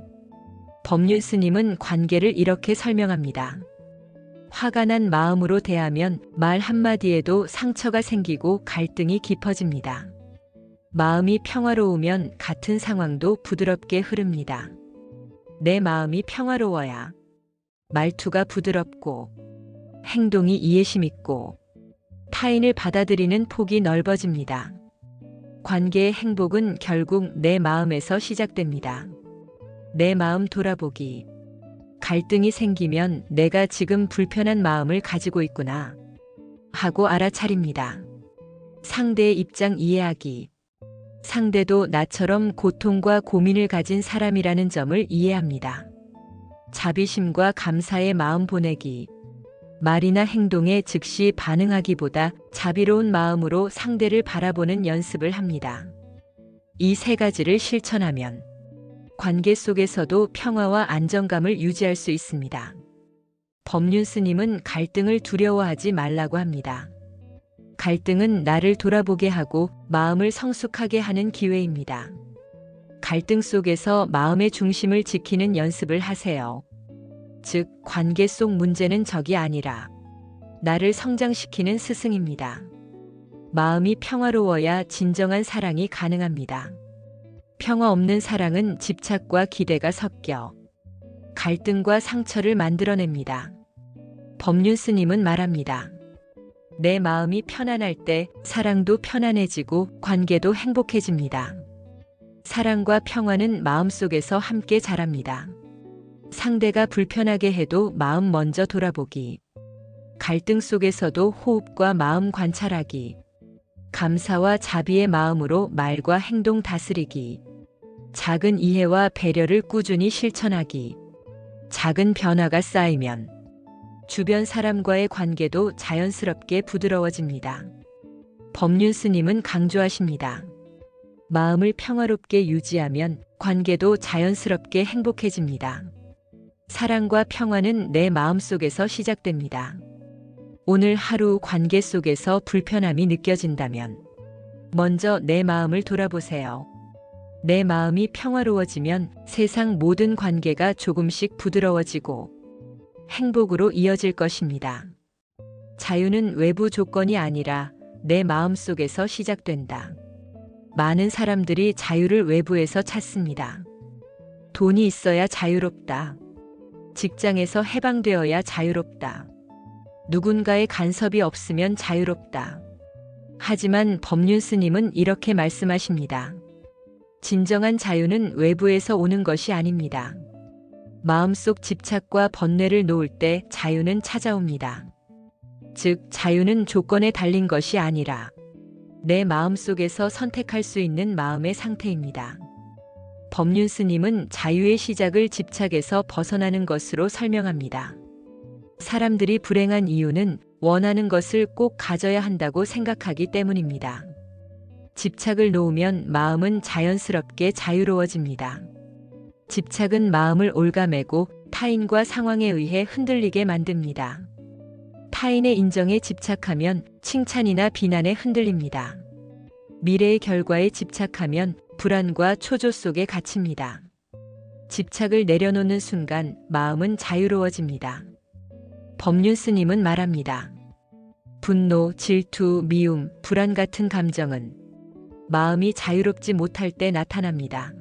법륜 스님은 관계를 이렇게 설명합니다. 화가 난 마음으로 대하면 말 한마디에도 상처가 생기고 갈등이 깊어집니다. 마음이 평화로우면 같은 상황도 부드럽게 흐릅니다. 내 마음이 평화로워야 말투가 부드럽고 행동이 이해심 있고 타인을 받아들이는 폭이 넓어집니다. 관계의 행복은 결국 내 마음에서 시작됩니다. 내 마음 돌아보기. 갈등이 생기면 내가 지금 불편한 마음을 가지고 있구나 하고 알아차립니다. 상대의 입장 이해하기. 상대도 나처럼 고통과 고민을 가진 사람이라는 점을 이해합니다. 자비심과 감사의 마음 보내기. 말이나 행동에 즉시 반응하기보다 자비로운 마음으로 상대를 바라보는 연습을 합니다. 이 세 가지를 실천하면 관계 속에서도 평화와 안정감을 유지할 수 있습니다. 법륜 스님은 갈등을 두려워하지 말라고 합니다. 갈등은 나를 돌아보게 하고 마음을 성숙하게 하는 기회입니다. 갈등 속에서 마음의 중심을 지키는 연습을 하세요. 즉, 관계 속 문제는 적이 아니라 나를 성장시키는 스승입니다. 마음이 평화로워야 진정한 사랑이 가능합니다. 평화 없는 사랑은 집착과 기대가 섞여 갈등과 상처를 만들어냅니다. 법륜 스님은 말합니다. 내 마음이 편안할 때 사랑도 편안해지고 관계도 행복해집니다. 사랑과 평화는 마음속에서 함께 자랍니다. 상대가 불편하게 해도 마음 먼저 돌아보기. 갈등 속에서도 호흡과 마음 관찰하기. 감사와 자비의 마음으로 말과 행동 다스리기. 작은 이해와 배려를 꾸준히 실천하기. 작은 변화가 쌓이면 주변 사람과의 관계도 자연스럽게 부드러워집니다. 법륜 스님은 강조하십니다. 마음을 평화롭게 유지하면 관계도 자연스럽게 행복해집니다. 사랑과 평화는 내 마음속에서 시작됩니다. 오늘 하루 관계 속에서 불편함이 느껴진다면 먼저 내 마음을 돌아보세요. 내 마음이 평화로워지면 세상 모든 관계가 조금씩 부드러워지고 행복으로 이어질 것입니다. 자유는 외부 조건이 아니라 내 마음 속에서 시작된다. 많은 사람들이 자유를 외부에서 찾습니다. 돈이 있어야 자유롭다. 직장에서 해방되어야 자유롭다. 누군가의 간섭이 없으면 자유롭다. 하지만 법륜 스님은 이렇게 말씀하십니다. 진정한 자유는 외부에서 오는 것이 아닙니다. 마음속 집착과 번뇌를 놓을 때 자유는 찾아옵니다. 즉, 자유는 조건에 달린 것이 아니라 내 마음속에서 선택할 수 있는 마음의 상태입니다. 법륜 스님은 자유의 시작을 집착에서 벗어나는 것으로 설명합니다. 사람들이 불행한 이유는 원하는 것을 꼭 가져야 한다고 생각하기 때문입니다. 집착을 놓으면 마음은 자연스럽게 자유로워집니다. 집착은 마음을 올가매고 타인과 상황에 의해 흔들리게 만듭니다. 타인의 인정에 집착하면 칭찬이나 비난에 흔들립니다. 미래의 결과에 집착하면 불안과 초조 속에 갇힙니다. 집착을 내려놓는 순간 마음은 자유로워집니다. 법륜 스님은 말합니다. 분노, 질투, 미움, 불안 같은 감정은 마음이 자유롭지 못할 때 나타납니다.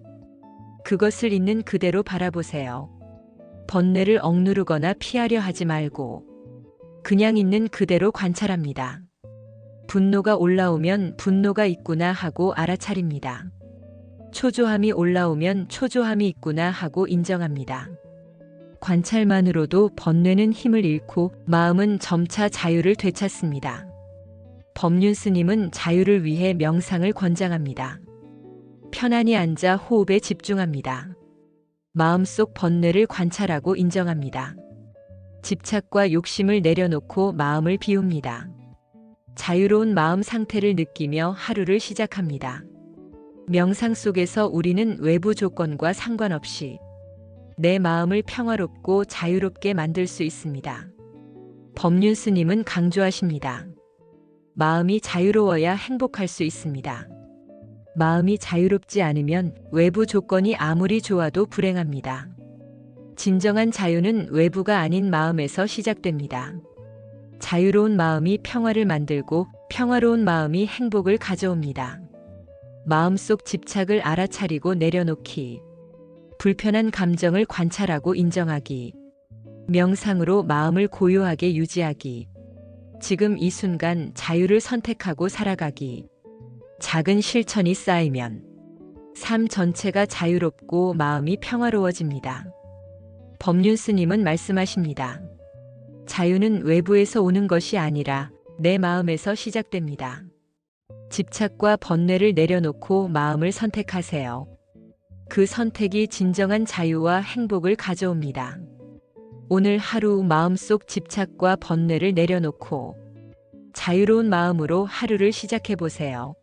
그것을 있는 그대로 바라보세요. 번뇌를 억누르거나 피하려 하지 말고 그냥 있는 그대로 관찰합니다. 분노가 올라오면 분노가 있구나 하고 알아차립니다. 초조함이 올라오면 초조함이 있구나 하고 인정합니다. 관찰만으로도 번뇌는 힘을 잃고 마음은 점차 자유를 되찾습니다. 법륜 스님은 자유를 위해 명상을 권장합니다. 편안히 앉아 호흡에 집중합니다. 마음속 번뇌를 관찰하고 인정합니다. 집착과 욕심을 내려놓고 마음을 비웁니다. 자유로운 마음 상태를 느끼며 하루를 시작합니다. 명상 속에서 우리는 외부 조건과 상관없이 내 마음을 평화롭고 자유롭게 만들 수 있습니다. 법륜 스님은 강조하십니다. 마음이 자유로워야 행복할 수 있습니다. 마음이 자유롭지 않으면 외부 조건이 아무리 좋아도 불행합니다. 진정한 자유는 외부가 아닌 마음에서 시작됩니다. 자유로운 마음이 평화를 만들고 평화로운 마음이 행복을 가져옵니다. 마음속 집착을 알아차리고 내려놓기, 불편한 감정을 관찰하고 인정하기, 명상으로 마음을 고요하게 유지하기, 지금 이 순간 자유를 선택하고 살아가기. 작은 실천이 쌓이면 삶 전체가 자유롭고 마음이 평화로워집니다. 법륜 스님은 말씀하십니다. 자유는 외부에서 오는 것이 아니라 내 마음에서 시작됩니다. 집착과 번뇌를 내려놓고 마음을 선택하세요. 그 선택이 진정한 자유와 행복을 가져옵니다. 오늘 하루 마음속 집착과 번뇌를 내려놓고 자유로운 마음으로 하루를 시작해 보세요.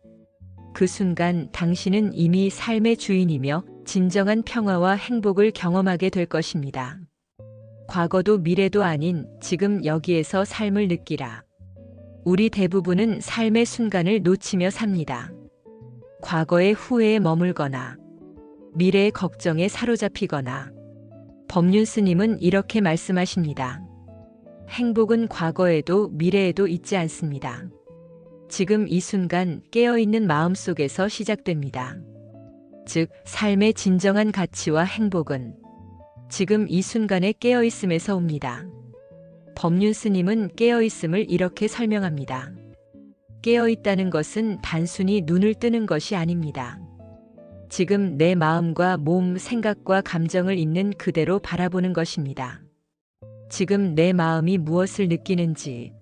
그 순간 당신은 이미 삶의 주인이며 진정한 평화와 행복을 경험하게 될 것입니다. 과거도 미래도 아닌 지금 여기에서 삶을 느끼라. 우리 대부분은 삶의 순간을 놓치며 삽니다. 과거의 후회에 머물거나 미래의 걱정에 사로잡히거나. 법륜 스님은 이렇게 말씀하십니다. 행복은 과거에도 미래에도 있지 않습니다. 지금 이 순간 깨어있는 마음 속에서 시작됩니다. 즉, 삶의 진정한 가치와 행복은 지금 이 순간에 깨어있음에서 옵니다. 법륜 스님은 깨어있음을 이렇게 설명합니다. 깨어있다는 것은 단순히 눈을 뜨는 것이 아닙니다. 지금 내 마음과 몸, 생각과 감정을 있는 그대로 바라보는 것입니다. 지금 내 마음이 무엇을 느끼는지,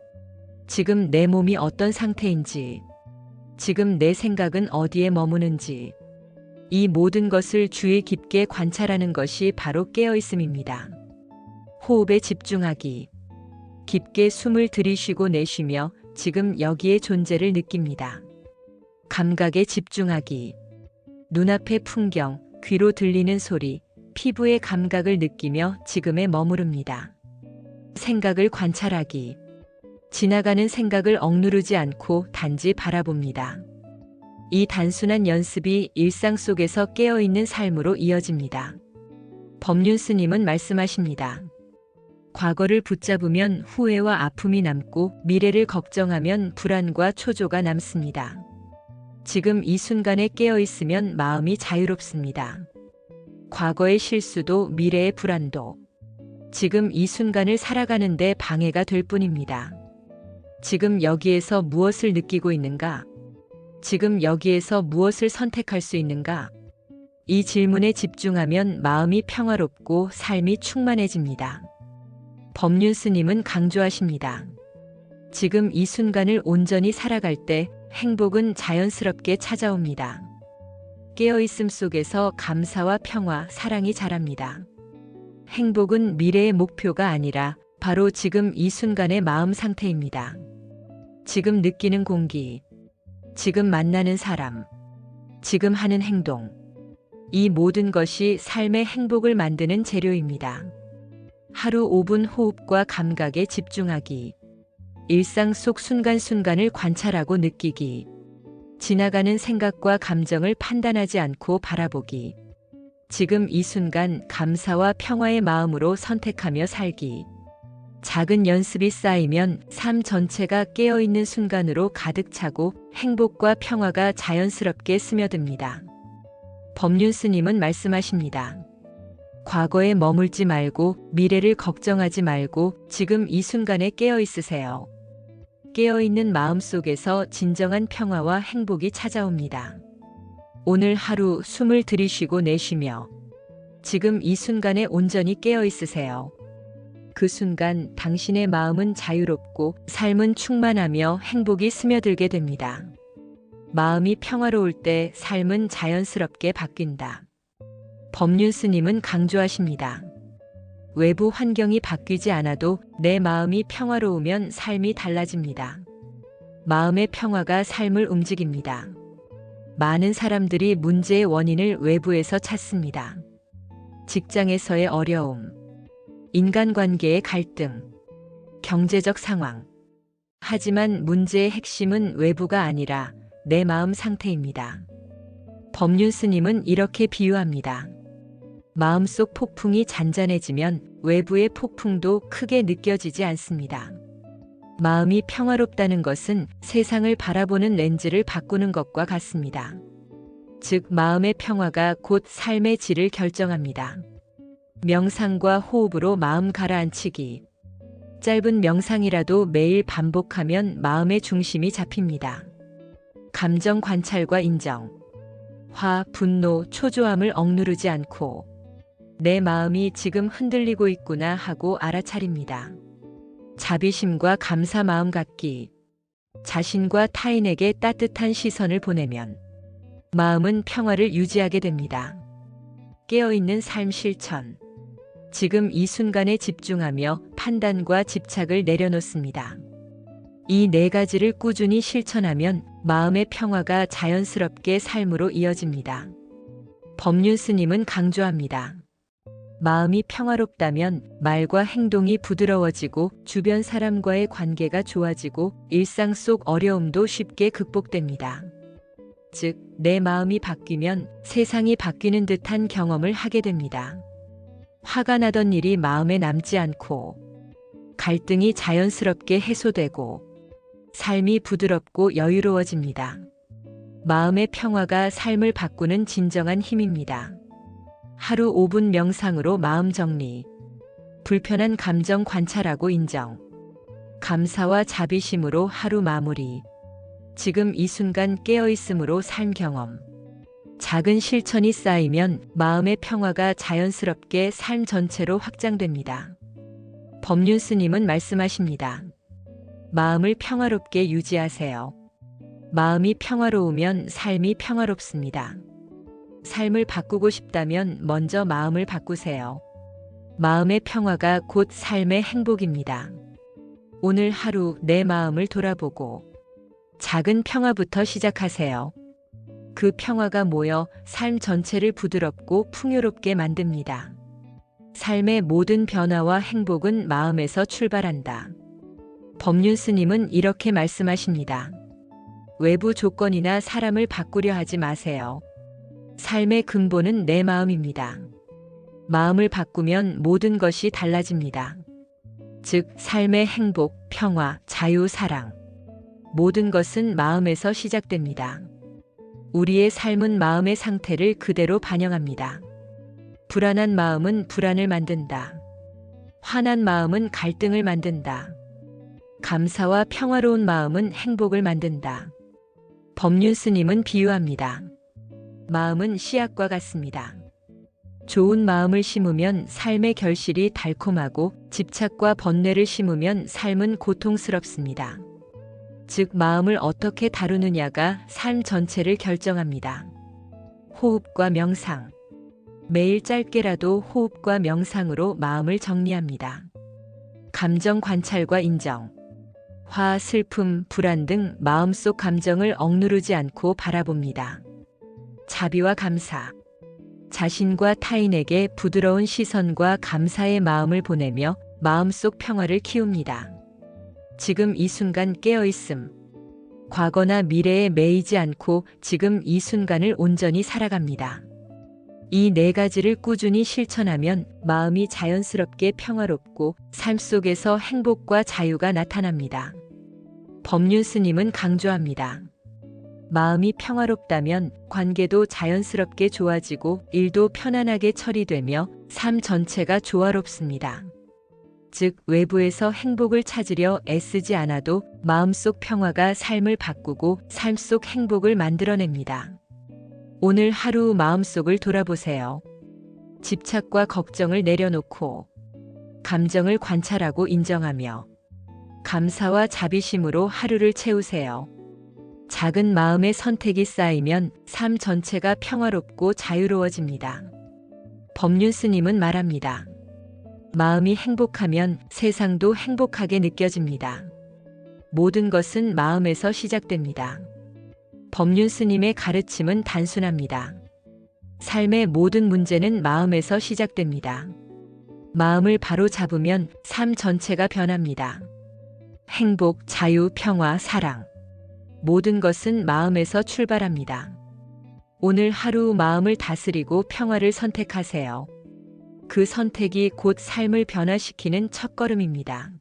지금 내 몸이 어떤 상태인지, 지금 내 생각은 어디에 머무는지, 이 모든 것을 주의 깊게 관찰하는 것이 바로 깨어있음입니다. 호흡에 집중하기. 깊게 숨을 들이쉬고 내쉬며 지금 여기의 존재를 느낍니다. 감각에 집중하기. 눈앞의 풍경, 귀로 들리는 소리, 피부의 감각을 느끼며 지금에 머무릅니다. 생각을 관찰하기. 지나가는 생각을 억누르지 않고 단지 바라봅니다. 이 단순한 연습이 일상 속에서 깨어있는 삶으로 이어집니다. 법륜 스님은 말씀하십니다. 과거를 붙잡으면 후회와 아픔이 남고 미래를 걱정하면 불안과 초조가 남습니다. 지금 이 순간에 깨어있으면 마음이 자유롭습니다. 과거의 실수도 미래의 불안도 지금 이 순간을 살아가는데 방해가 될 뿐입니다. 지금 여기에서 무엇을 느끼고 있는가? 지금 여기에서 무엇을 선택할 수 있는가? 이 질문에 집중하면 마음이 평화롭고 삶이 충만해집니다. 법륜 스님은 강조하십니다. 지금 이 순간을 온전히 살아갈 때 행복은 자연스럽게 찾아옵니다. 깨어있음 속에서 감사와 평화, 사랑이 자랍니다. 행복은 미래의 목표가 아니라 바로 지금 이 순간의 마음 상태입니다. 지금 느끼는 공기, 지금 만나는 사람, 지금 하는 행동, 이 모든 것이 삶의 행복을 만드는 재료입니다. 하루 5분 호흡과 감각에 집중하기, 일상 속 순간순간을 관찰하고 느끼기, 지나가는 생각과 감정을 판단하지 않고 바라보기, 지금 이 순간 감사와 평화의 마음으로 선택하며 살기. 작은 연습이 쌓이면 삶 전체가 깨어있는 순간으로 가득 차고 행복과 평화가 자연스럽게 스며듭니다. 법륜 스님은 말씀하십니다. 과거에 머물지 말고 미래를 걱정하지 말고 지금 이 순간에 깨어 있으세요. 깨어있는 마음 속에서 진정한 평화와 행복이 찾아옵니다. 오늘 하루 숨을 들이쉬고 내쉬며 지금 이 순간에 온전히 깨어 있으세요. 그 순간 당신의 마음은 자유롭고 삶은 충만하며 행복이 스며들게 됩니다. 마음이 평화로울 때 삶은 자연스럽게 바뀐다. 법륜 스님은 강조하십니다. 외부 환경이 바뀌지 않아도 내 마음이 평화로우면 삶이 달라집니다. 마음의 평화가 삶을 움직입니다. 많은 사람들이 문제의 원인을 외부에서 찾습니다. 직장에서의 어려움, 인간관계의 갈등, 경제적 상황. 하지만 문제의 핵심은 외부가 아니라 내 마음 상태입니다. 법륜 스님은 이렇게 비유합니다. 마음속 폭풍이 잔잔해지면 외부의 폭풍도 크게 느껴지지 않습니다. 마음이 평화롭다는 것은 세상을 바라보는 렌즈를 바꾸는 것과 같습니다. 즉, 마음의 평화가 곧 삶의 질을 결정합니다. 명상과 호흡으로 마음 가라앉히기. 짧은 명상이라도 매일 반복하면 마음의 중심이 잡힙니다. 감정 관찰과 인정. 화, 분노, 초조함을 억누르지 않고 내 마음이 지금 흔들리고 있구나 하고 알아차립니다. 자비심과 감사 마음 갖기. 자신과 타인에게 따뜻한 시선을 보내면 마음은 평화를 유지하게 됩니다. 깨어있는 삶 실천. 지금 이 순간에 집중하며 판단과 집착을 내려놓습니다. 이 네 가지를 꾸준히 실천하면 마음의 평화가 자연스럽게 삶으로 이어집니다. 법륜 스님은 강조합니다. 마음이 평화롭다면 말과 행동이 부드러워지고 주변 사람과의 관계가 좋아지고 일상 속 어려움도 쉽게 극복됩니다. 즉, 내 마음이 바뀌면 세상이 바뀌는 듯한 경험을 하게 됩니다. 화가 나던 일이 마음에 남지 않고 갈등이 자연스럽게 해소되고 삶이 부드럽고 여유로워집니다. 마음의 평화가 삶을 바꾸는 진정한 힘입니다. 하루 5분 명상으로 마음 정리. 불편한 감정 관찰하고 인정. 감사와 자비심으로 하루 마무리. 지금 이 순간 깨어있음으로 삶 경험. 작은 실천이 쌓이면 마음의 평화가 자연스럽게 삶 전체로 확장됩니다. 법륜 스님은 말씀하십니다. 마음을 평화롭게 유지하세요. 마음이 평화로우면 삶이 평화롭습니다. 삶을 바꾸고 싶다면 먼저 마음을 바꾸세요. 마음의 평화가 곧 삶의 행복입니다. 오늘 하루 내 마음을 돌아보고 작은 평화부터 시작하세요. 그 평화가 모여 삶 전체를 부드럽고 풍요롭게 만듭니다. 삶의 모든 변화와 행복은 마음에서 출발한다. 법륜 스님은 이렇게 말씀하십니다. 외부 조건이나 사람을 바꾸려 하지 마세요. 삶의 근본은 내 마음입니다. 마음을 바꾸면 모든 것이 달라집니다. 즉, 삶의 행복, 평화, 자유, 사랑. 모든 것은 마음에서 시작됩니다. 우리의 삶은 마음의 상태를 그대로 반영합니다. 불안한 마음은 불안을 만든다. 화난 마음은 갈등을 만든다. 감사와 평화로운 마음은 행복을 만든다. 법륜 스님은 비유합니다. 마음은 씨앗과 같습니다. 좋은 마음을 심으면 삶의 결실이 달콤하고 집착과 번뇌를 심으면 삶은 고통스럽습니다. 즉, 마음을 어떻게 다루느냐가 삶 전체를 결정합니다. 호흡과 명상. 매일 짧게라도 호흡과 명상으로 마음을 정리합니다. 감정 관찰과 인정. 화, 슬픔, 불안 등 마음속 감정을 억누르지 않고 바라봅니다. 자비와 감사. 자신과 타인에게 부드러운 시선과 감사의 마음을 보내며 마음속 평화를 키웁니다. 지금 이 순간 깨어있음. 과거나 미래에 매이지 않고 지금 이 순간을 온전히 살아갑니다. 이 네 가지를 꾸준히 실천하면 마음이 자연스럽게 평화롭고 삶 속에서 행복과 자유가 나타납니다. 법륜 스님은 강조합니다. 마음이 평화롭다면 관계도 자연스럽게 좋아지고 일도 편안하게 처리되며 삶 전체가 조화롭습니다. 즉, 외부에서 행복을 찾으려 애쓰지 않아도 마음속 평화가 삶을 바꾸고 삶 속 행복을 만들어냅니다. 오늘 하루 마음속을 돌아보세요. 집착과 걱정을 내려놓고 감정을 관찰하고 인정하며 감사와 자비심으로 하루를 채우세요. 작은 마음의 선택이 쌓이면 삶 전체가 평화롭고 자유로워집니다. 법륜 스님은 말합니다. 마음이 행복하면 세상도 행복하게 느껴집니다. 모든 것은 마음에서 시작됩니다. 법륜 스님의 가르침은 단순합니다. 삶의 모든 문제는 마음에서 시작됩니다. 마음을 바로 잡으면 삶 전체가 변합니다. 행복, 자유, 평화, 사랑. 모든 것은 마음에서 출발합니다. 오늘 하루 마음을 다스리고 평화를 선택하세요. 그 선택이 곧 삶을 변화시키는 첫걸음입니다.